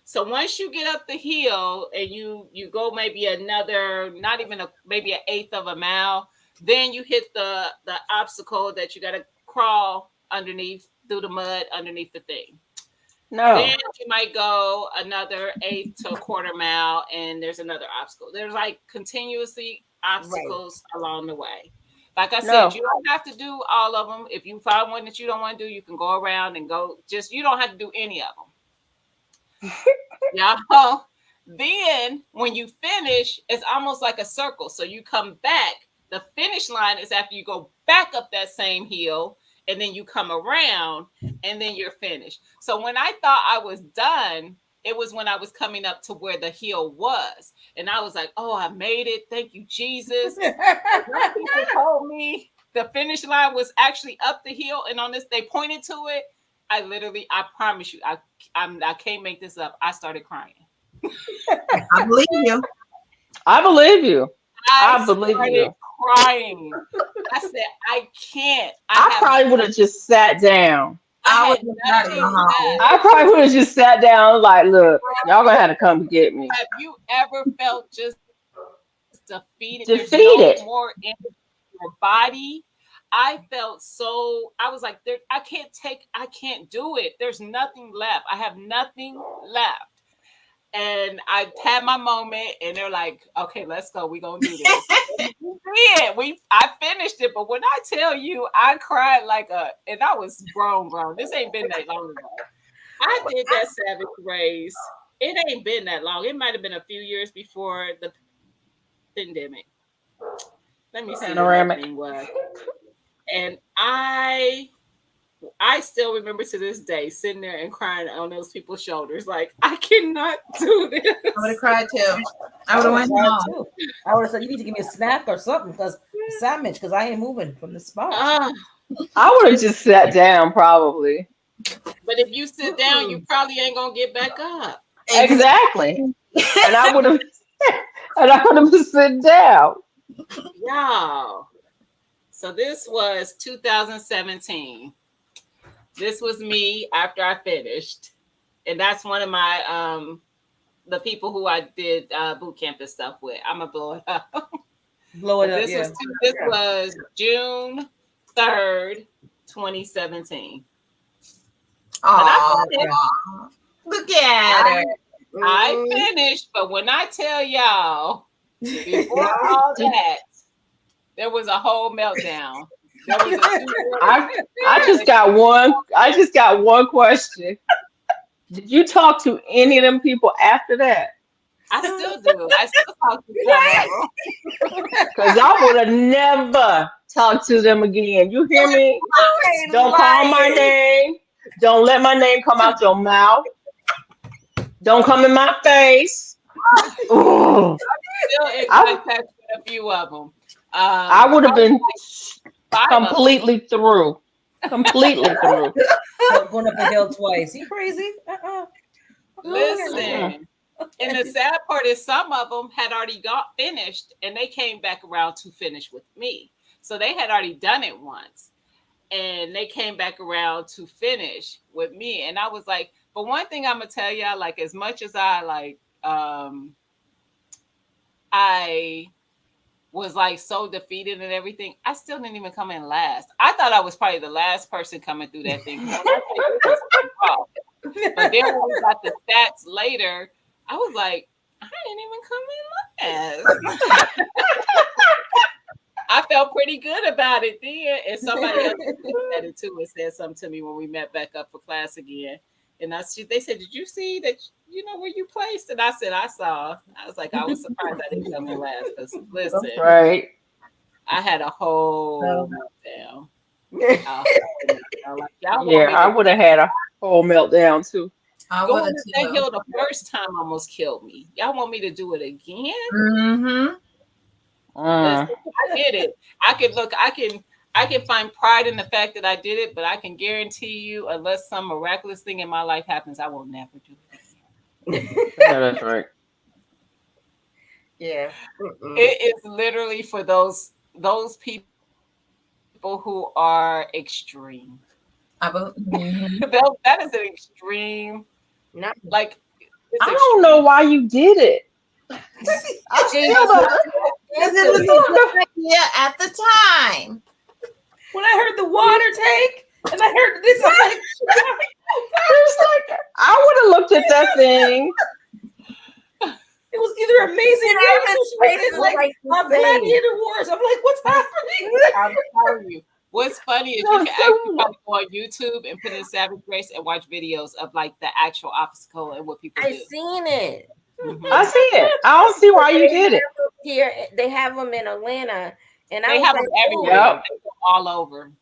So once you get up the hill and you go maybe another, not even maybe an eighth of a mile, then you hit the obstacle that you got to crawl underneath through the mud underneath the thing. No. Then you might go another eighth to a quarter mile, and there's another obstacle. There's like continuously obstacles along the way. Like I said, you don't have to do all of them. If you find one that you don't want to do, you can go around and go. You don't have to do any of them. Yeah. Then when you finish, it's almost like a circle. So you come back. The finish line is after you go back up that same hill, and then you come around, and then you're finished. So when I thought I was done, it was when I was coming up to where the hill was. And I was like, oh, I made it. Thank you, Jesus. When people told me the finish line was actually up the hill, and on this, they pointed to it. I promise you, I can't make this up. I started crying. I believe you. I believe you. I believe you. Crying. I said, I can't. I probably would have just sat down. I probably would have just sat down like, look, y'all gonna have to come get me. Have you ever felt just defeated? Defeated. There's no more in your body. I felt so, I was like, I can't do it. There's nothing left. I have nothing left. And I had my moment, and they're like, "Okay, let's go. We're gonna do this." I finished it, but when I tell you, I cried and I was grown. This ain't been that long ago. I did that 7th race. It ain't been that long. It might have been a few years before the pandemic. Let me see what that thing was. And I still remember to this day sitting there and crying on those people's shoulders. Like, I cannot do this. I would have cried too. I would have went home. I would have said, you need to give me a snack or something, because sandwich, because I ain't moving from the spot. I would have just sat down probably. But if you sit down, you probably ain't gonna get back up. Exactly. And I would have been sitting down. Y'all. So this was 2017. This was me after I finished. And that's one of my the people who I did boot camp and stuff with. I'm gonna blow it up. Blow it up. This was June 3rd, 2017. Oh, look at her. I finished, but when I tell y'all, before all that, there was a whole meltdown. There was I just got one question. Did you talk to any of them people after that? I still do. I still talk to them. Because I would have never talked to them again. You hear me? Don't call my name. Don't let my name come out your mouth. Don't come in my face. I'm still in contact with a few of them. I would have been completely through. Completely through. Going up the hill twice. You crazy? Listen. And the sad part is some of them had already got finished, and they came back around to finish with me. So they had already done it once, and they came back around to finish with me. And I was like, but one thing I'm gonna tell y'all, like, as much as I was like so defeated and everything, I still didn't even come in last. I thought I was probably the last person coming through that thing. But then when we got the stats later, I was like, I didn't even come in last. I felt pretty good about it then. And somebody else looked at it too and said something to me when we met back up for class again. And they said, did you see that, where you placed? And I said, I saw. I was like, I was surprised I didn't come in last. Because listen, right. I had a whole meltdown. I would have had a whole meltdown too. Going to that hill the first time almost killed me. Y'all want me to do it again? Mm-hmm. I did it. I can find pride in the fact that I did it, but I can guarantee you, unless some miraculous thing in my life happens, I will never do it again. Yeah, that's right. Yeah. It is literally for those people who are extreme. That is an extreme. Like, I don't know why you did it. Yeah, at the time. When I heard the water tank and I heard this, I'm like, I would have looked at that thing. It was either amazing or like Gladiator Wars. I'm like, what's happening? I'm telling you. What's funny is you can actually go on YouTube and put in Savage Grace and watch videos of like the actual obstacle and what people do. I've seen it. Mm-hmm. I see it. I don't see why you did it. Here, they have them in Atlanta, and they have them everywhere, all over.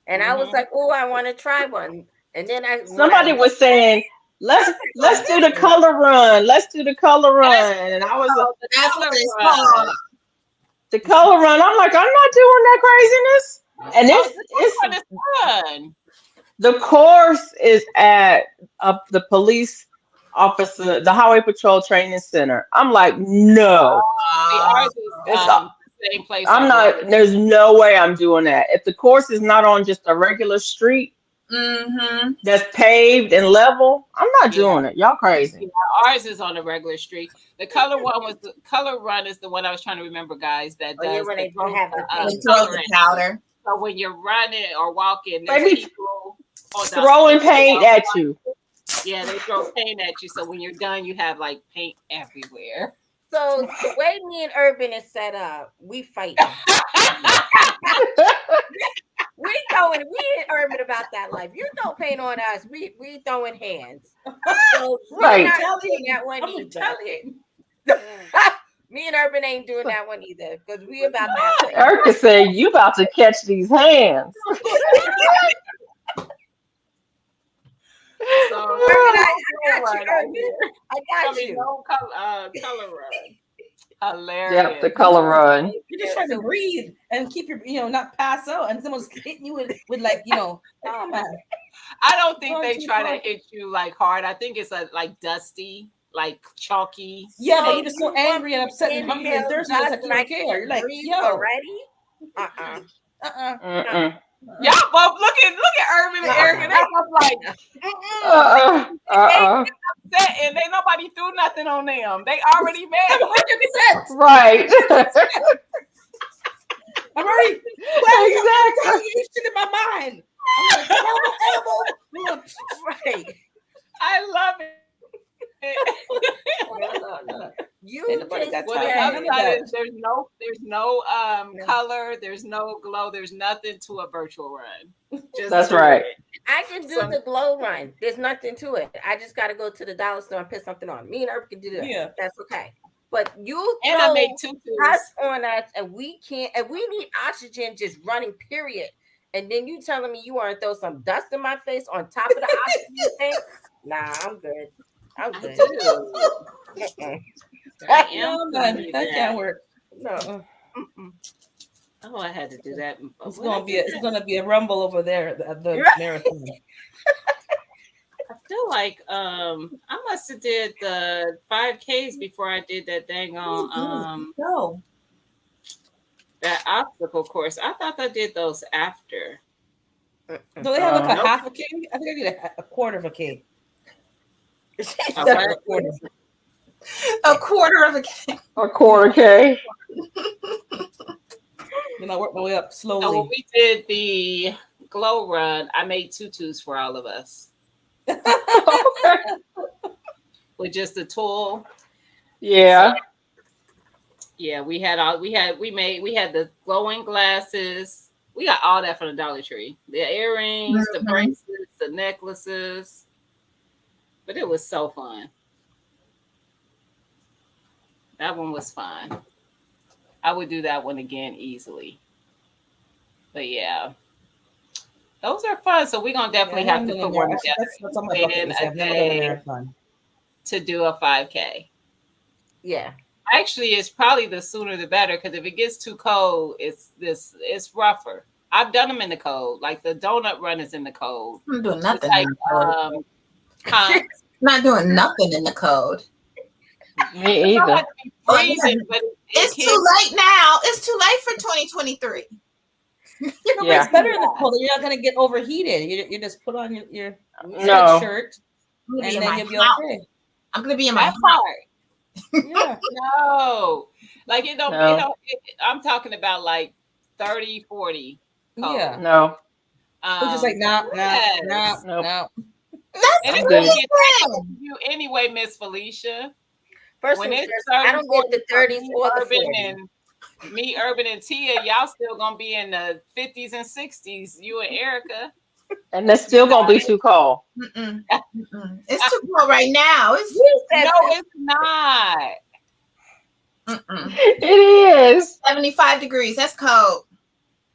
And I was like, "Oh, I want to try one." And then somebody was saying, "Let's do the color run. Let's do the color run." And I was like, "That's what it's called." The color run. I'm like, I'm not doing that craziness. And it's fun. The course is at the police officer, the Highway Patrol Training Center. I'm like, no. Ours is same place. I'm not. There's no way I'm doing that. If the course is not on just a regular street that's paved and level, I'm not doing it. Y'all crazy. Yeah, ours is on a regular street. The color run is the one I was trying to remember, guys. That does when they don't have the powder. So when you're running or walking, there's Maybe people on the throwing paint at you. Yeah, they throw paint at you. So when you're done, you have like paint everywhere. So the way me and Urban is set up, we fight. We ain't Urban about that life. You throw paint on us, we throwing hands. So Right. we're not doing that one I'm either. retaliating. Me and Urban ain't doing that one either because we about that. Erica said, "You about to catch these hands." So Urban, I got you, Urban. I got you. No color run. Hilarious. Yep, the color run. You're just trying to breathe and keep your, not pass out, and someone's hitting you with like, oh man. I don't think Going they too try far. to hit you like hard. I think it's like dusty, like chalky. Yeah, but Hey, you're just so angry and upset and hungry and thirsty. It's like you don't care. You're like, breathe yo, already? Mm-mm. Y'all both look at Urban and Erica. They both like upset, and they nobody threw nothing on them. They already mad. 100%. Right. I'm already Exactly. you shit in my mind. I'm like, elbow. Right. I love it. No. You Ain't nobody just got Well, the time. said- upside is there's no color, there's no glow, there's nothing to a virtual run. Just That's do right. it. I can do the glow run. There's nothing to it. I just got to go to the dollar store and put something on. Me and Urban can do that. Yeah. That's okay. But you And I throw made tutus. us on us, and we can't. And we need oxygen just running. Period. And then you telling me you want to throw some dust in my face on top of the oxygen thing? Nah, I'm good. I'm good. Mm-mm. I am No, gonna man, do that can't work. No. Oh, I had to do that. It's gonna be a rumble over there at the marathon. I feel like I must have did the 5Ks before I did that dang on No. that obstacle course. I thought I did those after. Do they have like a Nope. half a K? I think I did a quarter of a K. Okay. A quarter of a K. A quarter K. Then I work my way up slowly. So when we did the glow run, I made tutus for all of us Okay. with just a tool. Yeah. Yeah, we had the glowing glasses. We got all that from the Dollar Tree. The earrings, the bracelets, the necklaces. But it was so fun. That one was fun. I would do that one again easily. But yeah. Those are fun. So we're gonna definitely have to put one That's on my bucket list. I've never done a marathon. to do a 5K. Yeah. Actually, it's probably the sooner the better, because if it gets too cold, it's rougher. I've done them in the cold. Like the donut run is in the cold. I'm doing It's nothing like, in the code. Huh? Not doing nothing in the code. Me It don't either. have to be freezing, but It's too late now. It's too late for 2023. Yeah. It's better in the cold. You're not gonna get overheated. You just put on your No. shirt I'm gonna and be in then my you'll be house. okay. I'm gonna be in my that house. part. Yeah. No. Like it don't, No. I'm talking about like 30, 40. cold. Yeah. No. We're just like no. Yes. Nope. And it's I'm gonna good. get that to you anyway, Miss Felicia. First When things it's first, 30, I don't get the 40, 30s or the Urban 40s. and me, Urban and Tia, y'all still gonna be in the 50s and 60s. You and Erica. And that's still gonna be too cold. Mm-mm. Mm-mm. It's too cold right now. It's No, it's not. mm-mm. It is. 75 degrees. That's cold.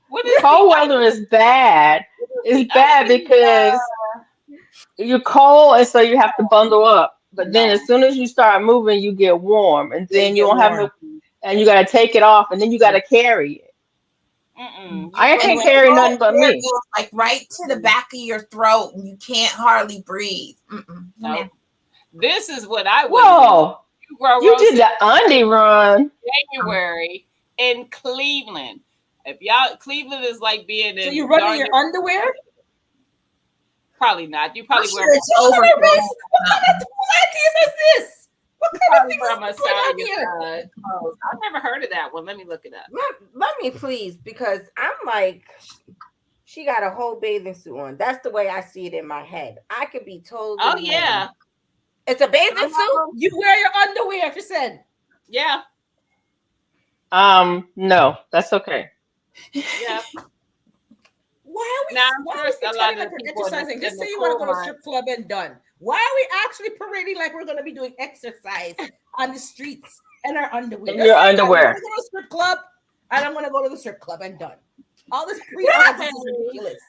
What is Cold weather is bad. It's bad because you're cold, and so you have to bundle up. But then, as soon as you start moving, you get warm, and then you don't have no, and you got to take it off, and then you got to carry it. Mm-mm. I can't carry nothing but Air me. goes, like right to the back of your throat, and you can't hardly breathe. Mm-mm. No. This is what I would Whoa! do. You grow You roses did the undie run. January in Cleveland. If y'all, Cleveland is like being in. So you run in your underwear? Probably not. You probably I'm wear. sure it's over. What ideas is this? What kind of Probably thing wear is my this going on side here? clothes. I've never heard of that one. Let me look it up. Let me please, because I'm like, she got a whole bathing suit on. That's the way I see it in my head. I could be totally. Oh yeah, It's a bathing suit. You wear your underwear, she said. yeah, No, that's okay. yeah. Why are we, Now, I'm why sure are we a lot pretending of like we're people in the- exercising? Just in say the you want to go to a coal strip club and done. Why are we actually parading like we're going to be doing exercise on the streets in our underwear? In Just your say, underwear. I'm going to go to a strip club and I'm going to go to the strip club and done. All this pre-order is ridiculous.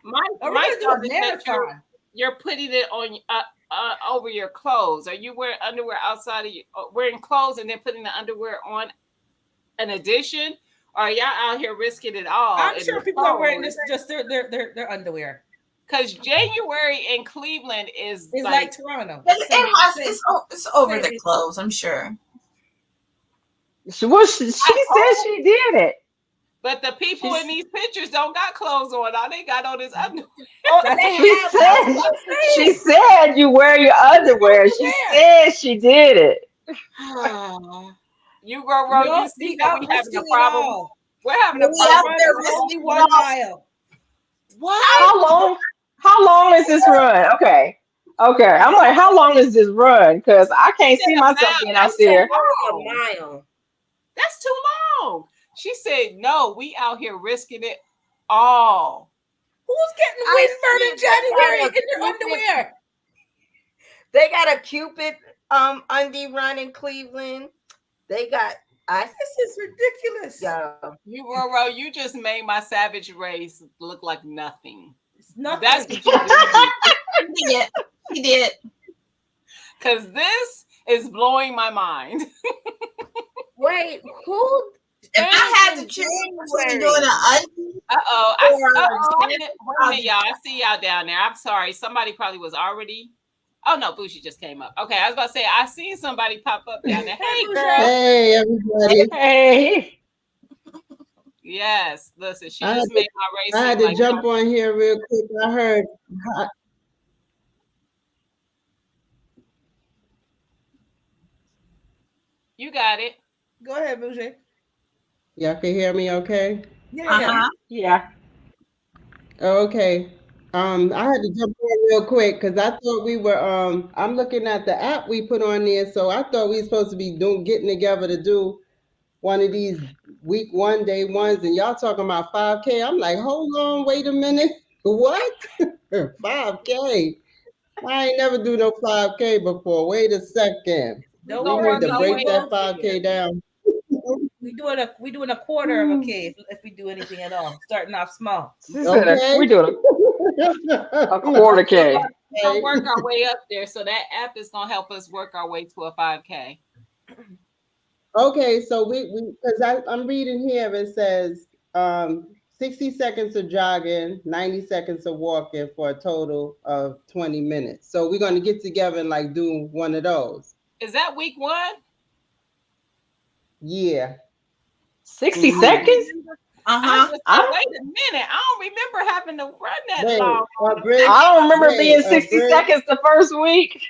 My Or we're my going to thought do is a that marathon. you're putting it on over your clothes. Are you wearing underwear outside of you, wearing clothes and then putting the underwear on in addition? Or are y'all out here risking it all? I'm sure people are wearing this just their underwear. Because January in Cleveland is It's like, like Toronto. It's over the clothes, I'm sure. She said she did it. but the people in these pictures don't got clothes on. All they got on is underwear. She said you wear your underwear. She said she did it. You go, Ro, you see that we having a problem. We're having a We out problem. there risking 1 it all. mile. What? How long is this run? Okay. I'm like, how long is this run? Because I can't see myself being out there. A mile. That's too long. She said, no, we out here risking it all. Who's getting windburned in January in their underwear? They got a Cupid undie run in Cleveland. They got This is ridiculous. You, Roro, you just made my savage race look like nothing. It's nothing. That's what you did. He did. Because this is blowing my mind. Wait, who? If I had to choose between doing an undie, Wait a minute, y'all. I see y'all down there. I'm sorry. Somebody probably was already. Oh no, Bushi just came up. Okay, I was about to say I seen somebody pop up down there. Hey, girl. Hey, everybody. Hey. Yes, listen, she I just had made my race. I had seem to like jump on here real quick. I heard. You got it. Go ahead, Bougie. Y'all can hear me okay? Yeah. Okay. I had to jump on real quick because I thought we were I'm looking at the app we put on there, so I thought we were supposed to be getting together to do one of these week 1 day ones, and y'all talking about 5K. I'm like, hold on, wait a minute. What? 5K. I ain't never do no 5K before. Wait a second. Don't We worry, need to break that 5K down. We doing a quarter of a K if we do anything at all. Starting off small. Okay. We doing a quarter K. We're gonna work our way up there, so that app is gonna help us work our way to a 5K. Okay, so we because I'm reading here, it says 60 seconds of jogging, 90 seconds of walking for a total of 20 minutes. So we're going to get together and like do one of those. Is that week 1? Yeah. 60 seconds? I wait a minute. I don't remember having to run that Wait, long. I don't remember being 60 seconds the first week.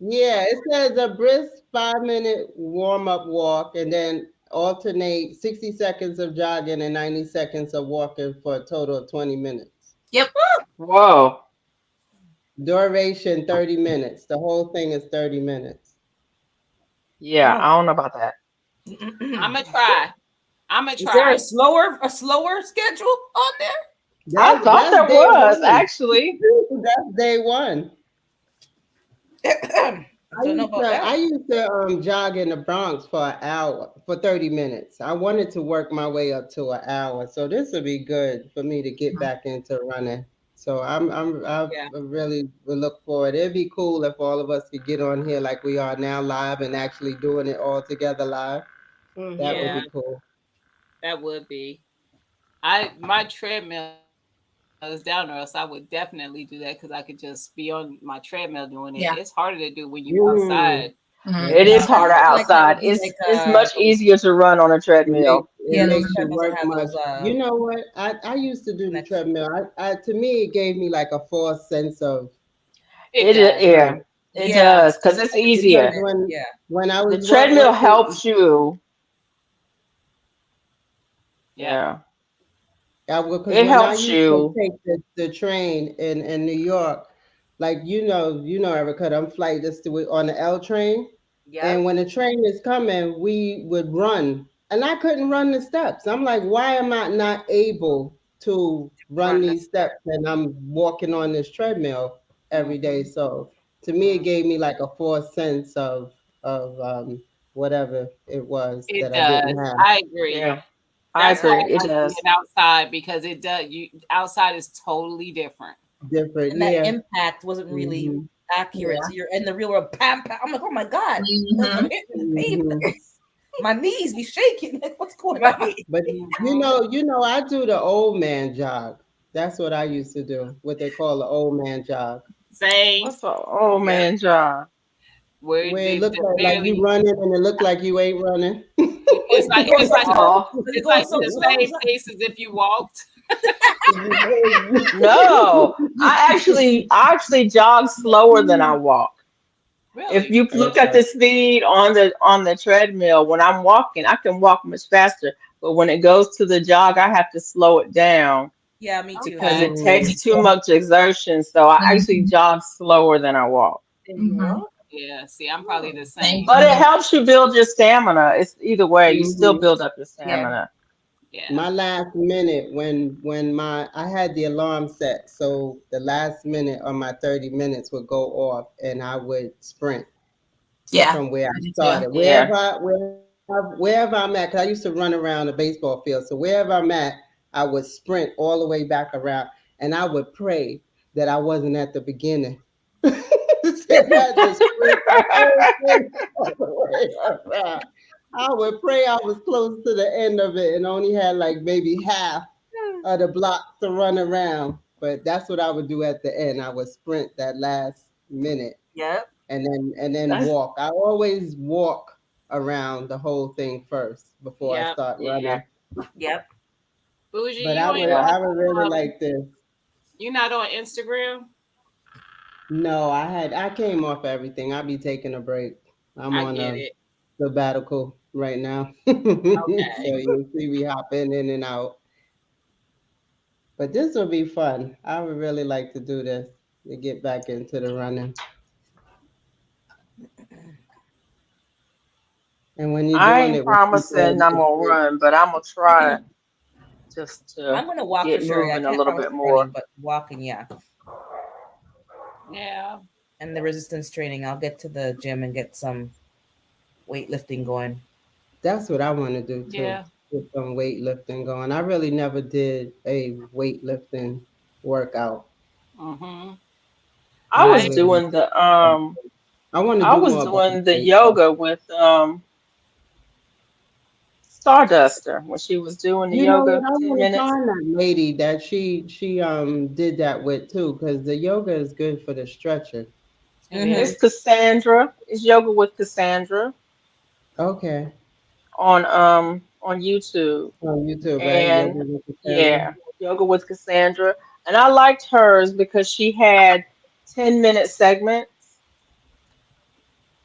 Yeah, it says a brisk 5-minute warm-up walk and then alternate 60 seconds of jogging and 90 seconds of walking for a total of 20 minutes. Yep. Whoa. Duration 30 minutes. The whole thing is 30 minutes. Yeah, I don't know about that. I'm gonna try. Is there a slower schedule on there? I thought there was one. actually. That's day one. I used to jog in the Bronx for an hour, for 30 minutes. I wanted to work my way up to an hour, so this would be good for me to get back into running. So I really would look forward. It'd be cool if all of us could get on here like we are now, live, and actually doing it all together live. That would be cool. That would be. My treadmill is down there, so I would definitely do that because I could just be on my treadmill doing it. Yeah. It's harder to do when you're outside. It is harder outside. It's much easier to run on a treadmill. It makes you work much. You know what? I used to do the treadmill. To me, it gave me like a false sense of. It does because it's easier. When I was the treadmill helps you. Yeah. Because It when I helps used to you. take the train in New York, like Erica, I'm flight just on the L train. And Yep. when the train is coming, we would run. And I couldn't run the steps. I'm like, why am I not able to run Run the these steps? And I'm walking on this treadmill every day. Mhm. So to me, it gave me like a false sense of whatever it was It that I didn't does. have. I agree. Yeah, I That's why agree. I It like does. being outside because it does. You outside is totally different. Different, And that yeah. impact wasn't really Mhm. accurate. Yeah. So you're in the real world, pam, pam. I'm like, oh my God, like, I'm Mhm. hitting the pavement. Mhm. My knees be shaking. Like, what's going on? Right. But I do the old man jog. That's what I used to do. What they call the old man jog, Same. What's an old Yeah. man job? Where where it they looked like you barely. running and it looked like you ain't running. It's like Going it's so like slow. Oh Like, you're it's going like so the slow. same pace as if you walked. no, I actually jog slower than I walk. If Really? you look at the speed on the treadmill, when I'm walking, I can walk much faster. But when it goes to the jog, I have to slow it down Yeah, me too. because Okay. it takes too much exertion. So I actually Mhm. jog slower than I walk. And you Mhm. walk. Yeah. See, I'm probably the Same same. for But it me. helps you build your stamina. It's either way, you still Mhm. build up your Yeah. stamina. Yeah. My last minute when I had the alarm set, so the last minute of my 30 minutes would go off and I would sprint Yeah. from where I I do too. started. Yeah. Wherever I'm at, because I used to run around the baseball field. So wherever I'm at, I would sprint all the way back around and I would pray that I wasn't at the beginning. So I had to sprint the whole thing all the way around. I would pray I was close to the end of it and only had like maybe half of the block to run around. But that's what I would do at the end. I would sprint that last minute Yep. and then That's walk. I always walk around the whole thing first before I Yep. start yeah, running. Yep. Bougie, But you ain't yeah. I would really um, like this. you not on Instagram? No, I came off everything. I'll be taking a break. I'm I on get a it. sabbatical right now. So Okay. you'll see me hopping in and out. But this will be fun. I would really like to do this to get back into the running. And when you're I doing ain't it with people, promising I'm gonna run, but I'm gonna try just to I'm gonna walk for get sure. Yeah, I moving a can't little promise bit running, more. but walking, yeah. Yeah. And the resistance training. I'll get to the gym and get some weightlifting going. that's what I want to do too. Yeah. Get some weightlifting going. I really never did a weightlifting workout. Mm-hmm. I I I was really, doing the I want to I do was more doing the body stuff. yoga with Starduster when she was doing the You know what? yoga I 10 want to minutes. find that lady that she did that with too, because the yoga is good for the stretcher. it It's is. Mm-hmm. Cassandra. It's yoga with Cassandra Okay, on YouTube. on YouTube, right? Yoga And with Cassandra. yeah, yoga with Cassandra. And I liked hers because she had 10-minute segments,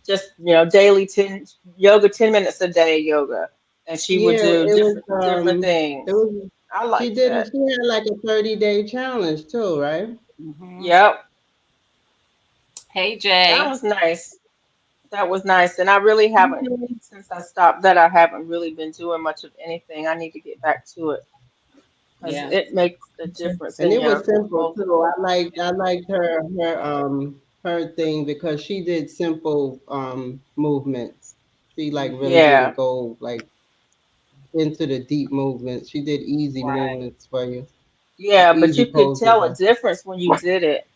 just daily 10 yoga, 10 minutes a day yoga. And she would Yeah, do it was different it things. was I she liked did that. she had like a 30-day challenge too, right? Mm-hmm. Yep, Hey that Jay. was nice. That was nice. And I really haven't, Mhm. since I stopped that, I haven't really been doing much of anything. I need to get back to it because Yeah. it makes a difference And in it was your simple both. too. I liked her thing because she did simple movements. She like Mm-hmm. really didn't Yeah. go like into the deep movements. She did easy Right. movements for you, Yeah, but easy you could poses. tell a difference when you did it.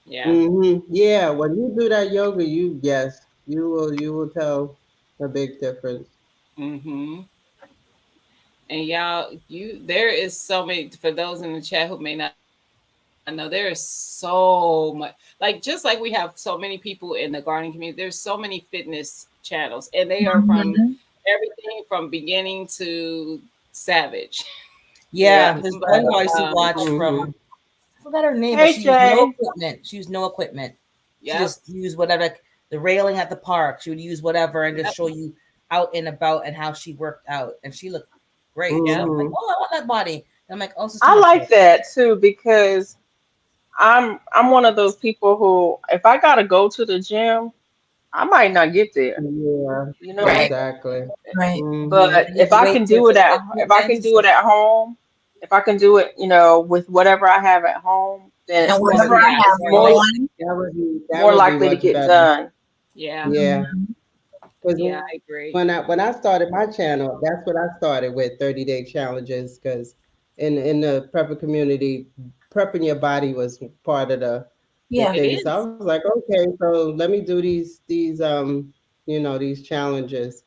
Yeah. Yeah, when you do that yoga, you will tell a big difference. Mm-hmm. And y'all, there is so many for those in the chat who may not know, there is so much like just like we have so many people in the gardening community, there's so many fitness channels and they are from Mhm. everything from beginning to savage. Yeah. Yeah, there's one who I But used to watch hmm from, I forgot her name, but Hey, she used no Jay. equipment. She used no equipment. She yep, just used whatever, like the railing at the park. She would use whatever and just yep, show you out and about and how she worked out. And she looked great. So yep, I'm like, hmm oh, I want that body. I'm like, oh, this is too I much like work. that too because I'm one of those people who if I gotta go to the gym, I might not get there. Yeah, You know, Right. exactly. Right. Hmm. but And you have if to I wait can for it do to it at cook if I and can do it stuff. at home, if I can do it, with whatever I have at home, then And it's It's whatever more I yeah, it's have more more light. on. That more would be likely to much get better. done. Yeah. Yeah, Mhm. Yeah, because I agree. when I started my channel, that's what I started with 30-day challenges. Because in the prepper community, prepping your body was part of the Yeah. It thing. So I is. was like, okay, so let me do these challenges.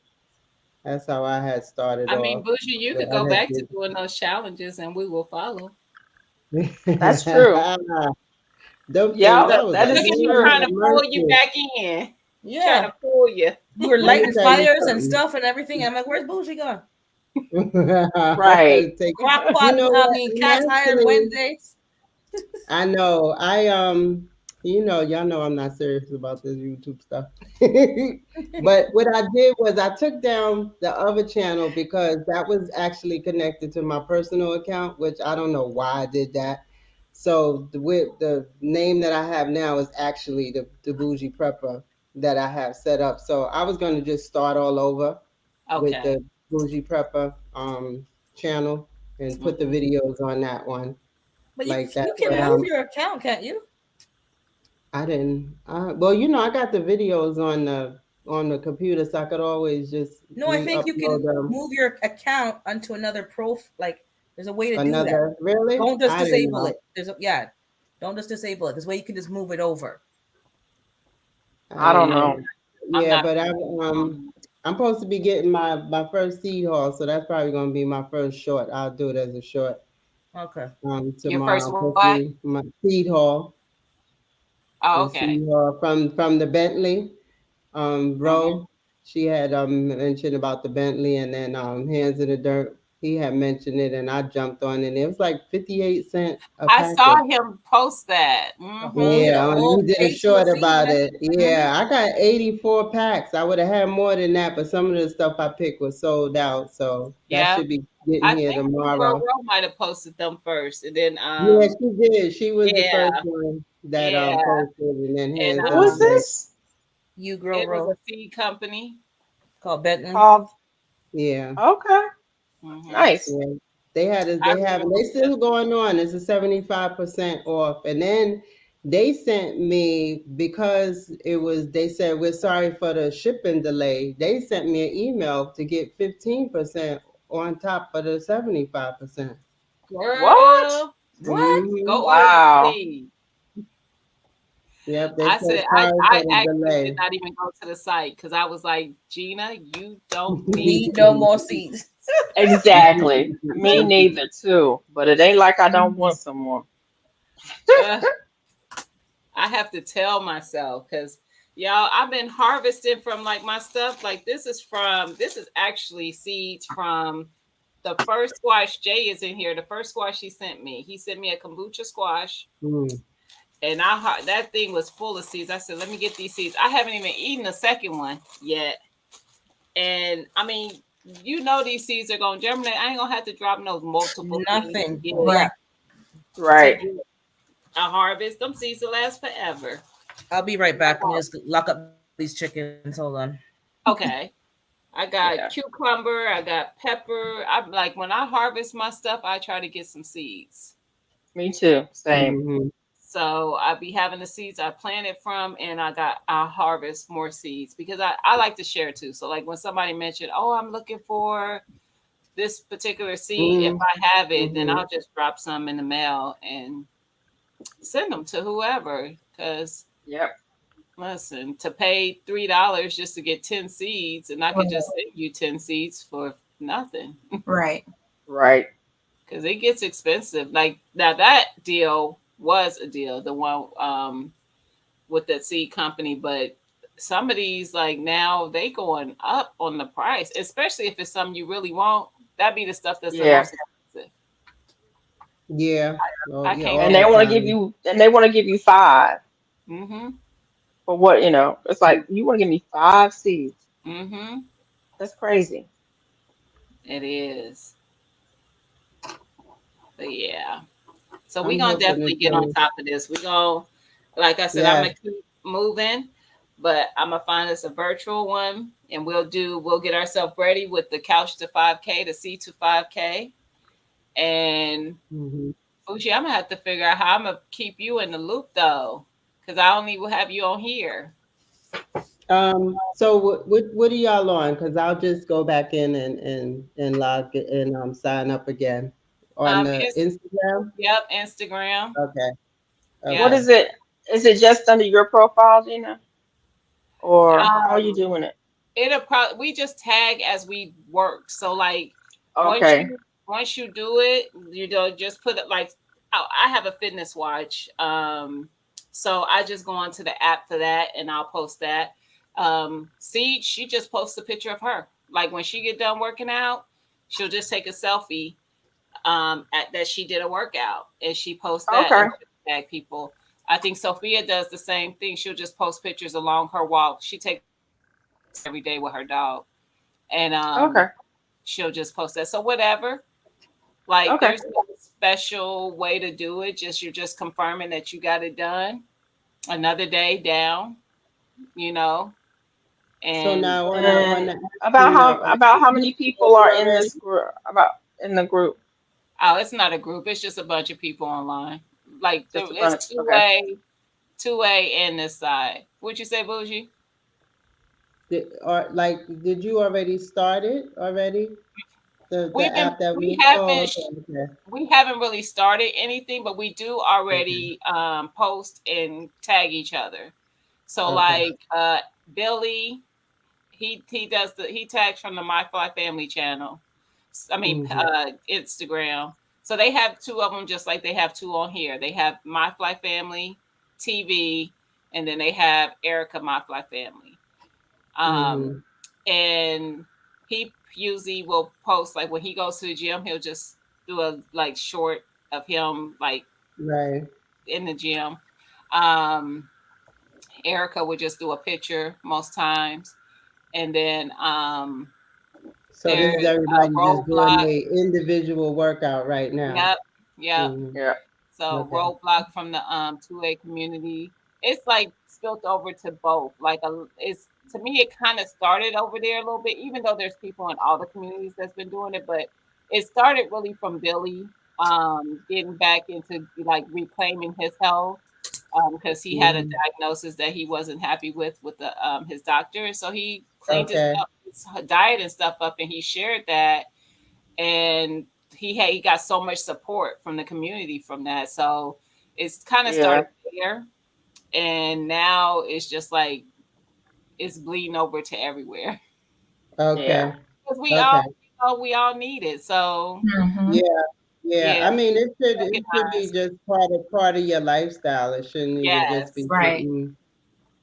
That's how I had started I mean, off. Bougie, you But could I go had back to doing those challenges and we will follow. That's true. them Yeah, things. I was that like, Look is at him Lord true. trying have to pull you mercy. back in. Trying Yeah. to pull you. We were Let me lighting tell you fires and something. stuff and everything. I'm like, where's Bougie going? Right. Take, Rock you pot, know I what? mean, And cast iron actually, Wednesdays. I know. Y'all know I'm not serious about this YouTube stuff. But what I did was I took down the other channel because that was actually connected to my personal account, which I don't know why I did that. So the name that I have now is actually the Bougie Prepper that I have set up. So I was going to just start all over with Okay. the Bougie Prepper channel and put the Mhm. videos on that one But like that. you can But move your account, can't you? I didn't. Well, I got the videos on the computer, so I could always just No, I think you re-upload can them. move your account onto another like there's a way to do that. Another really? Don't just I didn't disable know. it. Don't just disable it. This way you can just move it over. I I didn't don't Yeah, know. know. I'm Yeah, not. but Um, I'm supposed to be getting my first seed haul, so that's probably gonna be my first short. I'll do it as a short Okay. your first tomorrow. Supposed to what? be my seed haul, Oh, the okay. seed haul from the Bentley. Mm-hmm. Ro, she had mentioned about the Bentley, and then Hands in the Dirt, he had mentioned it, and I jumped on it. And it was like 58 cents a I saw packet. him post that. The Yeah, whole he did a page full of short seeds and about it. everything. Yeah, I got 84 packs. I would have had more than that, but some of the stuff I picked was sold out. So that Yeah, should be getting I here think you Grow tomorrow. Row might have posted them first, and then Yeah, she did. She was the yeah, first one that yeah, posted, and then and Hands Who in the is Dirt. this You grow it was a row seed company. called Bentley. called? Yeah. Okay, Hmm. nice. Yeah, I they have, and remember. they still going on. It's a 75% off. And then they sent me because they said we're sorry for the shipping delay. They sent me an email to get 15% on top of the 75%. What? Girl, What? Mm-hmm. go order the Wow. seed. Yep, they I said said sorry for I the actually did delay. not even go to the site because I was like, Gina, you don't need Need no more seeds. Exactly. Me neither, too. But it ain't like I don't want some more. to. I have to tell myself because y'all, I've been harvesting from like my stuff. Like this is actually seeds from the first squash. Jay is in here. The first squash he sent me. He sent me a kombucha squash, Mm. and that thing was full of seeds. I said, let me get these seeds. I haven't even eaten the second one yet, and I mean, these seeds are gonna germinate. I ain't gonna have to drop no multiple things to Nothing. get Yeah. to Right. do a harvest. Them seeds will last forever. I'll be right back. Let me just lock up these chickens. Hold on. Okay. I got Yeah. cucumber, I got pepper. I'm like when I harvest my stuff, I try to get some seeds. Me too. Same. Mm-hmm. So I be having the seeds I planted from, and I harvest more seeds because I like to share too. So like when somebody mentioned, oh, I'm looking for this particular seed, if I have it, then Mm-hmm. I'll just drop some in the mail and send them to whoever. Because Yep. listen, to pay $3 just to get 10 seeds, and I could just send you 10 seeds for nothing. Right. Right. Because it gets expensive. Like now that deal was a deal, the one with the seed company, but some of these like now they going up on the price, especially if it's something you really want. That'd be the stuff that's the Yeah. most expensive. Yeah. Oh, I yeah, can't And all get they the it. want to give time. you and they want to give you five Mm-hmm. for what, It's like you want to give me five seeds. Mm-hmm. That's crazy. It is. But yeah. So we're I'm gonna hoping definitely it's get on top of this. We're gonna, like I said, I'm yes. gonna keep moving, but I'm gonna find us a virtual one and we'll get ourselves ready with the couch to 5K, the C to 5K. And Mhm. Fuji, I'm gonna have to figure out how I'm gonna keep you in the loop though. Cause I only will have you on here. So what are y'all on? Because I'll just go back in and log it and sign up again on the It's Instagram. yep, Instagram. Okay. Yep. What Okay. is it? Is it just under your profile, Gina? Or how are you Um, doing it? it'll probably we just tag as we work. So like once Okay. you once you do it, you know, just put it like I have a fitness watch. So I just go onto the app for that and I'll post that. See, she just posts a picture of her. Like when she get done working out, she'll just take a selfie at that she did a workout and she posts that Okay. and tag people. I think Sophia does the same thing. She'll just post pictures along her walk. She takes every day with her dog, and Okay. she'll just post that. So whatever, like Okay. there's no special way to do it. Just you're just confirming that you got it done. Another day down, you know, So and now on And the app, you know, about how you many people are in already this group? About in the group? oh, it's not a group. It's just a bunch of people online. Like Just a it's bunch. two Okay. way, two way in this side. Would you say, Bougie? did you already start it already? The We've been app that we we haven't oh okay. we haven't really started anything, but we do Okay. already post and tag each other. So Okay. like Billy, he does he tags from the My Fly Family channel. I mean Hmm. Instagram. So they have two of them just like they have two on here. They have My Fly Family TV and then they have Erica My Fly Family. Um Hmm. and he usually will post like when he goes to the gym, he'll just do a like short of him like Right. in the gym. Um Erica would just do a picture most times. And then So this is there's a everybody just doing roadblock. a individual workout right now. Yep, yep. Hmm. Yeah. So Okay. roadblock from the 2A community. It's like spilled over to both. Like it's to me it kind of started over there a little bit, even though there's people in all the communities that's been doing it, but it started really from Billy getting back into like reclaiming his health because he had a Hmm. diagnosis that he wasn't happy with the his doctor. So he cleaned Okay. his diet and stuff up and he shared that and he got so much support from the community from that. So it's kind of Yeah. started there, and now it's just like it's bleeding over to everywhere Yeah. Okay. because Okay. we all need it. So Mhm. Yeah. Yeah. yeah, I mean, it should be recognize. just part of your lifestyle. It shouldn't even just Yes, be Right. something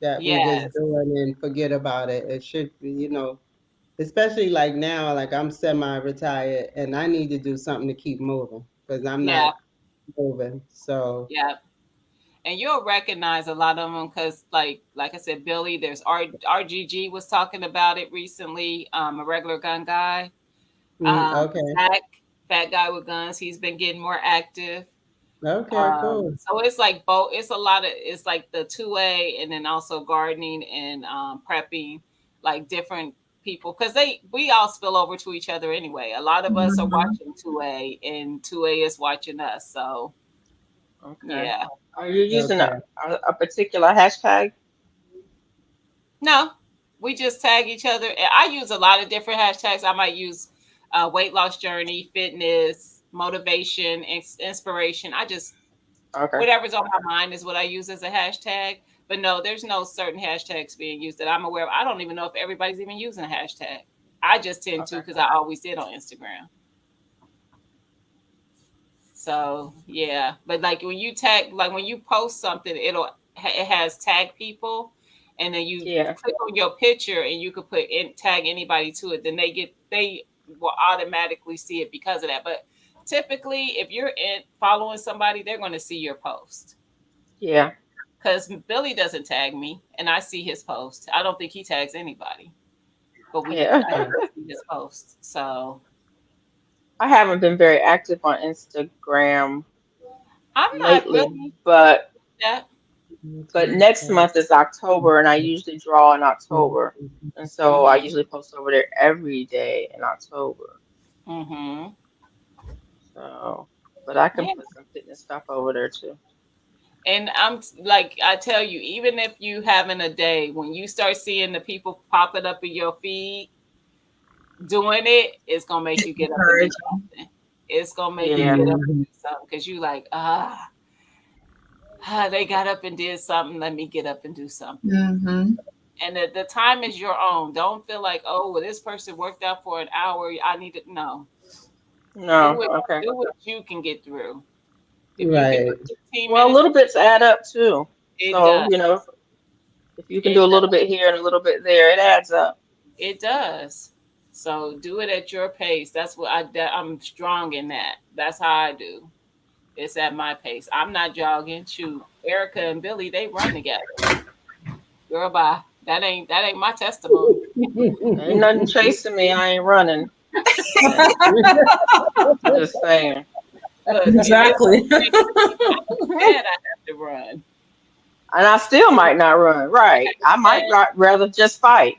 that we just yes, doing and forget about it. It should be, especially like now, like I'm semi-retired and I need to do something to keep moving because I'm yeah, not moving. So yeah. And you'll recognize a lot of them because, like I said, Billy. There's RGG was talking about it recently. A regular gun guy. okay. Zach, fat guy with guns. He's been getting more active. Okay, cool. So it's like both. It's a lot of. It's like the 2A and then also gardening and prepping, like different people because we all spill over to each other anyway. A lot of us are Mhm. watching 2A and 2A is watching us. So Okay. yeah. Are you using Okay. a particular hashtag? No, we just tag each other. And I use a lot of different hashtags. I might use weight loss journey, fitness, motivation, inspiration. I just Okay. whatever's on my mind is what I use as a hashtag. But no, there's no certain hashtags being used that I'm aware of. I don't even know if everybody's even using a hashtag. I just tend to Okay. because I always did on Instagram. So yeah, but like when you tag, like when you post something, it has tag people, and then you Yeah. click on your picture and you could put in tag anybody to it. Then they will automatically see it because of that. But typically, if you're in following somebody, they're going to see your post Yeah. because Billy doesn't tag me, and I see his post. I don't think he tags anybody, but Yeah. I Okay. see his post. So I haven't been very active on Instagram I'm not lately, really but that. next month is October, and I usually draw in October, and so I Mm-hmm. usually post over there every day in October. Mm-hmm. So, but I can Yeah. put some fitness stuff over there too. And like I tell you, even if you having a day when you start seeing the people popping up in your feed doing it, it's gonna make you get up and do Encouraging. something. It's gonna make you Yeah, get up and do something because you like, they got up and did something. Let me get up and do something. Mm-hmm. And the time is your own. Don't feel like, oh, well, this person worked out for an hour. I need to no. Do no, what okay. do what you can get through. If you can do Right. 15 Well, minutes, little bits add up too. it So, does. if you can do It a does. little bit here and a little bit there, it adds up. It does. So do it at your pace. That's what I'm strong in that. That's how I do. It's at my pace. I'm not jogging. Shoot, Erica and Billy, they run together. Girl, bye. That ain't my testimony. Ain't nothing chasing me. I ain't running. Yeah, I'm just saying. Look, and this Exactly. bad I have to run. And I still might not run. Right. I might rather just fight.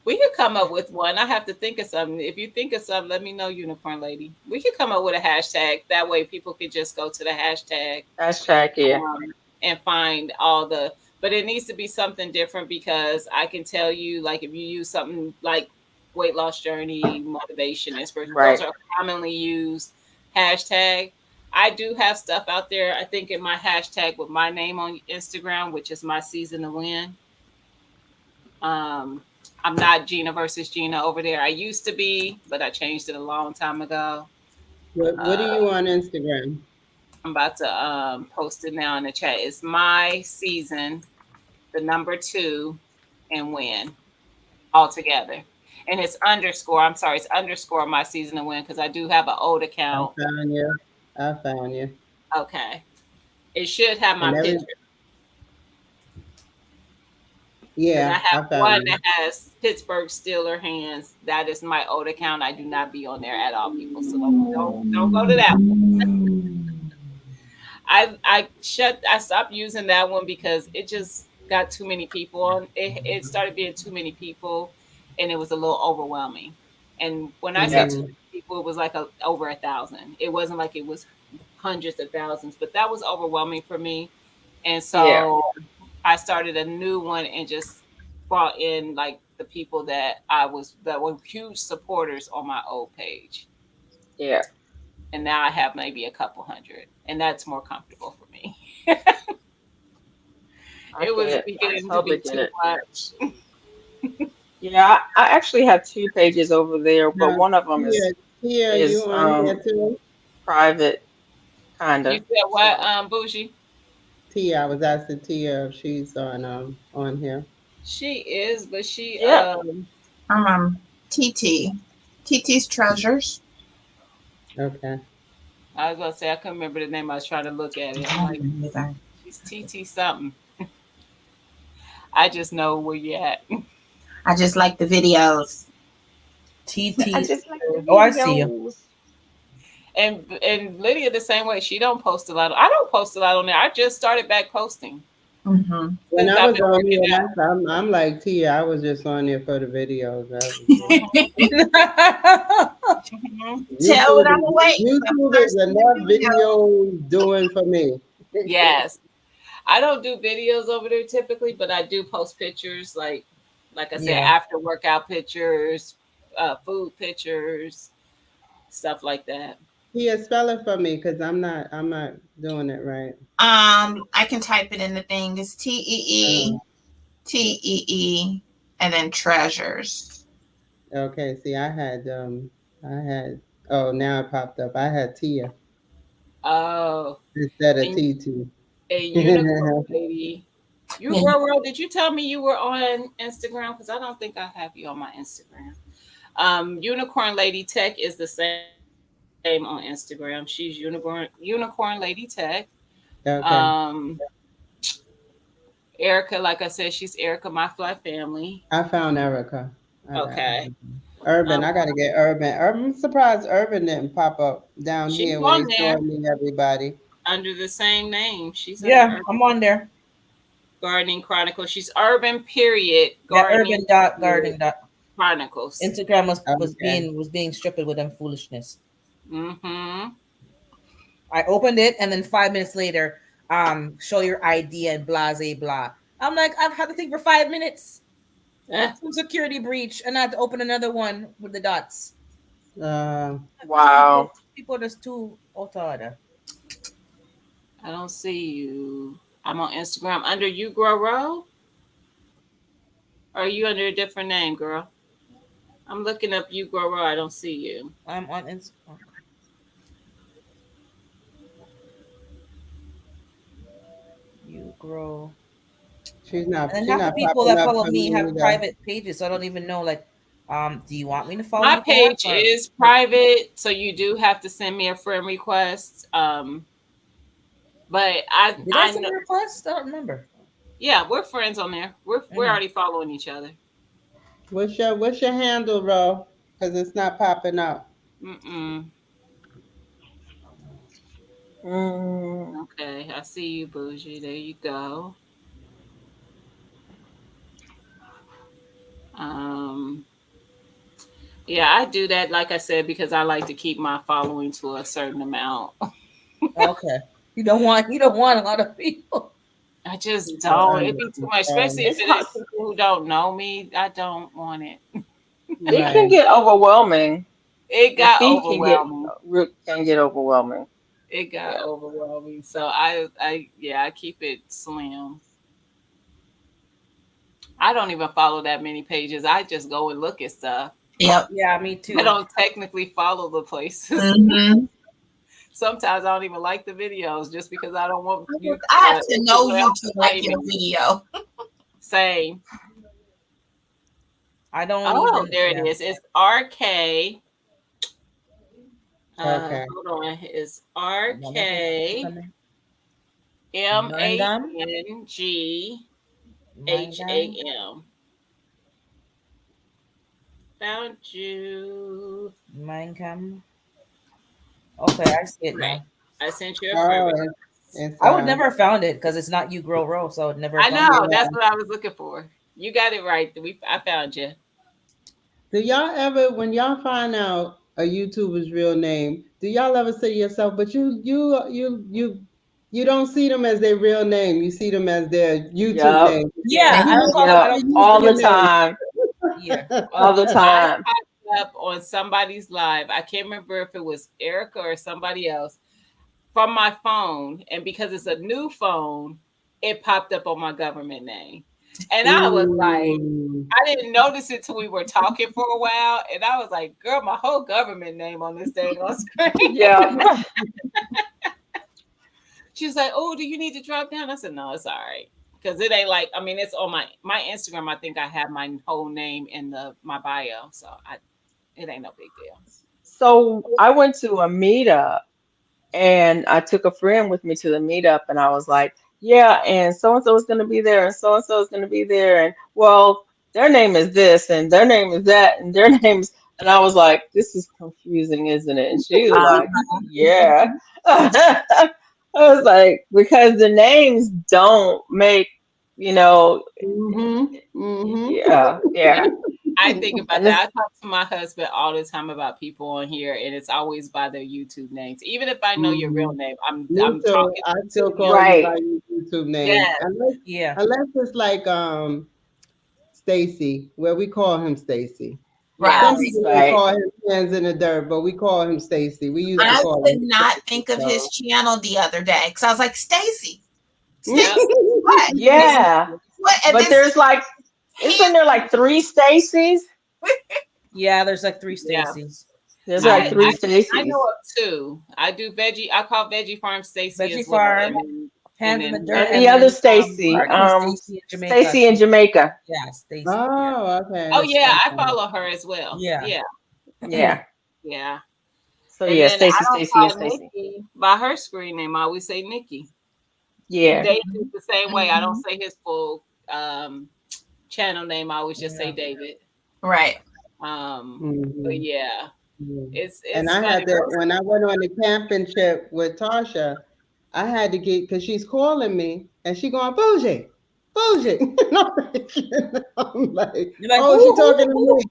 We could come up with one. I have to think of something. If you think of something, let me know, Unicorn Lady. We could come up with a hashtag. That way people could just go to the hashtag Hashtag, yeah. and find all the, but it needs to be something different because I can tell you, like, if you use something like weight loss journey, motivation, inspiration, those Right. are commonly used hashtag. I do have stuff out there. I think in my hashtag with my name on Instagram, which is my season to win. Um, I'm not Gina versus Gina over there. I used to be, but I changed it a long time ago. What are you on Instagram? I'm about to post it now in the chat. It's my season, the number 2, and win all together. And it's underscore. I'm sorry, it's underscore my season to win because I do have an old I account. found you. I found you. Okay, it should have my And every picture. Because I yeah, I have found one you. that has Pittsburgh Steeler hands. That is my old account. I do not be on there at all, people. So don't go to that one. I stopped using that one because it just got too many people on it. It started being too many people, and it was a little overwhelming. And when I say Yeah. too many people, it was like over 1,000. It wasn't like it was hundreds of thousands, but that was overwhelming for me. And Yeah. so I started a new one and just brought in like the people that were huge supporters on my old page. Yeah. And now I have maybe a couple hundred, and that's more comfortable for me. I It get was it. I beginning to totally be get too it. much. Yeah, I actually have 2 pages over there, but Now, one of them Tia, you is on here too? private, You kinda. said what, So Bougie? Tia, I was asking Tia if she's on here. She is, but she yeah. TT. TT's Treasures. Okay. I was gonna say I couldn't remember the name. I was trying to look at it. I'm like, she's TT something. I just know where you at. I just like the videos. I TT. just like the Oh, I see you. videos. And Lydia the same way. She don't post a lot. I don't post a lot on there. I just started back posting Mm-hmm. When since I I've was been on working here, out. I'm like Tia. I was just on there for the videos. Mhm. Tell what I'm waiting. YouTube is enough video doing for me. Yes, I don't do videos over there typically, but I do post pictures like I said, Yeah. after workout pictures, food pictures, stuff like that. Tia, spell it for me because I'm not doing it right. I can type it in the thing. It's TEE and then Treasures. Okay. See, I had oh, now it popped up. I had Tia Oh, instead of and TT. a unicorn lady. You Roro, did you tell me you were on Instagram? Because I don't think I have you on my Instagram. Unicorn Lady Tech is the same on Instagram. She's Unicorn Lady Tech. Okay. Um, Erica, like I said, she's Erica My Fly Family. I found Erica. I got Okay. Erica. Urban. I gotta get Urban. I'm surprised Urban didn't pop up down She's here where on they there showing me everybody. under the same name. She's under Yeah, Urban I'm on there. Gardening Chronicles. She's Urban period Yeah, Gardening urban dot period gardening dot. Chronicles. Instagram Okay. was being stripped with them foolishness. Mm-hmm. I opened it and then 5 minutes later, show your ID and blah blah blah. I'm like, I've had the thing for 5 minutes. Some security breach, and I had to open another one with the dots. Wow. People are just too autada. I don't see you. I'm on Instagram under You Grow Row. Or are you under a different name, girl? I'm looking up You Grow Row. I don't see you. I'm on Instagram. You grow. She's not. And She's half the not people popping that up follow for me me have either. private pages, so I don't even know. Like, do you want me to follow My you page back, or- is private, so you do have to send me a friend request. But Did I I send know, a request? I don't remember. yeah, we're friends on there. We're already following each other. What's your handle, Ro? Because it's not popping up. Mm-mm. Mm. Okay, I see you, Bougie. There you go. Um, yeah, I do that, like I said, because I like to keep my following to a certain amount. Okay, you don't want a lot of people. I just People don't. It'd be too much, especially if It's it hot. is people who don't know me. I don't want it. It can Right. get overwhelming. It The got feed overwhelming. can get overwhelming. It got Yeah. overwhelming. So I keep it slim. I don't even follow that many pages. I just go and look at stuff. Yep. Yeah, me too. I don't technically follow the places. Mhm. Sometimes I don't even like the videos just because I don't want you. I have to know Instagram you to like play your me. video. Same. I don't Oh, even. there Yeah. it is. It's RK. Okay. Hold on. It's RK Mangam. MANGHAM. Found you. Mangam. Okay, I see it Right. now. I sent you a friend. Oh, request. it's, I would never have found it because it's not You Grow Row, so I would never. I have found know. it. That's what I was looking for. You got it right. I found you. Do y'all ever, when y'all find out a YouTuber's real name, do y'all ever say to yourself, but you don't see them as their real name. You see them as their YouTube Yep. name. Yeah, I don't call Yeah. them. All the time. Yeah. All the I time. popped up on somebody's live. I can't remember if it was Erica or somebody else from my phone. And because it's a new phone, it popped up on my government name. And I was like, Ooh. I didn't notice it till we were talking for a while. And I was like, girl, my whole government name on this dang on screen. Yeah. She was like, oh, do you need to drop down? I said, no, it's all right. Because it ain't like, I mean, it's on my Instagram. I think I have my whole name in my bio. So it ain't no big deal. So I went to a meetup and I took a friend with me to the meetup and I was like, yeah, and so is going to be there and so is going to be there. And well, their name is this and their name is that and their names. And I was like, this is confusing, isn't it? And she was like, yeah. I was like, because the names don't make, Mm-hmm. Mm-hmm. yeah. I think about And that. I talk to my husband all the time about people on here, and it's always by their YouTube names. Even if I know your real name, I'm Me too. talking I to still you. call Right. you by your YouTube name. Yes. Unless it's like Stacy, where we call him Stacy. Right. Some people Right. call him Hands in the Dirt, but we call him Stacy. We used to I call could him not Stacy, think of so. his channel the other day because I was like, Stacy. Yep. Stacy, what? Yeah. What? And But then there's like, isn't there like 3 Stacys? Yeah, there's like 3 Yeah. Stacys. There's like 3 I Stacys. know of 2. I do veggie. I call Veggie Farm Stacy Veggie as well. Farm, And Hands in the Dirt, And the other Stacy, Stacy in Jamaica. Stacy in Jamaica. Yeah, Stacy. Oh, okay. oh yeah, I follow her as well. Yeah. Yeah. Yeah. So And yeah, then Stacy, I don't Stacy, and call Stacy. Nikki by her screen name. I always say Nikki. Yeah. David is the same way. I don't say his full channel name. I always just say David. right. But Mhm. yeah, Mhm. it's And it's I funny. had to when I went on the camping trip with Tasha, I had to get because she's calling me and she going bougie, bougie. And I'm like, You're like, oh, who, she who, talking to who? me.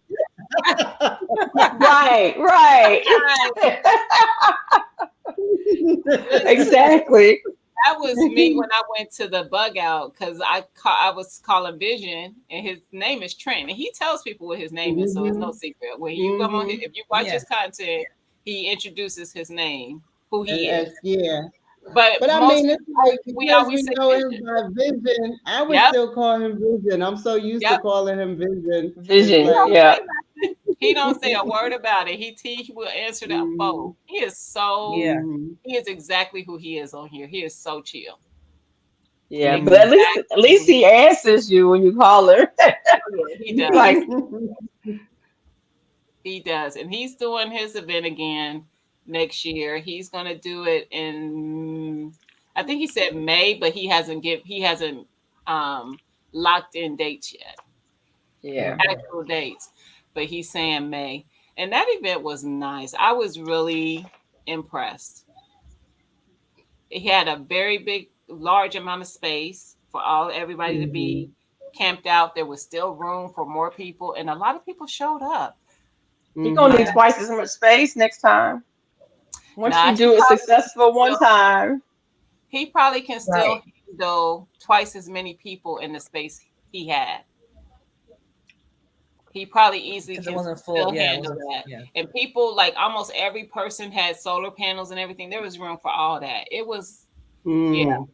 Right, right. Right. Listen, Exactly. that was me when I went to the bug out because I was calling Vision and his name is Trent and he tells people what his name is, so it's no Mhm. secret. When you come on, Mhm. if you watch Yeah. his content, he introduces his name, who he And, is. yeah. But But I most mean, it's people, like we because always we say know him Vision. by Vision, I would Yep, still call him Vision. I'm so used to yep. calling him Vision. It's He Vision. like, don't Yeah. say nothing. He don't say a word about it. He will answer that phone. mhm, He is so Yeah. mhm, he is exactly who he is on here. He is so chill. Yeah. But mhm. at Exactly least who he he is. answers you when you call her. Oh, yeah, he He's does. like, He does. And he's doing his event again next year. He's gonna do it in I think he said May, but he hasn't um locked in dates yet. yeah. Okay. Actual dates. But he's saying May. And that event was nice. I was really impressed. He had a very big, large amount of space for everybody to be Mhm. camped out. There was still room for more people, and a lot of people showed up. He gonna need Yeah. Mhm. twice as much space next time. Once Now you do it successful one time. he probably can Right. still handle twice as many people in the space he had. He probably easily Because it can wasn't full. still Yeah, it handle wasn't. that. Yeah. And people, like almost every person had solar panels and everything. There was room for all that. Yeah, Mm.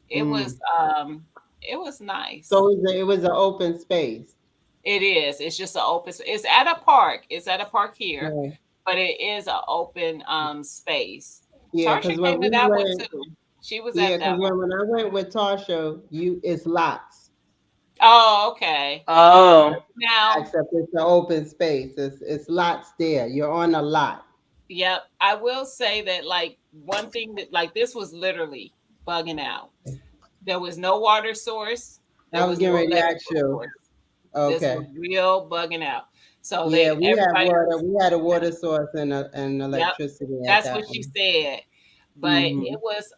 it was Mm. it was nice. So it was an open space. It is. It's just an open. It's at a park. It's at a park here, Right. but it is an open space. Yeah, Tarsha because when came to we that one went, too. She was yeah, at because that one. when I went with Tasha, it's lots. Oh, okay. Oh. Now, Except it's an open space. It's lots there. You're on a lot. yep, I will say that like one thing that like this was literally bugging out. There was no water source. There I was was no getting ready to ask electrical you. source. This was Okay. real bugging out. So Yeah, they we had everybody water. was We had a water source and yep. electricity at That's that what she one. said. But Mm-hmm. it was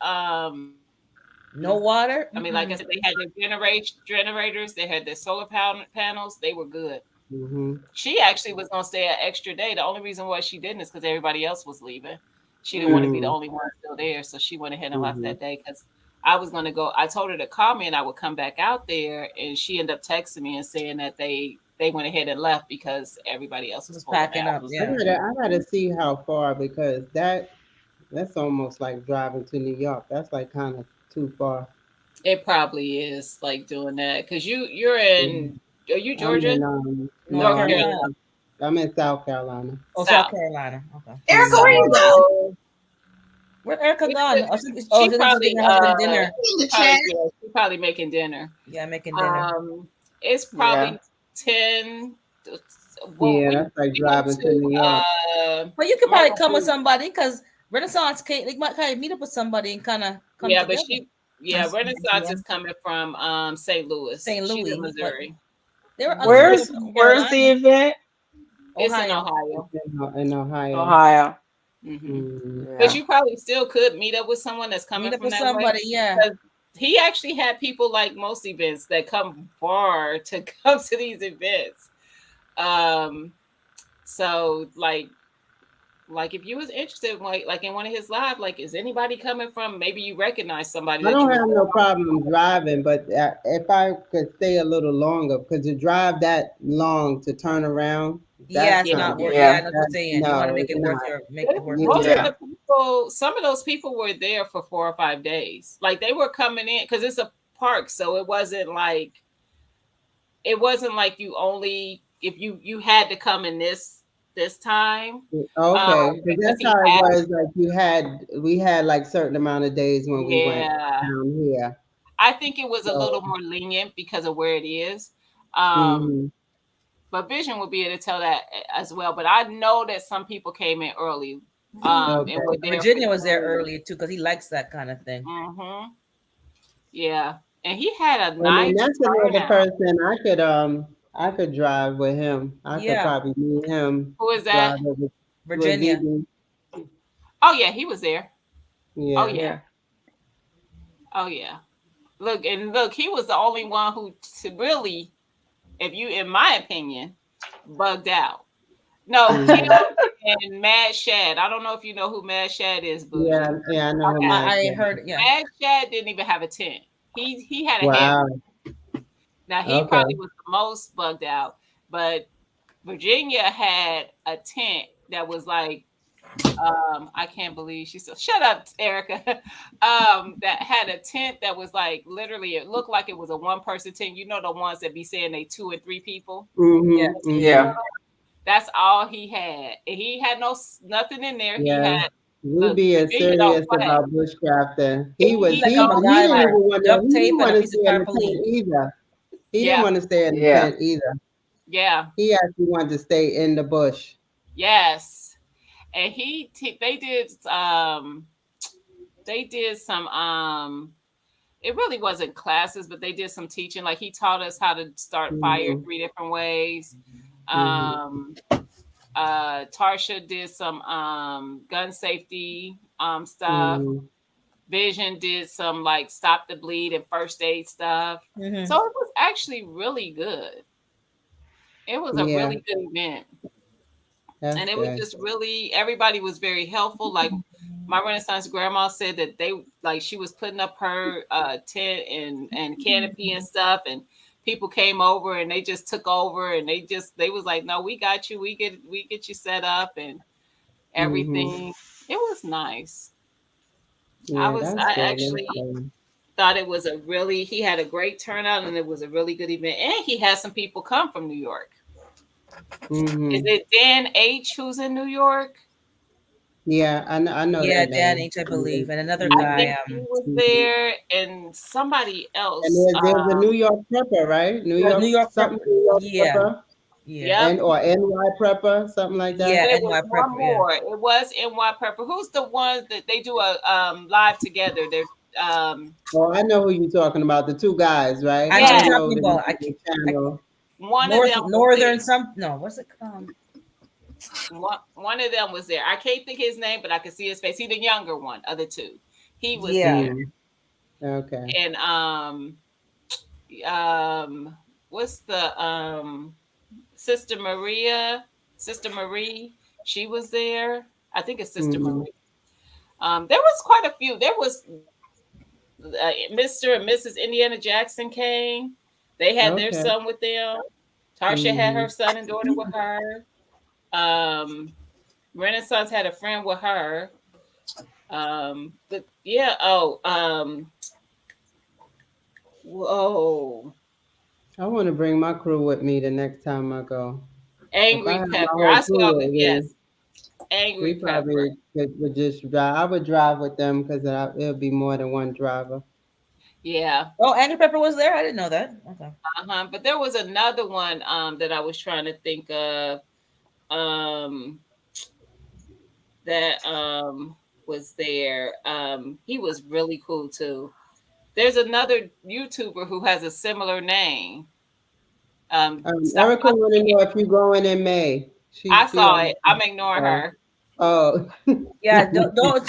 No water. I mean, like I Mm-mm. said, they had their generators, they had their solar panels, they were good. Mm-hmm. She actually was gonna stay an extra day. The only reason why she didn't is because everybody else was leaving. She didn't want to be the Mm-hmm. only one still there, so she went ahead and left Mm-hmm. that day because I was gonna go. I told her to call me and I would come back out there, and she ended up texting me and saying that they went ahead and left because everybody else was Just pulling packing out. up. Yeah. I gotta see how far because that's almost like driving to New York. That's like kind of too far. It probably is like doing that because you're Mhm. in. Are you I'm Georgia? in no, North North Carolina. Carolina. I'm in South Carolina. Oh, South South. Carolina. Okay. Erica, where you Mm-hmm. go? So Where's Erica it's gone? Oh, she she's probably giving her husband dinner. In the chat. she probably making dinner. Yeah, making dinner. It's Yeah. probably 10. Well, Yeah, that's like we went driving to New York. But you could Myrtle probably come with Beach. somebody because Renaissance Kate, they might kind of meet up with somebody and kind of come Yeah, but together. Renaissance is coming from St. Louis. St. She's in Louis, but Missouri. they were other people Where's from where's the Carolina, event? It's in Ohio. Ohio. In Ohio. Ohio. Mm-hmm. But Yeah. you probably still could meet up with someone that's coming Meet up from with that way. somebody, yeah. Because he actually had people like most events that come far to come to these events. So like if you was interested like in one of his live, like is anybody coming from maybe you recognize somebody I that you don't would have go no along problem driving, but if I could stay a little longer, because to drive that long to turn around, Yeah, that's it's kind yeah. not of worth. Yeah, I Yeah. know what you're saying. You want to no, make it's it worth not. Most your of Yeah. the people, some of those people were there for 4 or 5 days. Like they were coming in because it's a park, so it wasn't like you only if you had to come in this time. Okay, because Because that's he how it had was. Like we had like certain amount of days when we went yeah. down here. I think it was a So, little more lenient because of where it is. Um, hmm but Vision will be able to tell that as well. But I know that some people came in early, okay. and were there for Virginia the was there food. early too because he likes that kind of thing. Yeah, and he had a I mean, nice that's another turnout. person I could I could drive with him. I could Yeah, probably meet him. Who is that? Drive over with Virginia. Ziggy. Oh yeah, he was there. Oh Yeah. yeah. Yeah. Oh yeah. Look, he was the only one who really, if you, in my opinion, bugged out. No, Mhm. him and Mad Shad. I don't know if you know who Mad Shad is, Bougie. Yeah, I know him. Okay. I heard, yeah. Mad Shad didn't even have a tent. He had a head. Wow. Now he Okay. probably was the most bugged out, but Virginia had a tent that was like, I can't believe she said, shut up, Erica. That had a tent that was like literally, it looked like it was a one-person tent. You know the ones that be saying they 2 and 3 people. Yeah. Yeah. That's all he had. And he had nothing in there. Yeah. He had We look, be Virginia don't serious play. about bushcrafting. He was Like he a didn't MacGyver, even want to duct he tape, didn't and a want to piece of stay in the tarpaulin. tent either. He Yeah. didn't want to stay in the Yeah. tent either. Yeah. He actually wanted to stay in the bush. Yes. And they did some it really wasn't classes, but they did some teaching. Like he taught us how to start fire 3 different ways. Tarsha did some gun safety stuff. Vision did some like stop the bleed and first aid stuff. Mhm. So it was actually really good. It was a Yeah, really good event. that's And it was good. just really, everybody was very helpful. Like my Renaissance grandma said that she was putting up her tent and canopy and stuff, and people came over and they just took over, and they was like, no, we got you, we get you set up and hmm everything. It was nice. Yeah, that's I good. That's actually good. thought he had a great turnout, and it was a really good event, and he had some people come from New York. hmm Is it Dan H who's in New York? Yeah, I know Yeah, that Dan name. H, I believe, and another I guy. think he was there, and somebody And else. there's a New York prepper, right? New York New York something prepper. New York Yeah, prepper yeah, Yep. or NY prepper, something like that. yeah. There NY was one prepper. Yeah. more. It was NY Prepper. Who's the one that they do a live together? There's Oh, I know who you're talking about. The two guys, right? I know Yeah. what I you're know talking them about. on the channel. one of them was Northern there. some no, what's it called? One of them was there. I can't think his name, but I can see his face. He's the younger one of the two. He was Yeah. there. Okay. And what's the Sister Marie, she was there. I think it's Sister Mhm. Marie. There was quite a few. There was Mr. and Mrs. Indiana Jackson came. They had their Okay. son with them. Tarsha had her Mhm. son and daughter with her. Renaissance had a friend with her. But yeah, whoa. I want to bring my crew with me the next time I go. If I Angry have my Pepper. whole I crew saw with that. me, Yes. we Angry Pepper. probably would just drive. I would drive with them because it'll be more than one driver. Yeah. Oh, Andrew Pepper was there. I didn't know that. Okay. But there was another one that I was trying to think of that was there. He was really cool too. There's another YouTuber who has a similar name. Erica want to know if you're going in May. I saw it. I'm ignoring her. Oh. Yeah, don't don't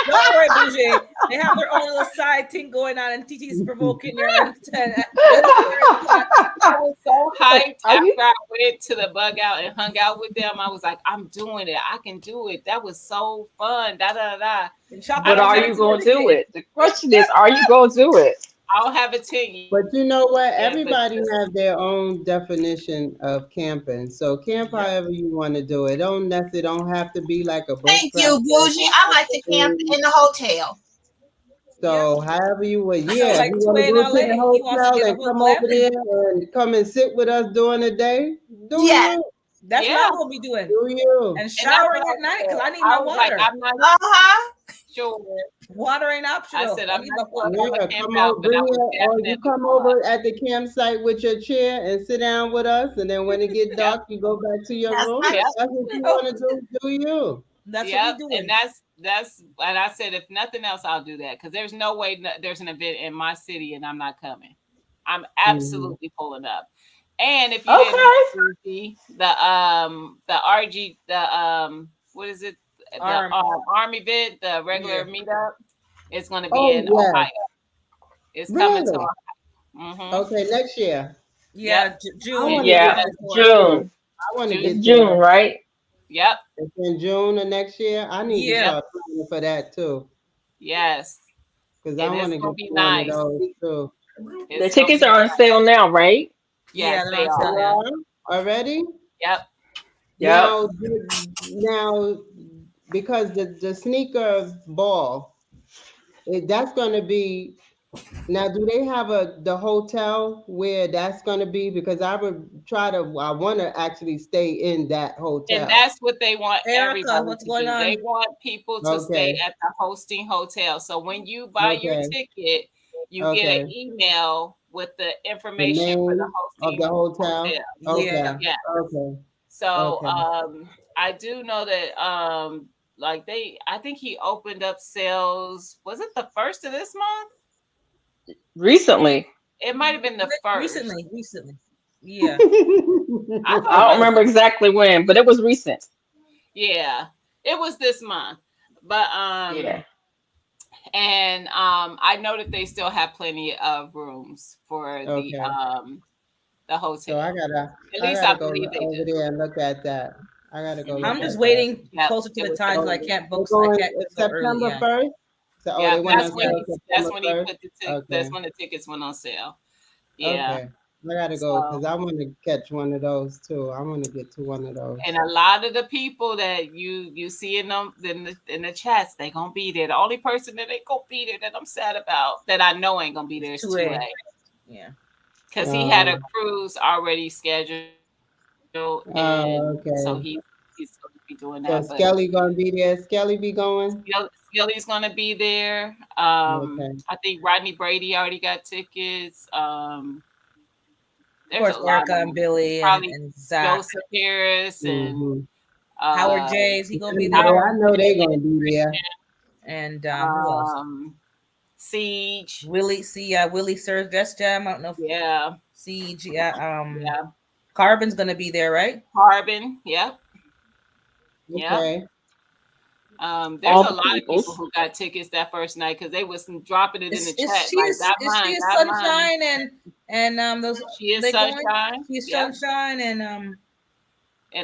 worry, Bougie. They have their own little side thing going on, and TT's provoking your. I was so hyped after I went to the bug out and hung out with them. I was like, I'm doing it. I can do it. That was so fun. Da da da. But are you going to do it? The question is, are you going to do it? I'll have it to you. But you know what? Yeah, Everybody have their own definition of camping. So camp however you want to do it. Don't have to be like a bush Thank you, Bougie. I like to camp in the hotel. So however you would, So, yeah, like if you want to Tway in go to LA, the he wants to hotel get a and whole come over glamping. there and come and sit with us during the day, do Yeah. you? That's Yeah. what I'm gonna be doing. Do you? And showering at night because I need my I was like, water. I'm not sure. Water ain't optional. I said, I'm need not my sure water. if I'm Yeah, a camp come out, over, but I bring was it, or you definitely come over at the campsite with your chair and sit down with us, and then when it get dark, you go back to your That's room. right. That's what you want to do you? That's Yep, what we doing. and that's and I said if nothing else, I'll do that because there's no way there's an event in my city and I'm not coming. I'm absolutely pulling up, And if you didn't know, Susie, the RG, what is it? The Army event, the regular meetup, is going to be in Ohio. It's coming to Ohio. Mm-hmm. Okay, next year. Yeah, June. Yeah, June. I want to get June, right? Yep. It's in June of next year. I need to start planning for that too. Yes. Because I want to get be one nice. of those too. The tickets are on sale now, right? Yes, Yeah, they are. Already? Yep. Now, because the sneaker ball, that's going to be. Now, do they have the hotel where that's going to be? Because I want to actually stay in that hotel. And that's what they want Erica, everybody what's to going do. on? They want people to stay at the hosting hotel. So when you buy your ticket, you get an email with the information for the hosting of the hotel. Okay. Yeah. Okay. So I do know that I think he opened up sales. Was it the first of this month? Recently. It might have been the first. Recently. Yeah. I don't remember exactly when, but it was recent. Yeah. It was this month. But yeah. And I know that they still have plenty of rooms for the hotel. So I gotta go over there and look at that. I gotta go. I'm just waiting closer to the time so I can't book. I can't September 1st. So that's when he put the tickets. That's when the tickets went on sale. Yeah. Okay. I gotta go because I want to catch one of those too. I want to get to one of those. And a lot of the people that you see in the chats, they gonna be there. The only person that ain't gonna be there that I'm sad about, that I know ain't gonna be there, is 2A. Yeah. Because he had a cruise already scheduled. So he's gonna be doing that. So Skelly gonna be there. Skelly be going. Skelly's gonna be there. I think Rodney Brady already got tickets. Of course, Erica and Billy and Zach. Joseph Harris and Howard J's. He gonna be there. I know they gonna be there. And who else? Siege. Willie Sir's Just Jam. I don't know. Yeah. Siege. Yeah. Carbon's gonna be there, right? Carbon. Yep. Okay. There's a lot of people who got tickets that first night because they was dropping it in the chat. She is Sunshine and those. She is Sunshine. She's Sunshine and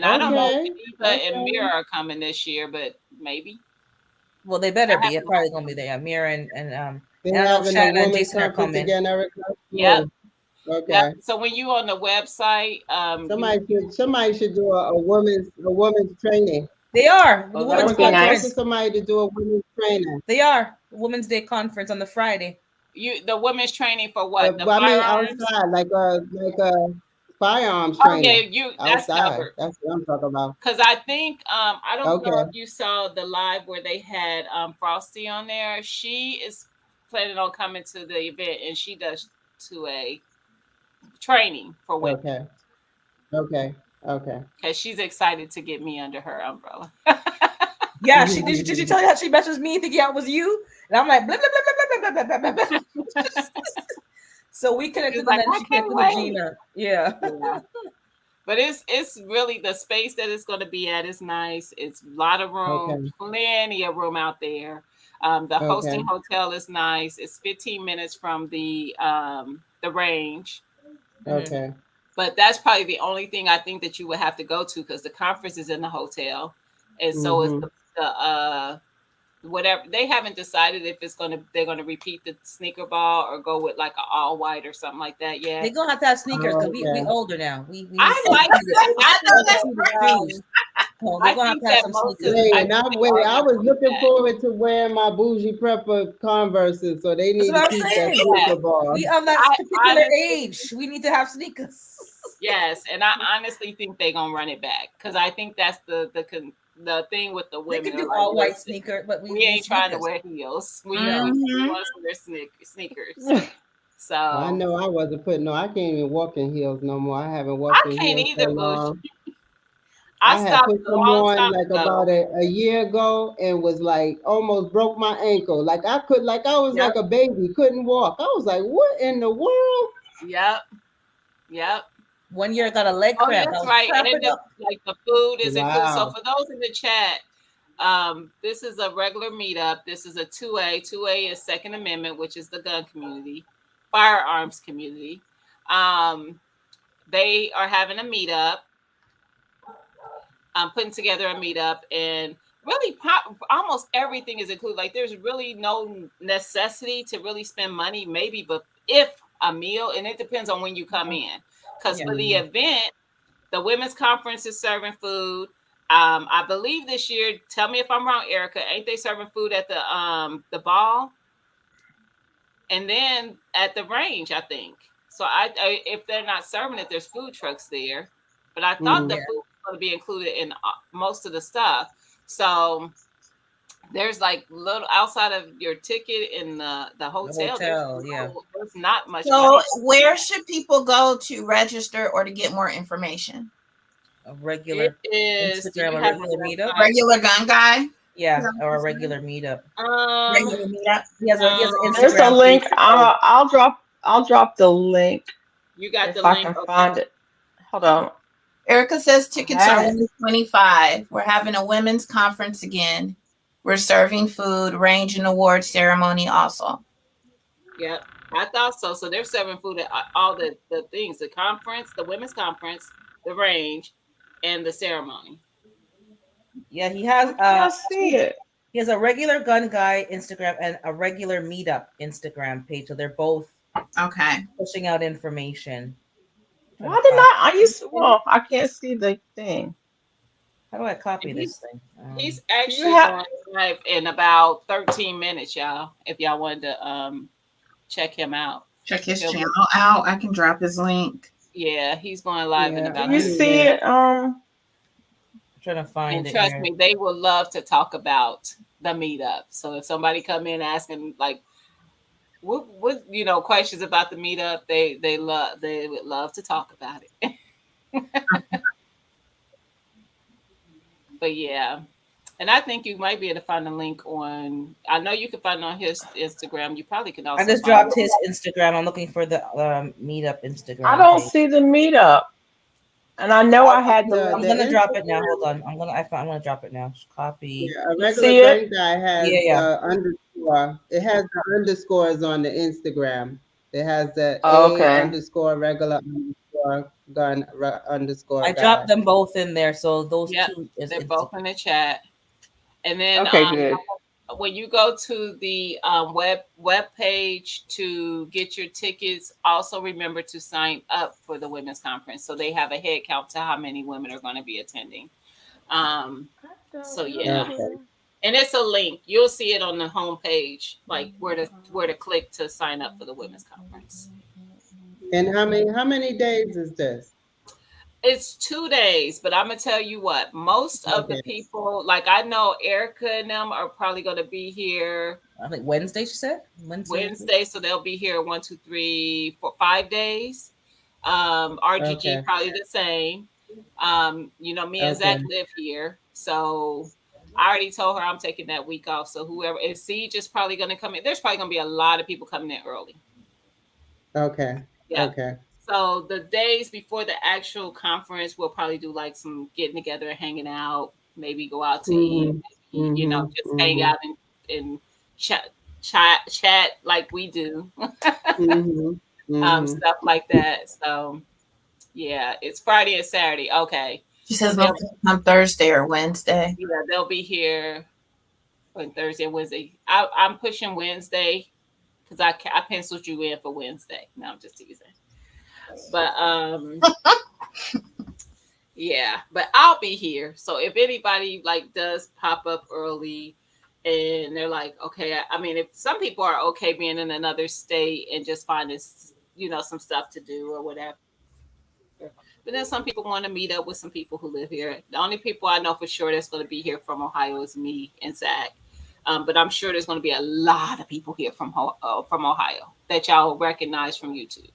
I don't know if Eva and Mira are coming this year, but maybe. Well, they better be. They're probably gonna be there. Mira and I know Shannon and Jason are coming. Again, Erica? Yep. Okay. Yep. So when you on the website, somebody should do a women's training. They are. The women's conference. Somebody to do a women's training. They are. Women's Day conference on the Friday. The women's training for what? Outside, like a firearms training. Yeah, that's covered. That's what I'm talking about. Because I think I don't know if you saw the live where they had Frosty on there. She is planning on coming to the event, and she does 2A training for women. Okay. Because she's excited to get me under her umbrella. Yeah, did she tell you how she messaged me thinking it was you? And I'm like, blah, blah, blah, blah, blah, blah, blah, blah. So we connected and then she connected with Gina. Yeah. But it's really the space that it's going to be at is nice. It's a lot of room, plenty of room out there. The hosting hotel is nice. It's 15 minutes from the range. Okay. But that's probably the only thing I think that you would have to go to because the conference is in the hotel, and so is the whatever. They haven't decided if they're gonna repeat the sneaker ball or go with like an all white or something like that yet. They're gonna have to have sneakers because we older now. I like that. I know that's right. So they're gonna have to have some sneakers. I was looking forward to wearing my bougie prepper Converses, so they need to keep that sneaker ball. We of that particular age, we need to have sneakers. Yes, and I honestly think they're gonna run it back because I think that's the thing with the women. They can do all white sneakers, but we ain't trying to wear heels. We want to wear sneakers. So I know I wasn't putting I can't even walk in heels no more. I haven't walked in heels. I can't either, Bush. I had put them on like about a year ago and was like almost broke my ankle. Like I was like a baby, couldn't walk. I was like, what in the world? Yep. 1 year I got a leg Oh, cramp. I that's was right. And cramping then up. like the food is included. So Wow. for those in the chat, this is a regular meetup. This is a 2A. 2A is Second Amendment, which is the gun community, firearms community. They are having a meetup. Putting together a meetup, and really almost everything is included. Like there's really no necessity to really spend money, maybe, but if a meal, and it depends on when you come in. Because Yeah. for the event, the women's conference is serving food. I believe this year, tell me if I'm wrong, Erica, ain't they serving food at the ball? And then at the range, I think. So I if they're not serving it, there's food trucks there. But I thought the Mhm. food was going to be included in most of the stuff. So there's like little outside of your ticket in the hotel. hotel, yeah. There's not much So money. where should people go to register or to get more information? A regular It is. Do Instagram, you a have regular the meetup. website? Regular gun guy? Yeah, or a regular meetup. Regular meetup? He has an There's a Instagram link. page. I'll drop the link You got if the I link. can Okay. find it. Hold on. Erica says tickets are Yes. $125. We're having a women's conference again. We're serving food, range and award ceremony also. Yep, I thought so. So they're serving food at all the things: the conference, the women's conference, the range, and the ceremony. Yeah, he has I see it. he has a regular gun guy Instagram and a regular meetup Instagram page. So they're both Okay. pushing out information. Why did I used to, well, I can't see the thing. How do I copy And this thing? He's actually have- going live in about 13 minutes, y'all. If y'all wanted to check him out. Check his He'll- channel out. I can drop his link. Yeah, he's going live in Yeah, about. Do you see it? I'm trying to find And it. trust here. me, they will love to talk about the meetup. So if somebody come in asking like, what questions about the meetup, they would love to talk about it. But yeah, and I think you might be able to find a link on. I know you can find it on his Instagram. You probably can also. I just find dropped it. his Instagram. I'm looking for the meetup Instagram. I don't page. see the meetup, and I know I had the. I'm gonna drop it now. Hold on. I'm gonna drop it now. Copy. Yeah, a You regular see it? gun guy has Yeah. underscore. It has the underscores on the Instagram. It has the Oh, okay. A underscore regular underscore gun underscore. I guy. dropped them both in there, so those Yep, two is They're both in the chat. And then Okay, good. when you go to the web page to get your tickets, also remember to sign up for the women's conference. So they have a head count to how many women are going to be attending. So yeah. Okay. And it's a link. You'll see it on the homepage, like where to click to sign up for the women's conference. And how many days is this? It's 2 days, but I'm gonna tell you what, most of the Okay. people, like I know Erica and them are probably gonna be here I think Wednesday. She said Wednesday, so they'll be here 1, 2, 3, 4, 5 days. RGG Okay. probably the same. Me and Okay. Zach live here, so I already told her I'm taking that week off. So whoever, if Siege is probably gonna come in, there's probably gonna be a lot of people coming in early. Okay. Yeah. Okay. So the days before the actual conference, we'll probably do like some getting together and hanging out, maybe go out to eat, just hang out and chat like we do, stuff like that. So yeah, it's Friday and Saturday. Okay. She says they'll come Thursday or Wednesday. Yeah, they'll be here on Thursday and Wednesday. I'm pushing Wednesday because I penciled you in for Wednesday. No, I'm just teasing. But yeah, but I'll be here. So if anybody like does pop up early and they're like, okay, I mean, if some people are okay being in another state and just finding, some stuff to do or whatever. But then some people want to meet up with some people who live here. The only people I know for sure that's going to be here from Ohio is me and Zach. But I'm sure there's going to be a lot of people here from Ohio that y'all recognize from YouTube.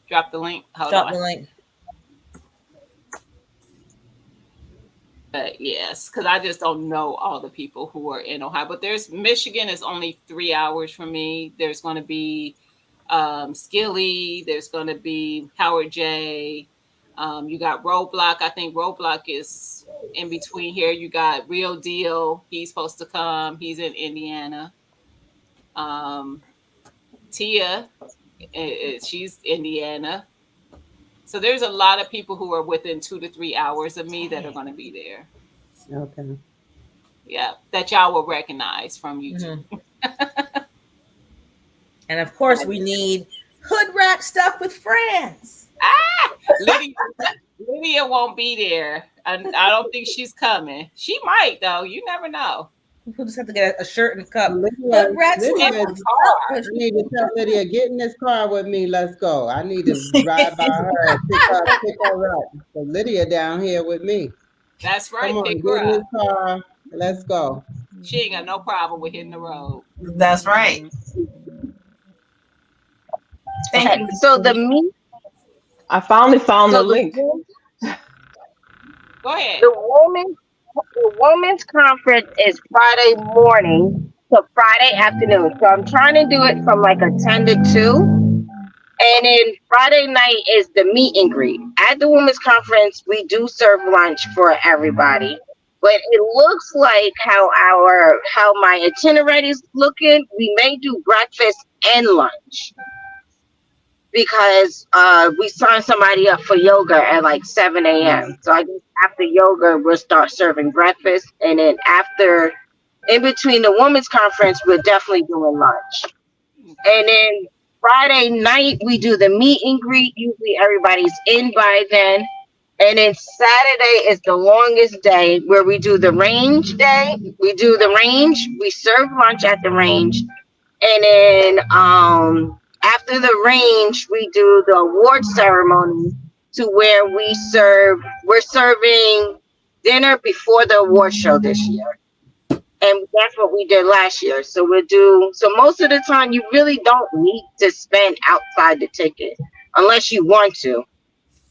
Drop the link. Hold on. the link. But yes, because I just don't know all the people who are in Ohio. But Michigan is only 3 hours from me. There's going to be Skilly. There's going to be Howard J. You got Roadblock. I think Roadblock is in between here. You got Real Deal. He's supposed to come. He's in Indiana. Tia, she's Indiana. So there's a lot of people who are within 2 to 3 hours of me that are going to be there. Okay. Yeah, that y'all will recognize from YouTube. And of course, we need hood rat stuff with friends. Lydia won't be there. I don't think she's coming. She might, though. You never know. We'll just have to get a shirt and cup. Lydia, Hood rat stuff Lydia, with I friends. need to tell Lydia, get in this car with me. Let's go. I need to ride by her and pick her up. So Lydia down here with me. That's right. Come on, Pick get her in this up. car. Let's go. She ain't got no problem with hitting the road. That's right. Thank Okay, you. so the meet, I finally found the link. Go ahead. the women's conference is Friday morning to Friday afternoon. So I'm trying to do it from like a 10 to 2. And then Friday night is the meet and greet. At the women's conference, we do serve lunch for everybody. But it looks like how my itinerary is looking, we may do breakfast and lunch. Because we signed somebody up for yoga at like 7 a.m. So I guess after yoga, we'll start serving breakfast. And then in between the women's conference, we're definitely doing lunch. And then Friday night, we do the meet and greet. Usually everybody's in by then. And then Saturday is the longest day where we do the range day. We do the range. We serve lunch at the range. And then after the range, we do the award ceremony to where we're serving dinner before the award show this year. And that's what we did last year. So most of the time you really don't need to spend outside the ticket unless you want to.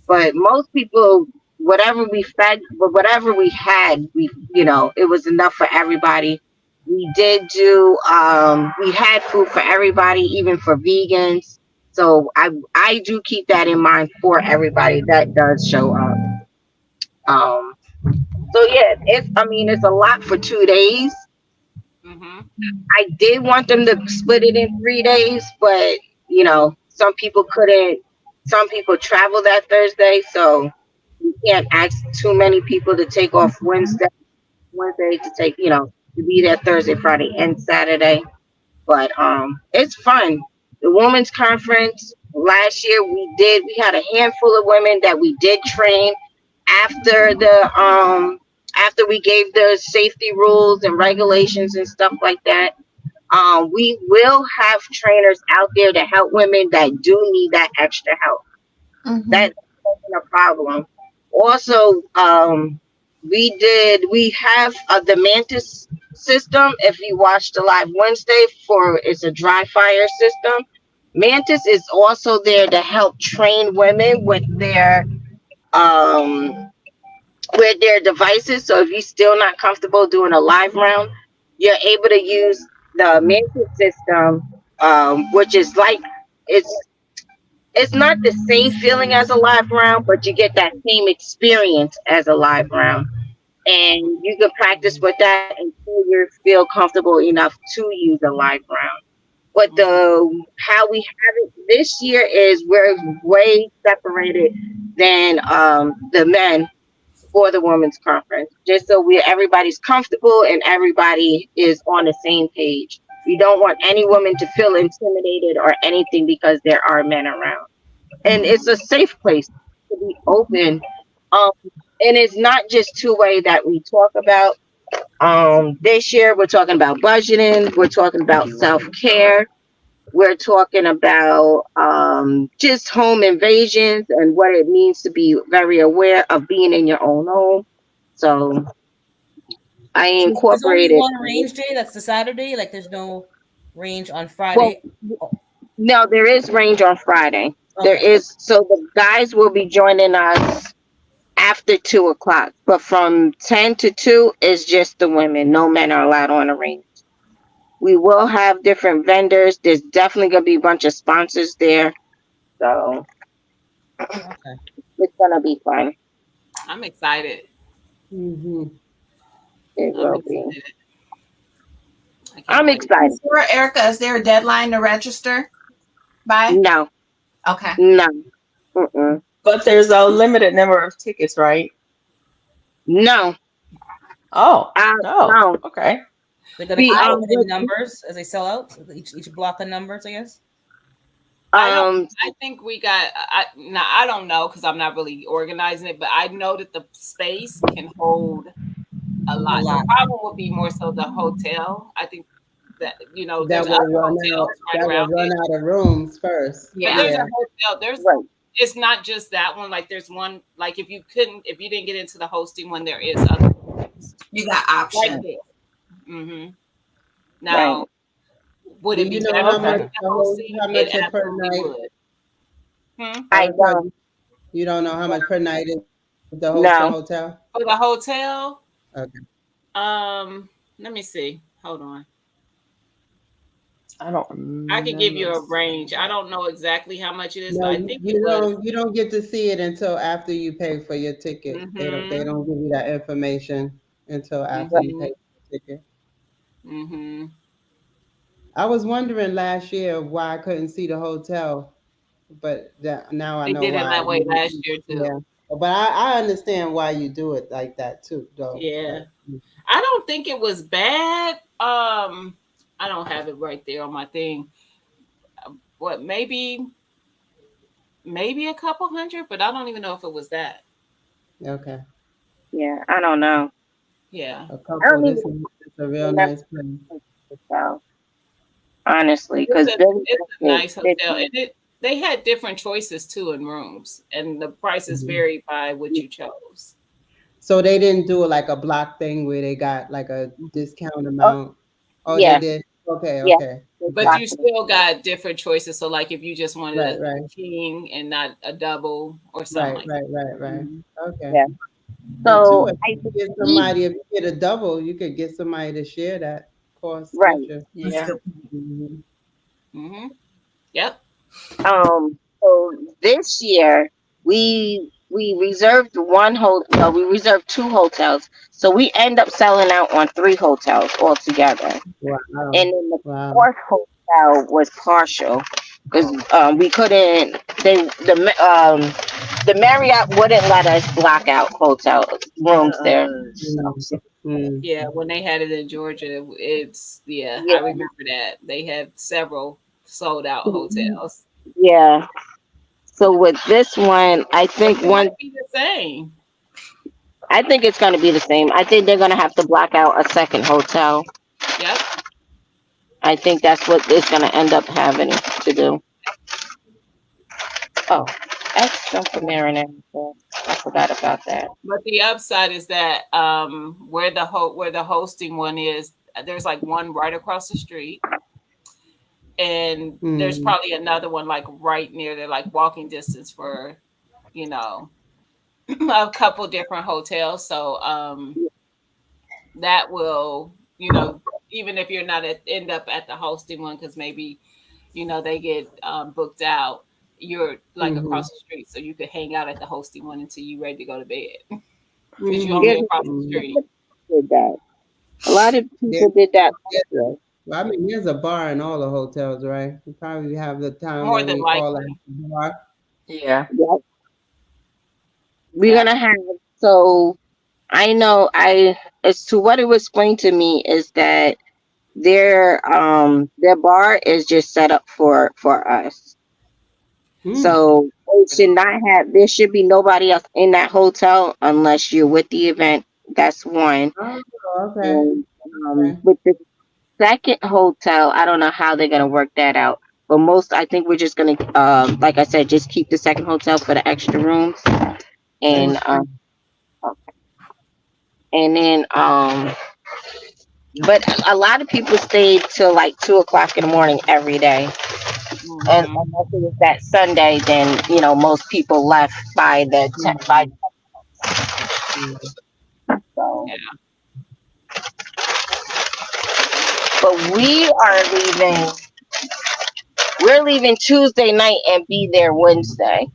But most people, whatever we had, it was enough for everybody. We did do, we had food for everybody, even for vegans. So I do keep that in mind for everybody that does show up. So yeah, it's a lot for 2 days. Mm-hmm. I did want them to split it in 3 days, but some people couldn't. Some people travel that Thursday, so you can't ask too many people to take off Wednesday to take, to be there Thursday, Friday, and Saturday. But it's fun. The women's conference last year we had a handful of women that we did train after we gave the safety rules and regulations and stuff like that. We will have trainers out there to help women that do need that extra help. Mhm. That's a problem. Also, we have the Mantis system. If you watched the live Wednesday it's a dry fire system. Mantis is also there to help train women with their devices. So if you're still not comfortable doing a live round, you're able to use the Mantis system, which is like it's not the same feeling as a live round, but you get that same experience as a live round. And you can practice with that until you feel comfortable enough to use a live round. But how we have it this year is we're way separated than the men for the women's conference, just so everybody's comfortable and everybody is on the same page. We don't want any woman to feel intimidated or anything because there are men around. And it's a safe place to be open. And it's not just two-way that we talk about. This year, we're talking about budgeting. We're talking about self-care. We're talking about just home invasions and what it means to be very aware of being in your own home. So I incorporated. There's only one range day. That's the Saturday. Like there's no range on Friday. No, there is range on Friday. Okay. There is. So the guys will be joining us after 2 o'clock, but from 10 to 2 is just the women. No men are allowed on the range. We will have different vendors. There's definitely gonna be a bunch of sponsors there. So Okay. it's gonna be fun. I'm excited. Mm-hmm. It I'm will be. excited. I can't I'm wait. excited. Is there, Erica, is there a deadline to register by? No, Okay. no, mm-mm. But there's a limited number of tickets, right? No. Oh, No. no. Okay. They're gonna See, keep um, up in numbers as they sell out. Each block of numbers, I guess. um, I think we got. Now I don't know because I'm not really organizing it, but I know that the space can hold a lot. The problem would be more so the hotel. I think that That there's will other run out. hotels right That will around run here. out of rooms first. But Yeah. there's Yeah. a hotel. There's right. it's not just that one. Like there's one. Like if you didn't get into the hosting one, there is other ones You got like options. this. Mm-hmm. Now, Right. would Do it be you know better how for much the the host, hosting? how It much it per absolutely night? would. I Erica, don't. you don't know how much per night is the host the No. hotel? For the hotel, Okay. let me see. Hold on. I don't I can give you remember. a range. I don't know exactly how much it is, No, but I think you it was. don't get to see it until after you pay for your ticket. They Mm-hmm. don't give you that information until after you pay for the ticket. Mm-hmm. I was wondering last year why I couldn't see the hotel, but now I They know did it why. that way last year too. Yeah, but I understand why you do it like that too, though. Yeah. I don't think it was bad. I don't have it right there on my thing. What maybe a couple hundred, but I don't even know if it was that. Okay. Yeah, I don't know. Yeah. I A don't couple. This even is a real know nice place. hotel, honestly, It's because a nice hotel. And they had different choices too in rooms, and the prices varied by what you chose. So they didn't do like a block thing where they got like a discount amount. Oh, yeah, they did. Okay, yeah, okay. But you exactly. still got different choices. So, like if you just wanted Right, a right, king and not a double or something right, like right. Mhm. Okay. Yeah. And two, So if you get somebody, if you get a double, you could get somebody to share that cost right. with you. Yeah. Mhm. Mm-hmm. Yep. So this year we reserved one hotel. We reserved 2 hotels. So we end up selling out on 3 hotels altogether. Wow. And then the Wow. 4th hotel was partial because we couldn't. The Marriott wouldn't let us block out hotel rooms there. Mm. Yeah. When they had it in Georgia, it's I Yeah. remember that they had several sold out hotels. Yeah. So with this one, I think It might be the same. I think it's going to be the same. I think they're going to have to block out a second hotel. Yep. I think that's what it's going to end up having to do. Oh, that's something marinara. I forgot about that. But the upside is that where the hosting one is, there's like one right across the street, and there's probably another one like right near there, like walking distance for, a couple different hotels. So that will, even if you're not end up at the hosting one, because maybe, they get booked out, you're like across the street, so you could hang out at the hosting one until you're ready to go to bed. Because you're only across the street. Did that. A lot of people did that. Well, I mean, there's a bar in all the hotels, right? You probably have the town More that than we call likely. it bar. Yeah. Yep. We're gonna have, so I know as to what it was explained to me is that their bar is just set up for us. So there should be nobody else in that hotel unless you're with the event. That's one. Oh, okay. And, with the second hotel, I don't know how they're gonna work that out. But I think we're just gonna, like I said, just keep the second hotel for the extra rooms, and then but a lot of people stayed till like 2 o'clock in the morning every day. And unless it was that Sunday, then most people left by the 10 by. So. Yeah. but we are leaving. We're leaving Tuesday night and be there Wednesday.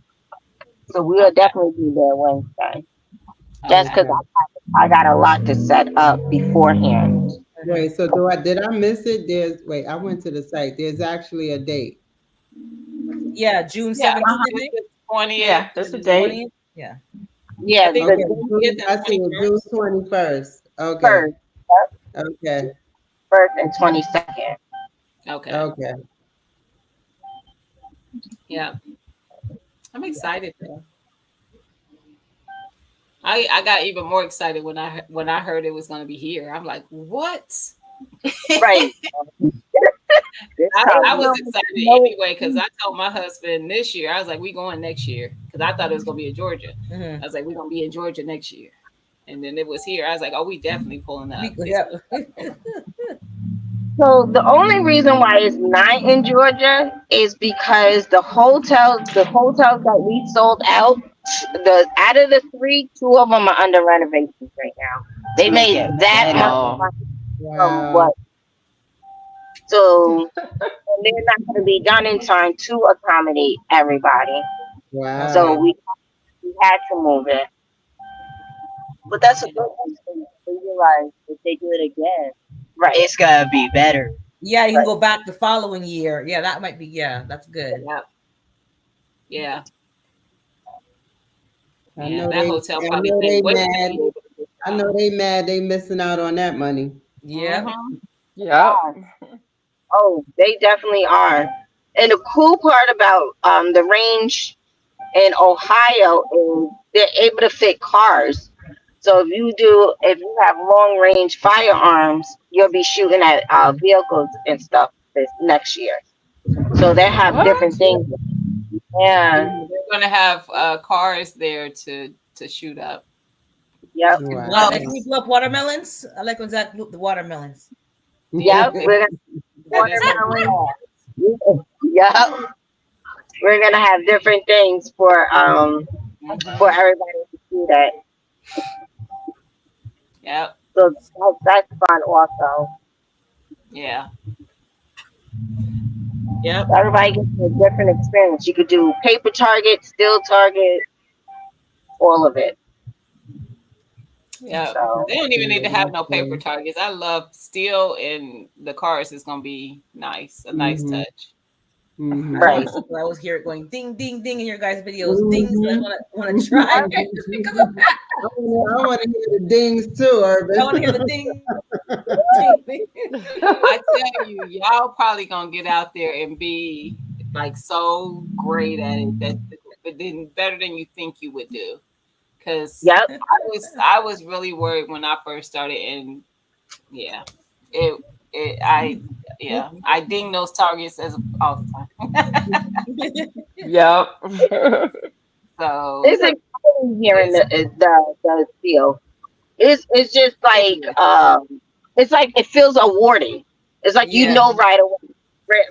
So we'll definitely be there Wednesday. Just because I got a lot to set up beforehand. Wait, so did I miss it? I went to the site. There's actually a date. Yeah, June Yeah, 17th, I think. 20th. Yeah, that's a date. 20th? Yeah. Yeah, I think the I see it, June 21st. Okay. first, Okay. first and 22nd. Okay. Okay. Yeah. I'm excited though. I got even more excited when I heard it was going to be here. I'm like, what? Right. I was excited anyway because I told my husband this year, I was like, we going next year because I thought it was going to be in Georgia. I was like, we're going to be in Georgia next year. And then it was here. I was like, oh, we definitely pulling up. Yeah. So the only reason why it's not in Georgia is because the hotels that we sold out, out of the 3, 2 of them are under renovations right now. They made that much money from what? So and they're not going to be done in time to accommodate everybody. Wow. So we had to move it. But that's a good one. They realize if they do it again, right, it's gonna be better. Yeah, you can go back the following year. Yeah, that might be. Yeah, that's good. Yeah. I Yeah, know that they, hotel I probably know they think, mad. I know they mad. They missing out on that money. Yeah. Yeah. Oh, they definitely are. And the cool part about the range in Ohio is they're able to fit cars. So if you have long range firearms, you'll be shooting at vehicles and stuff this next year. So they have different things. Yeah. They're gonna have cars there to shoot up. Yep. Wow. Can we blow up watermelons? I like when Zach blew up the watermelons. Yep. Watermelon. Yep. We're gonna have different things for everybody to see that. Yep. So that's fun also. Yeah. Yep. Everybody gets a different experience. You could do paper target, steel target, all of it. Yeah. So, They don't even need to have no paper targets. I love steel and the cars is gonna be nice, a nice touch. Right. I always hear it going ding, ding, ding in your guys' videos. Dings. I want to try just because of that. I want to hear the dings too, Urban. I want to hear the ding. I tell you, y'all probably gonna get out there and be like so great at it but then better than you think you would do. Because I was really worried when I first started, and I ding those targets all the time. Yep. So it's exciting hearing the feel. It's just like it's like it feels awarding. It's like you know right away,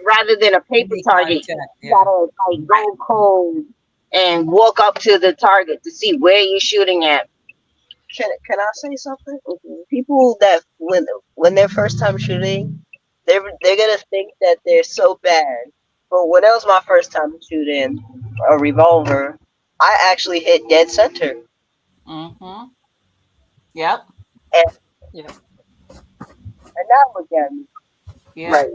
rather than a paper target. You gotta like go cold and walk up to the target to see where you're shooting at. Can I say something? People that when they're first time shooting, they're gonna think that they're so bad. But when that was my first time shooting a revolver, I actually hit dead center. Mm-hmm. Yep. And that was again. Yeah. Right.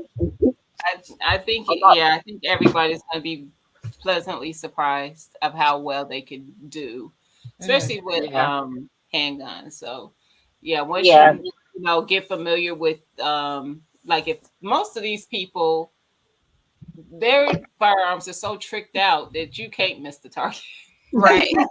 I think I think everybody's gonna be pleasantly surprised of how well they could do, especially with handguns. So once you get familiar with like if most of these people, their firearms are so tricked out that you can't miss the target. Right. It's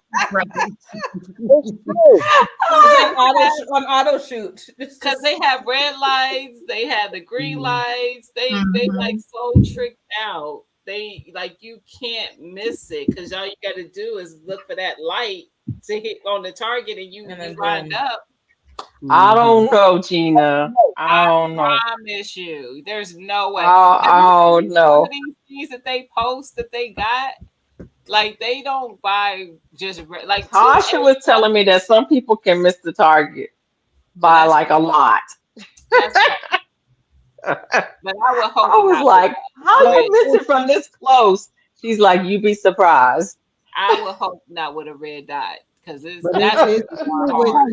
like auto shoot because they have red lights, they have the green lights, they like so tricked out. They like you can't miss it because all you got to do is look for that light to hit on the target and you lined up. I don't know, Gina. I don't know. I promise you, there's no way. Oh no. These things that they post that they got, like they don't buy just like. Tasha was telling me that some people can miss the target by like a lot. But I would hope I was not with like, how a red. you miss it from this close? She's like, you be surprised. I would hope not with a red dot because But that's it's true with hard.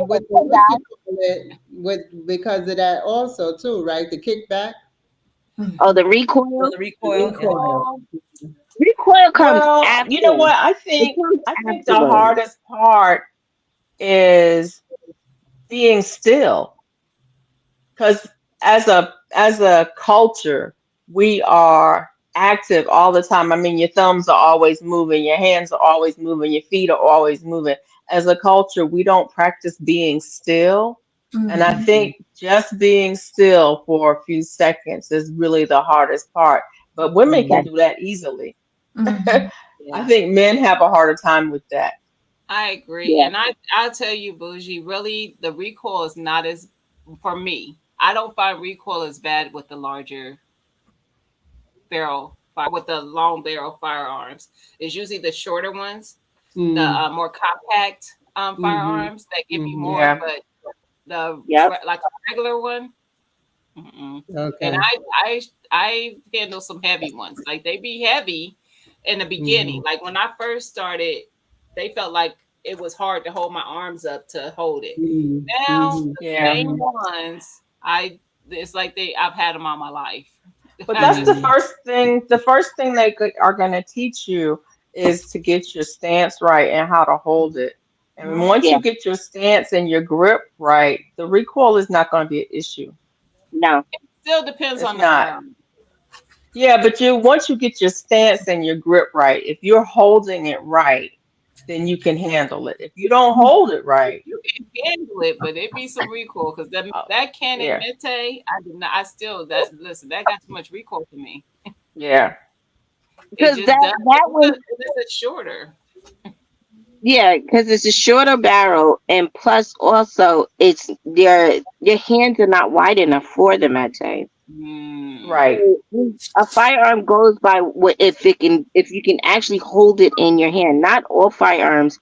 with the what you call it, with because of that also too, right? The kickback, Oh, the So recoil. the the recoil. Yeah. recoil. Recoil comes Well, you know after. what? It comes I think the afterwards. hardest part is being still. Because as a culture, we are active all the time. I mean, your thumbs are always moving, your hands are always moving, your feet are always moving. As a culture, we don't practice being still. And I Mhm. think just being still for a few seconds is really the hardest part. But women can That, do that easily. Mhm. I Yeah, think men have a harder time with that. I agree. yeah. And I'll tell you, Bougie, really the recoil is not as for me. I don't find recoil as bad with the larger barrel with the long barrel firearms. It's usually the shorter ones, the Mm, more compact mm-hmm, firearms that give you mm-hmm. more. Yeah. But the Yep. like a regular one, mm-mm. And Okay. I handle some heavy ones. Like they be heavy in the Mm-hmm, beginning. Like when I first started, they felt like it was hard to hold my arms up to hold it. mm-hmm, Now mm-hmm, the Yeah. same mm-hmm. ones, it's like I've had them all my life. But I that's just Mm-hmm. the first thing they are going to teach you is to get your stance right and how to hold it. And once Yeah. you get your stance and your grip right, the recoil is not going to be an issue. No. still depends It's on the not. firearm. Yeah, but once you get your stance and your grip right, if you're holding it right, then you can handle it. If you don't hold it right, You can handle it, but it be some recoil because uh, that Canon yeah, Mente, I did not. I still that listen. That got too much recoil for me. yeah, It Because just does. that was It's shorter. yeah, because it's a shorter barrel, and plus also it's your hands are not wide enough for them. I'd say. Mm, right. A firearm goes by what if you can actually hold it in your hand. Not all firearms.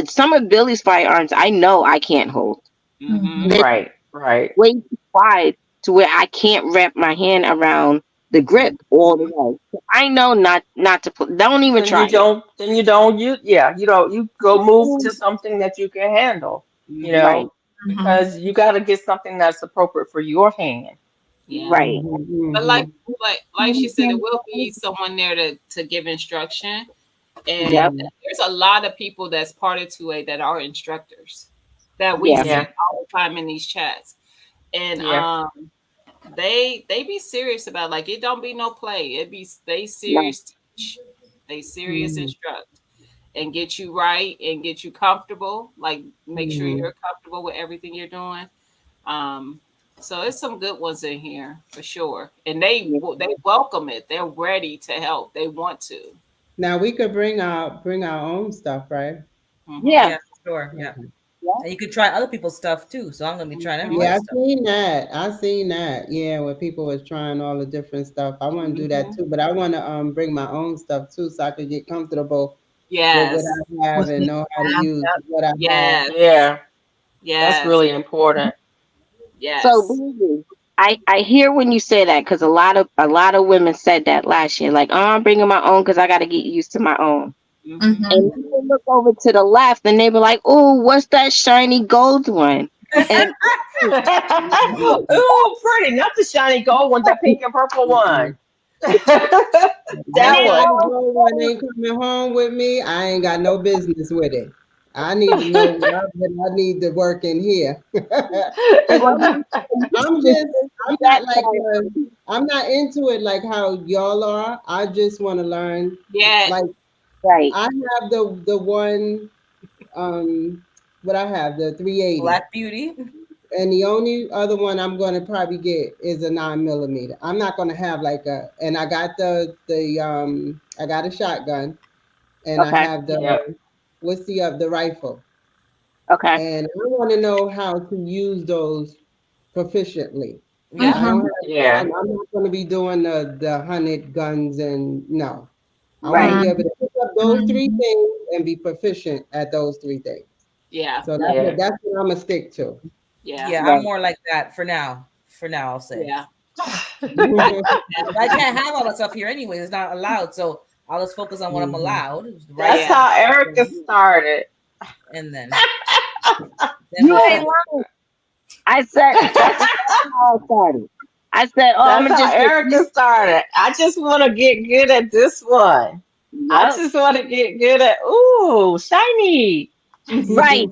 Some of Billy's firearms I know I can't hold. mm-hmm. Mhm. They're Right, right. way too wide to where I can't wrap my hand around the grip all the Mm-hmm. way. So I know not to put. Don't even Then try it. you don't you go move to something that you can handle, Mm-hmm. Right, Mhm. because you got to get something that's appropriate for your hand. Yeah. right. But Mm-hmm. like she said, it will be someone there to give instruction. And Yep. Mm-hmm. there's a lot of people that's part of 2A that are instructors that we Yeah. see Yeah, all the time in these chats. And yeah, they be serious about like it don't be no play. They No. serious teach. They serious Mm-hmm. instruct and get you right and get you comfortable. Like make sure Mm-hmm. you're comfortable with everything you're doing. Um so it's some good ones in here for sure. And they welcome it. They're ready to help. They want to. Now we could bring our own stuff, right? Mhm. Yeah. Yeah, for sure. Yeah. Okay. Yeah. And you could try other people's stuff too. So I'm gonna be trying Mhm. Yeah, everybody's I've stuff. seen that. I've seen that. Yeah, where people was trying all the different stuff. I want to do that Mhm. too, but I want to bring my own stuff too, so I could get comfortable with what Yes. I have With and me. know how to Yeah. use what I have. Yes. yeah. That's Yes. really important. So Yes. baby, I hear when you say that because a lot of women said that last year. Like, oh, I'm bringing my own because I got to get used to my own. Mhm. And Mhm. then they look over to the left and they be like, "Oh, what's that shiny gold one?" And Ooh, pretty. Not the shiny gold one, the pink and purple one. and That That they one. shiny always gold one ain't coming home with me. I ain't got no business with it. I need to know what I need to work in here. Cause well, you I'm just just I'm that not like I'm not into it like how y'all are. I just want to learn. Yeah. Like right. I have the one what I have the 380. Black Beauty. And the only other one I'm going to probably get is a 9 millimeter. I'm not going to have like and I got I got a shotgun, and I Okay. have Yeah. what's the rifle, Okay. and I want to know how to use those proficiently. I Yeah. don't Mhm. have Yeah. time. I'm not going to be doing the hunted guns, and no, I want to Right. be Mhm. able to pick up those three Mhm. things and be proficient at those three things. Yeah. So Yeah. that's what I'm gonna stick to. Yeah. Yeah, I'm Right. more like that for now. For now, I'll say. Yeah. I can't have all that stuff here anyway. It's not allowed. So I'll just focus on what I'm allowed. Right. That's how Erica started. And then You ain't lying. I said that's how I started. I said, "Oh, I'm That's gonna how just Erica started. I just want to get good at this one. I Yep. just want to get good at ooh, shiny. right."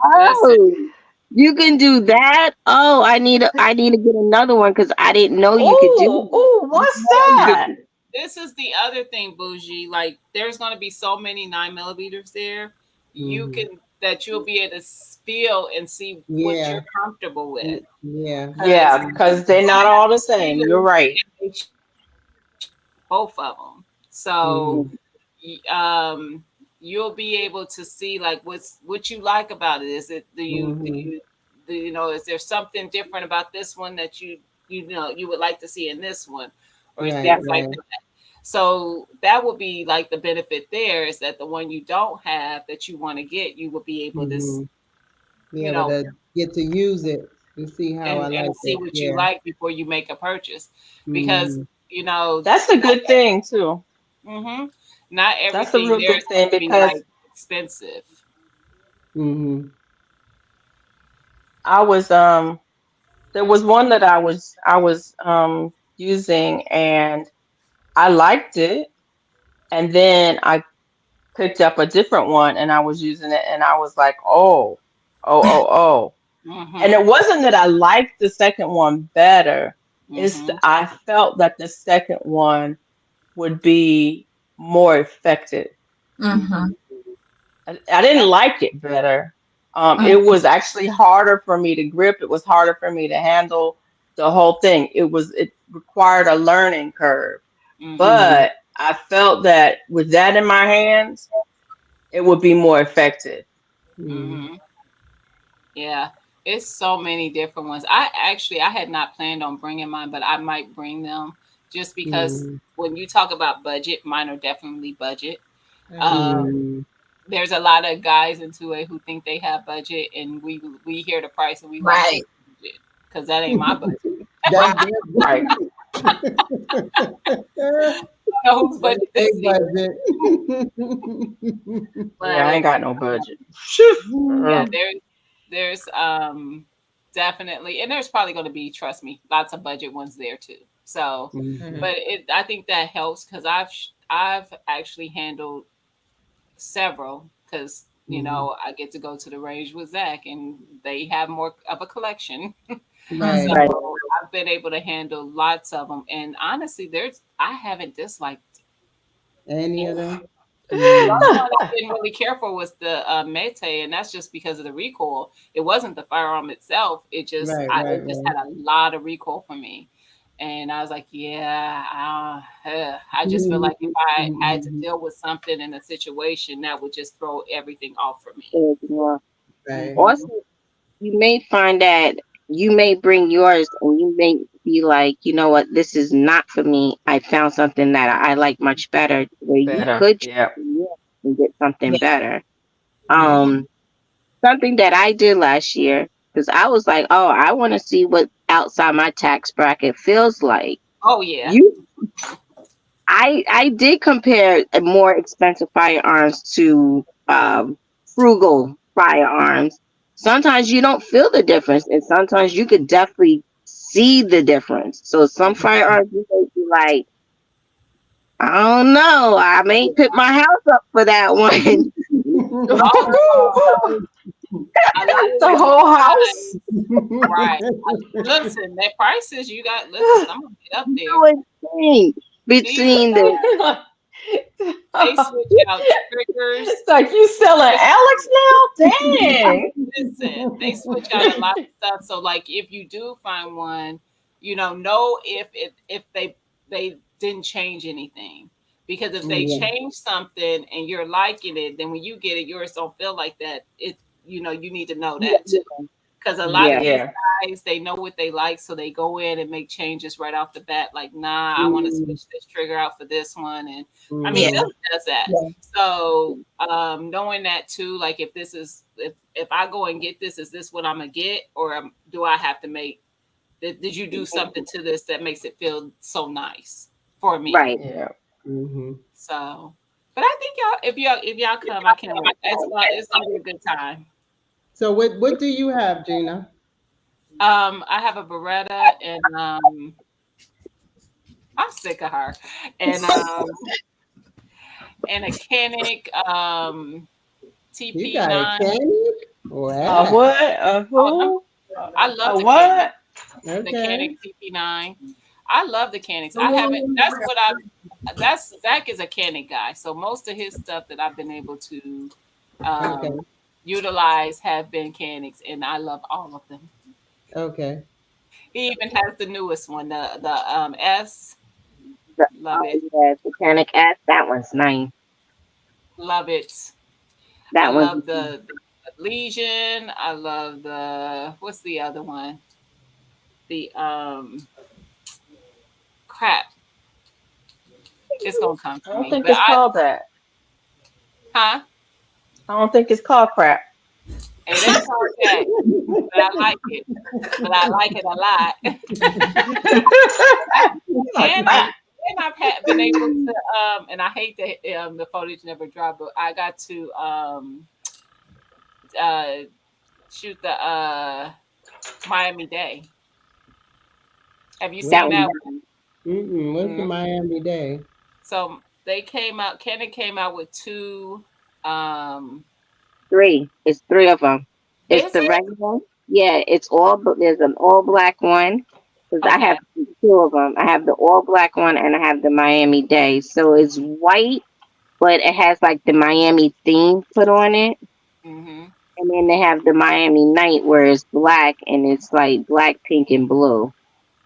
Oh, you can do that. Oh, I need to get another one because I didn't know you could do. Ooh, what's that? This is the other thing, Bougie. Like, there's going to be so many 9mm there. You can that you'll be able to feel and see what Yeah. you're comfortable with. Yeah. Yeah, because they're not all the same. You're right. Both of them. So, you'll be able to see like what you like about it. Is it is there something different about this one that you would like to see in this one, or things like that. So that would be like the benefit there is that the one you don't have that you want to get, you will be able to to get to use it and see how I like and see it. what you like before you make a purchase, because that's a good thing too. Not everything That's a real there good is thing going to be because like expensive. I was there was one that I was using and I liked it, and then I picked up a different one and I was using it and I was like, oh. And it wasn't that I liked the second one better. It's I felt that the second one would be more effective. I didn't like it better. It was actually harder for me to grip. It was harder for me to handle the whole thing. It required a learning curve. But I felt that with that in my hands, it would be more effective. Yeah, it's so many different ones. I had not planned on bringing mine, but I might bring them just because when you talk about budget, mine are definitely budget. There's a lot of guys in 2A who think they have budget, and we hear the price and we like budget because that ain't my budget. Right. Whose budget this budget. Yeah, I ain't got no budget. Yeah, there's definitely, and there's probably going to be, trust me, lots of budget ones there too. So, but I think that helps because I've actually handled several because I get to go to the range with Zach and they have more of a collection. So I've been able to handle lots of them, and honestly, I haven't disliked any of them. The one I didn't really care for was the Mété, and that's just because of the recoil. It wasn't the firearm itself. It just it just had a lot of recoil for me, and I was like, I just feel like if I had to deal with something in a situation, that would just throw everything off for me. Also, you may find that you may bring yours and you may be like, you know what, this is not for me. I found something that I like much better where you could and get something better. Something that I did last year, because I was like, oh, I want to see what outside my tax bracket feels like. Oh yeah. I did compare more expensive firearms to frugal firearms. Sometimes you don't feel the difference, and sometimes you could definitely see the difference. So some firearms you may be like, I don't know, I may put my house up for that one. The whole house. Right. Listen, that prices you got. Listen, I'm gonna get up there. Between the they switch out triggers. It's like you selling Alex now? Dang. Listen, they switch out a lot of stuff. So like if you do find one, know if they didn't change anything. Because if they change something and you're liking it, then when you get it, yours don't feel like that. You need to know that too. Because a lot of these guys, they know what they like, so they go in and make changes right off the bat. Like, nah, I want to switch this trigger out for this one, and I mean, Yeah. Philly does that. Yeah. So knowing that too, like if this is if I go and get this, is this what I'm gonna get, or do I have to make? Did you do something to this that makes it feel so nice for me? Right. Yeah. So, but I think if y'all come, I can't wait. It's gonna be a good time. So what do you have, Gina? I have a Beretta, and I'm sick of her, and a Canik You got a TP9. Canik? Wow. What? Who? I love the what? Canik, the Okay. Canik TP9. I love the Canics. I haven't. That's what I. That's Zach is a Canik guy, so most of his stuff that I've been able to Okay. utilize have been Canics, and I love all of them. Okay. He even has the newest one, the S. Love it. Yeah, the Canik S. That one's nice. Love it. That I one's love the Legion. I love the what's the other one? The crap. It's gonna come I to don't me. think But it's called that. huh? I don't think it's called crap. It ain't called that, but I like it. But I like it a lot. And I've been able to and I hate that the footage never dropped, but I got to shoot the Miami Day. Have you seen that one? What's the Miami Day? So they came out. Canik came out with two. three. It's three of them. It's Is the it? regular. Yeah, it's all. There's an all black one. Because I have two of them. I have the all black one and I have the Miami Day. So it's white, but it has like the Miami theme put on it. Mm-hmm. And then they have the Miami Night where it's black and it's like black, pink, and blue.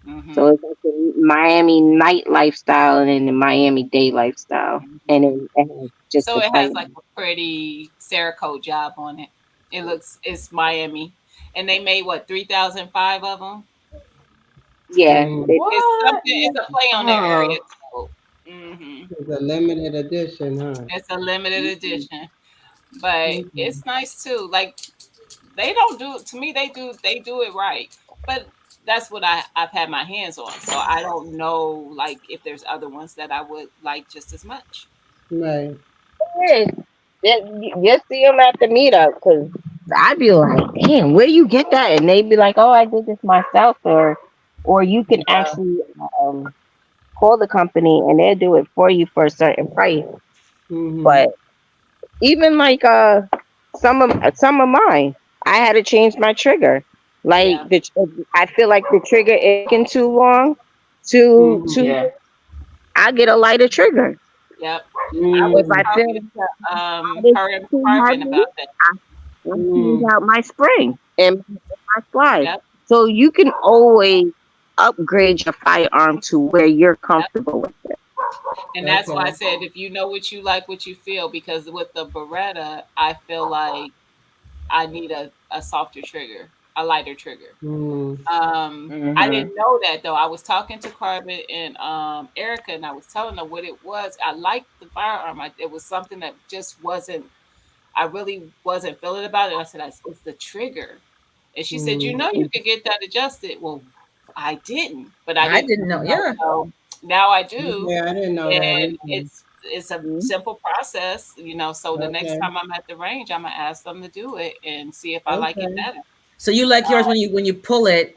Mm-hmm. So it's like the Miami Night lifestyle and then the Miami Day lifestyle. And it has just So the it has white. like a pretty Cerakote job on it. It's Miami, and they made what 3,005 of them. Yeah. It's a play on their area. So, It's a limited edition, huh? it's a limited edition, but it's nice too. Like they don't do to me. They do it right, but that's what I've had my hands on. So I don't know like if there's other ones that I would like just as much. Right. You see them at the meetup because I'd be like, damn, where you get that? And they'd be like, oh, I did this myself, or you can actually call the company and they'll do it for you for a certain price. But even like some of mine, I had to change my trigger. Like I feel like the trigger is taking too long to I get a lighter trigger. Yep. I was talking to Carvin about that. I change out my spring and my slide. So you can always upgrade your firearm to where you're comfortable with it. And that's why I said if you know what you like, what you feel, because with the Beretta, I feel like I need a softer trigger, a lighter trigger. I didn't know that though. I was talking to Carvin and Erica, and I was telling them what it was. I liked the firearm. It was something that just wasn't. I really wasn't feeling about it. I said, "It's the trigger," and she said, "You know, you could get that adjusted." Well, I didn't, but I didn't know. Yeah. So now I do. Yeah, I didn't know and that. it's a simple process, you know. So the next time I'm at the range, I'm gonna ask them to do it and see if I like it better. So you like yours when you pull it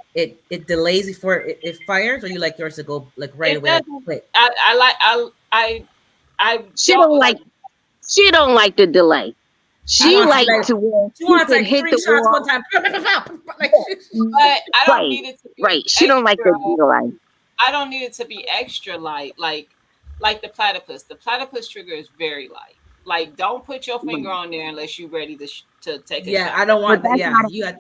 delays before it fires, or you like yours to go like right away? Quick? She don't like the delay. She likes to where she wants like hit 3 the shots wall. one time. But I don't need it to be right. She don't like the delay. I don't need it to be extra light, like the platypus. The platypus trigger is very light. Like, don't put your finger on there unless you're ready to take a shot. I don't want that. Yeah, you got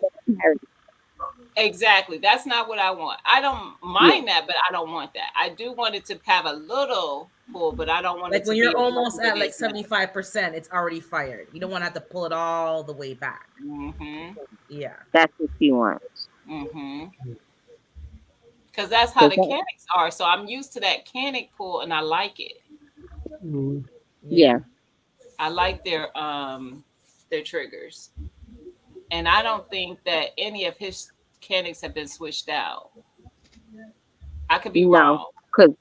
exactly. That's not what I want. I don't mind that, but I don't want that. I do want it to have a little pull, but I don't want like it to when be you're almost at like 75%, it's already fired. You don't want to have to pull it all the way back. Mm-hmm. Yeah, that's what she wants. Mm-hmm. Because that's how the Okay. canics are. So I'm used to that canic pull, and I like it. Mhm. Yeah. I like their triggers, and I don't think that any of his canics have been switched out. I could be No, wrong. because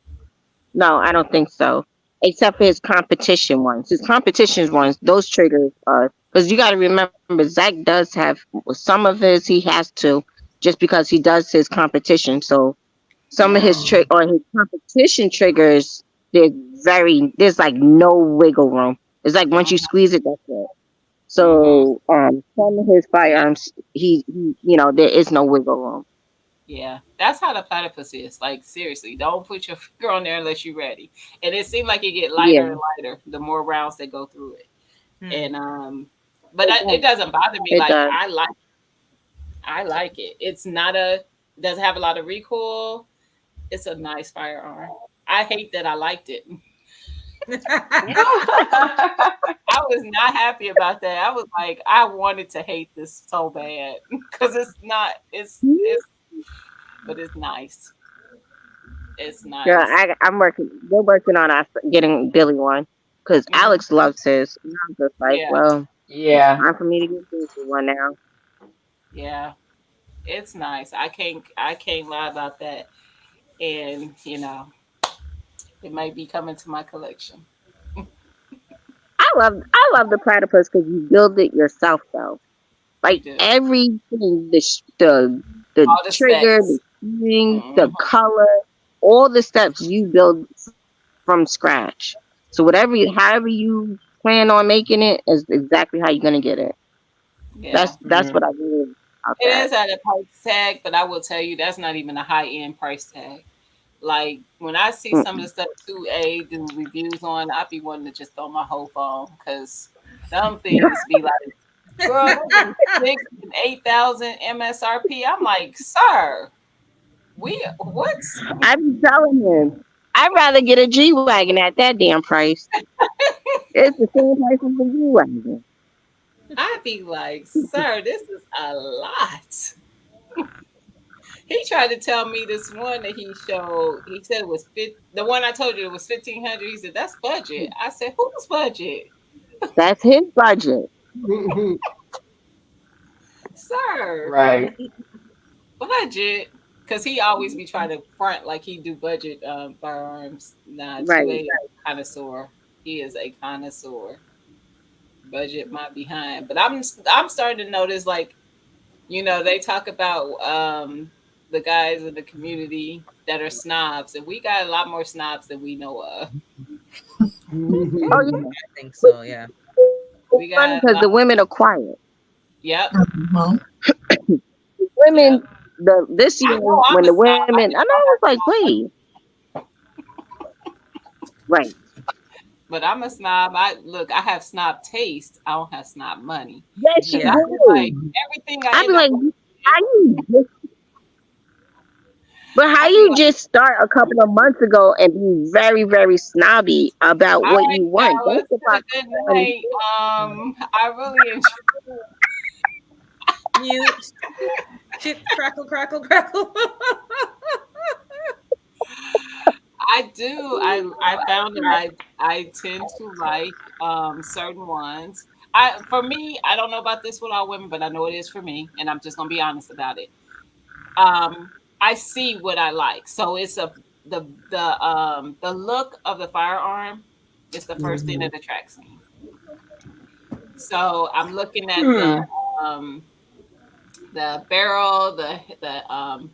no, I don't think so. Except for his competition ones. His competition ones, those triggers are because you got to remember Zach does have some of his. He has to just because he does his competition. So some of his trick or his competition triggers, there's like no wiggle room. It's like once you squeeze it, that's it. Mm-hmm. So some of his firearms, there is no wiggle room. Yeah, that's how the platypus is. Like seriously, don't put your finger on there unless you're ready. And it seems like it get Yeah. lighter and lighter the more rounds that go through it. Hmm. And but it doesn't bother me. It Like does. I like it. It's not a doesn't have a lot of recoil. It's a nice firearm. I hate that I liked it. I was not happy about that. I was like, I wanted to hate this so bad because it's not. It's but it's nice. It's Yeah, nice. I'm working. We're working on us getting Billy one because Mhm. Alex loves his. And I'm just like, Yeah, well, it's Yeah. time for me to get Billy one now. yeah. It's nice. I can't lie about that. And it might be coming to my collection. I love the platypus because you build it yourself though. You Like do everything, the all the trigger, specs. the shooting, the Hmm. color, all the steps you build from scratch. So however you plan on making it is exactly how you're gonna get it. Yeah. That's what I really about It that. is at a price tag, but I will tell you that's not even a high end price tag. Like when I see some of the Mm-mm. stuff 2A do reviews on, I be wanting to just throw my whole phone because some things be like, girl, they be 6 and 8,000 MSRP. I'm like, sir, we what? I be telling him, I'd rather get a G wagon at that damn price. It's the same price as the G wagon. I be like, sir, this is a lot. He tried to tell me this one that he showed. He said it was the one I told you it was 1,500. He said that's budget. I said whose budget, That's his budget. sir? Right. Budget, because he always be trying to front like he do budget firearms. Nah, Right. 2A connoisseur. He is a connoisseur. Budget my behind, but I'm starting to notice like they talk about the guys in the community that are snobs, and we got a lot more snobs than we know of. Oh yeah. I think so. Yeah. It's We funny got a because lot. the women are quiet. Yep, Mhm. yep. Women this I year know I'm when a the snob. I women and just I don't was have like, snob money. wait, right. But I'm a snob. I have snob taste. I don't have snob money. Yes, you Because Yeah. I feel like do. everything I I'd be end up like, with, how how I be you like, just start a couple of months ago and be very, very snobby about all what right, you want? now That's let's the have a part. good night. I really enjoy. Mute. Chip, crackle, crackle, crackle. I do. I found that I tend to like certain ones. For me, I don't know about this with all women, but I know it is for me, and I'm just gonna be honest about it. I see what I like, so it's the look of the firearm is the first thing that attracts me. So I'm looking at Hmm. um the barrel, the um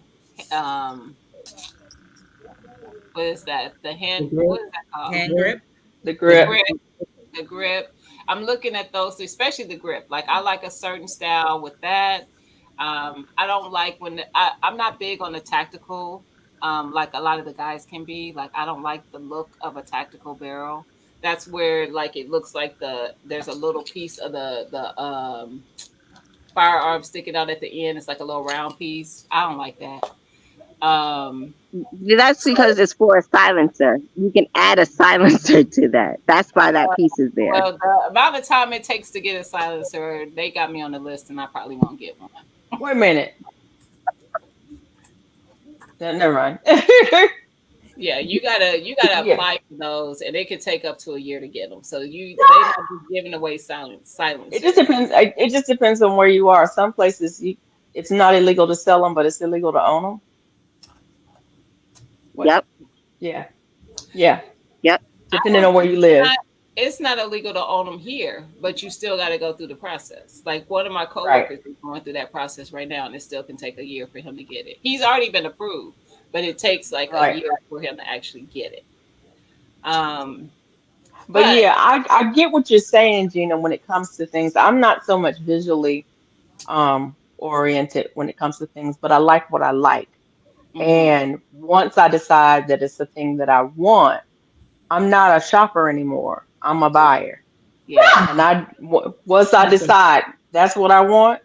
what is that? The hand, what is that called? Hand grip. The The grip. grip, the grip. I'm looking at those, especially the grip. Like I like a certain style with that. I don't like I'm not big on the tactical, like a lot of the guys can be. Like I don't like the look of a tactical barrel. That's where like it looks like there's a little piece of the firearm sticking out at the end. It's like a little round piece. I don't like that. Um, That's so because it's for a silencer. You can add a silencer to that. That's why that piece is there. well, the amount of time it takes to get a silencer, they got me on the list, and I probably won't get one. Wait a minute. Never mind. Yeah, you gotta Yeah. apply for those, and it could take up to a year to get them. So they not just giving away It just silencers. depends. It just depends on where you are. Some places it's not illegal to sell them, but it's illegal to own them. What? Yep. Yeah. Yeah. Yep. Depending on where you live. It's not illegal to own them here, but you still got to go through the process. Like one of my Right. coworkers is going through that process right now, and it still can take a year for him to get it. He's already been approved, but it takes like a Right. year for him to actually get it. But But yeah, I get what you're saying, Gina, when it comes to things. I'm not so much visually oriented when it comes to things, but I like what I like. mhm, And once I decide that it's a thing that I want, I'm not a shopper anymore. I'm a buyer. yeah, And once I decide that's what I want,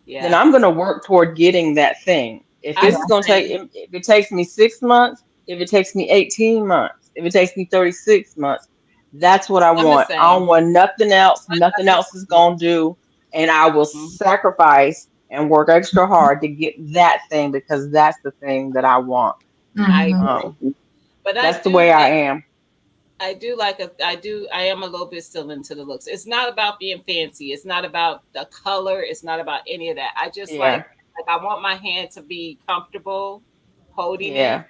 then yeah. I'm going to work toward getting that thing. If I it's going to take, if it takes me 6 months, if it takes me 18 months, if it takes me 36 months, that's what I I'm the want. I don't same. want nothing else. Nothing else is going to do. And I will Mhm, sacrifice and work extra hard to get that thing because that's the thing that I want. I Mhm. agree. But I That's the do way I like am. I am a little bit still into the looks. It's not about being fancy. It's not about the color. It's not about any of that. I just Yeah. like I want my hand to be comfortable holding it. Yeah.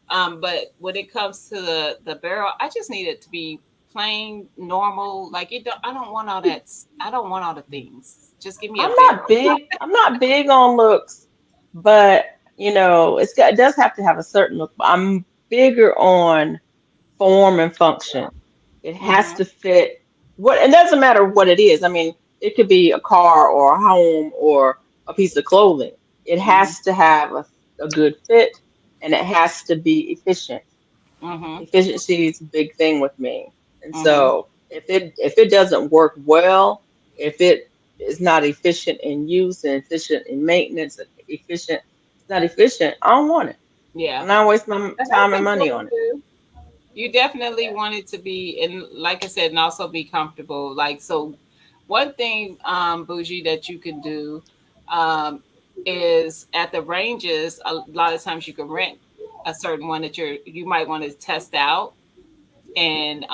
But when it comes to the barrel, I just need it to be plain, normal. Like I don't want all that. I don't want all the things. Just give me a barrel. I'm not big on looks, but it does have to have a certain look. I'm bigger on form and function. It has Hmm. to fit and it doesn't matter what it is. I mean, it could be a car or a home or a piece of clothing. It Hmm. has to have a good fit and it has to be efficient. Hmm. Efficiency is a big thing with me. And Hmm. so if it doesn't work well, if it is not efficient in use and efficient in maintenance, it's not efficient, I don't want it. I'm Yeah, not wasting my and time that's and money on important it. too. You definitely Yeah. want it to be, and like I said, and also be comfortable. Like so, one thing, bougie, that you can do, um, is at the ranges. A lot of times you can rent a certain one that you might want to test out, and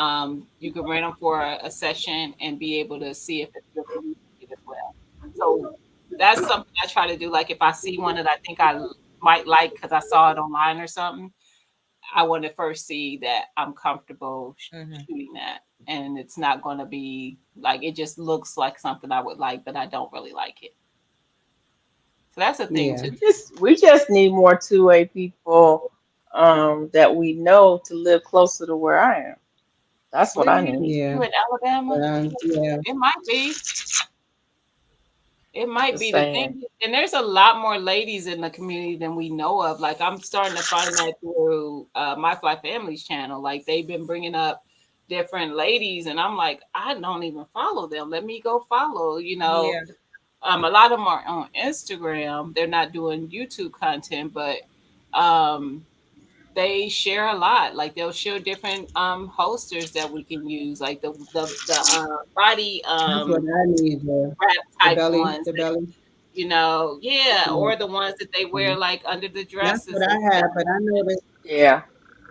you can rent them for a session and be able to see if it's good for you as well. So that's something I try to do. Like if I see one that I think I might like because I saw it online or something, I want to first see that I'm comfortable Mhm. shooting that, and it's not going to be like it just looks like something I would like, but I don't really like it. So that's a thing Yeah. too. We just need more two-way people that we know to live closer to where I am. That's what Where I you need. Yeah. in Alabama? Yeah. It might be. It might Just be the saying. thing, and there's a lot more ladies in the community than we know of. Like I'm starting to find that through my Fly Families channel. Like they've been bringing up different ladies, and I'm like, I don't even follow them. Let me go follow. Yeah. A lot of them are on Instagram. They're not doing YouTube content, but um, they share a lot. Like they'll share different holsters that we can use, like the body That's what I need. wrap The type belly. ones The that belly. yeah, Yeah. or the ones that they wear like under the That's dresses what I and had, stuff. but I noticed Yeah.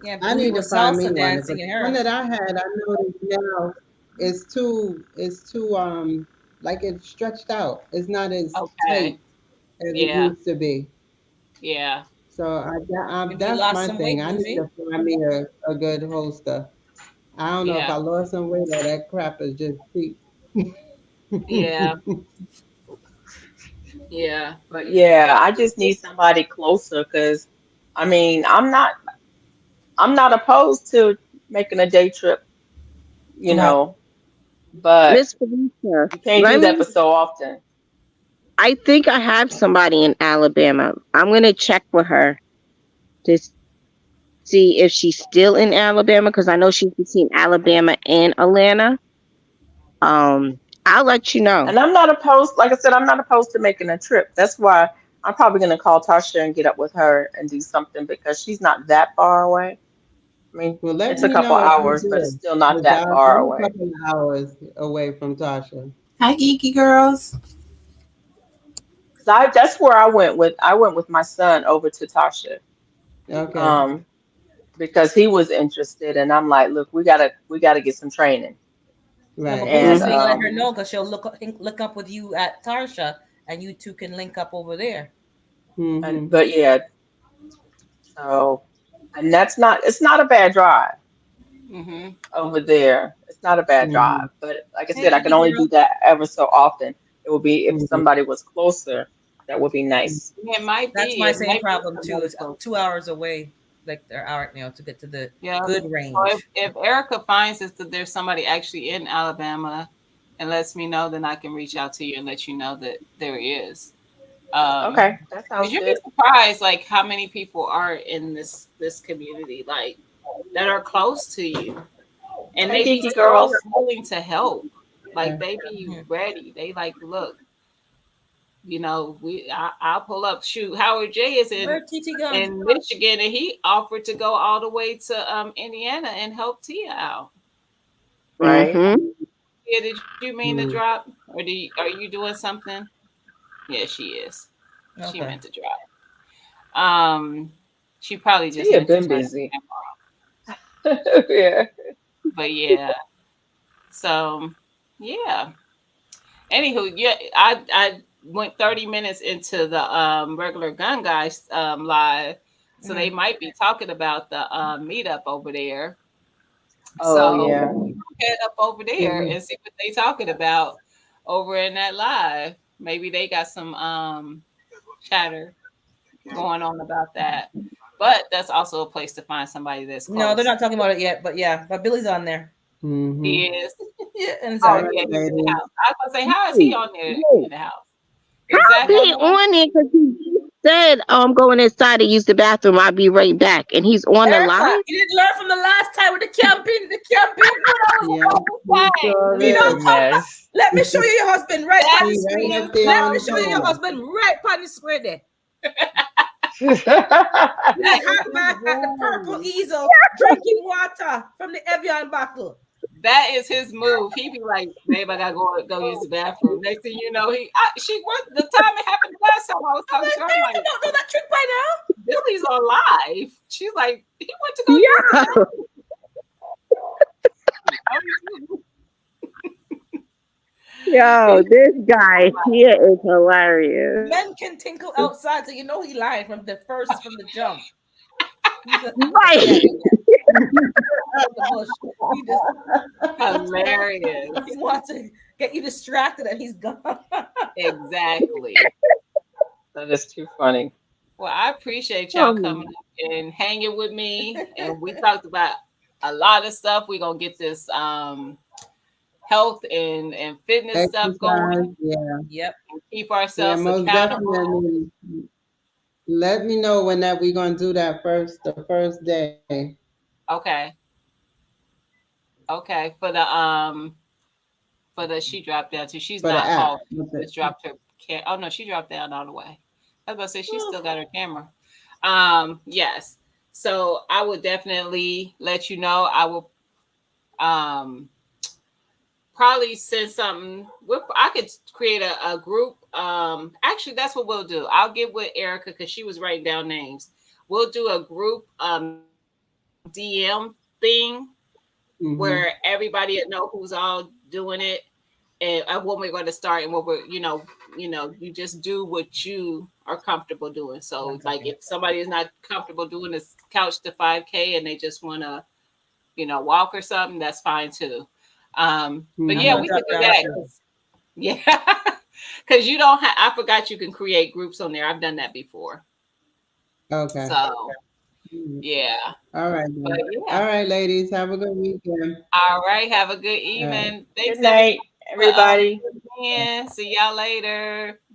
Yeah. I Bougie need to was find me salsa one. dancing But in the one hers. that I had, I noticed now is too like it's stretched out. It's not as Okay. tight as it Yeah. used to be. Yeah. So If you that's lost my some thing. weight, I need Bougie. to find me a good holster. I don't know if Yeah. I lost some weight or that crap is just cheap. Yeah. Yeah. But yeah, But I just need somebody closer because I mean, I'm not opposed to making a day trip, you Right. know, but Miss Felicia, you can't let do that me. for so often. I think I have somebody in Alabama. I'm gonna check with her to see if she's still in Alabama because I know she's between Alabama and Atlanta. I'll let you know. And I'm not opposed, like I said, I'm not opposed to making a trip. That's why I'm probably going to call Tasha and get up with her and do something because she's not that far away. I mean, Well, let it's a me couple know if you hours, but it's do. still not Because that far I'm a away. couple of hours away from Tasha. Hi, geeky girls. That's where I went with my son over to Tasha. Okay. Because he was interested, and I'm like, look, we gotta get some training. No, but Right. Billy And say let her Right. know because she'll look up with you at Tarsha, and you two can link up over there. Mm-hmm. but yeah, so and it's not a bad drive Mm-hmm. over there. It's not a bad Mm-hmm. drive, but like I Hey, said, I can Kiki only do girl. that ever so often. It would be if Mm-hmm. somebody was closer, that would be nice. It might That's be. my It same might be problem too. somebody It's close. 2 hours away, like they're out now to get to the Yeah. good So range. if Erica finds us that there's somebody actually in Alabama and lets me know, then I can reach out to you and let you know that there is. Okay, that Because sounds you'd be good. surprised, like how many people are in this community, like that are close to you, and Hey, they be geeky so girls. willing to help. Like Yeah. they be Mhm. ready. They like, look, I'll pull up. Shoot, Howard J is Where TT gone? in Michigan, and he offered to go all the way to Indiana and help Tia out. Right. Mm-hmm. Yeah, did you mean to Mm. drop, or are you doing something? Yeah, she is. She Okay. meant to drop. She probably just She had meant to been turn the busy. camera Yeah. on. But yeah, so yeah. Anywho, yeah, I went 30 minutes into the regular gun guys live, so they Mhm. might be talking about the meetup over there. Oh So yeah. head up over there Mhm. and see what they talking about over in that live. Maybe they got some chatter going on about that. But that's also a place to find somebody that's No, they're close. not talking about it yet, but yeah, but Billy's on there. Mm-hmm. He is. Yeah, and All Oh Zach. right, yeah, he's in the ladies. house. I was gonna say, how is he Wait, on there wait. in the house? Is How's Zach on he there? on it? Because he said, "Oh, I'm going inside to use the bathroom. I'll be right back." And he's on the Erica, live. you didn't learn from the last time with the camping. The camping. Yeah. Dang, He sure You It's a don't is. come back. mess. Let me show you your husband right on the He that's right screen. up his there Let on me the show you your camera. mom. husband right on the screen there. With That the hot back at the purple easel, drinking water from the Evian bottle. that is his move. He be like, babe, I gotta go use the bathroom. Next thing you know, she what the time it happened last time I was I'm talking to like, her, I'm Erica like, don't know that trick by now. Billy's on live. She's like, he went to go use the Yeah. bathroom. Yo, this guy here is hilarious. Men can tinkle outside, so you know he lied from the jump. He's a, Right. yeah, from the bush. He just Hilarious. he wants to get you distracted, and he's gone. Exactly. That is too funny. Well, I appreciate y'all coming up and hanging with me. And we talked about a lot of stuff. We're gonna get this health and fitness stuff Exercise. going Yeah. Yep. and keep Yeah, ourselves most accountable. definitely. Let me know when that we're gonna do that the first day. Okay. Okay. For the she dropped down too. She's For the not app. off. She With just dropped her oh no, she dropped down all the way. I was about to say she still got her camera. Yes. So I would definitely let you know. I will probably send something. I could create a group. Actually, that's what we'll do. I'll get with Erica because she was writing down names. We'll do a group DM thing Mm-hmm. where everybody will know who's all doing it and when we're going to start and what we're you just do what you are comfortable doing. So like if somebody is not comfortable doing this couch to 5K and they just want to walk or something, that's fine too. But Mm-hmm. yeah, we could do that. Yeah, because you don't have. I forgot you can create groups on there. I've done that before. Okay. So yeah. All right. But yeah. All right, ladies. Have a good weekend. All right. Have a good All right. evening. Thanks Good night, everybody. See y'all later.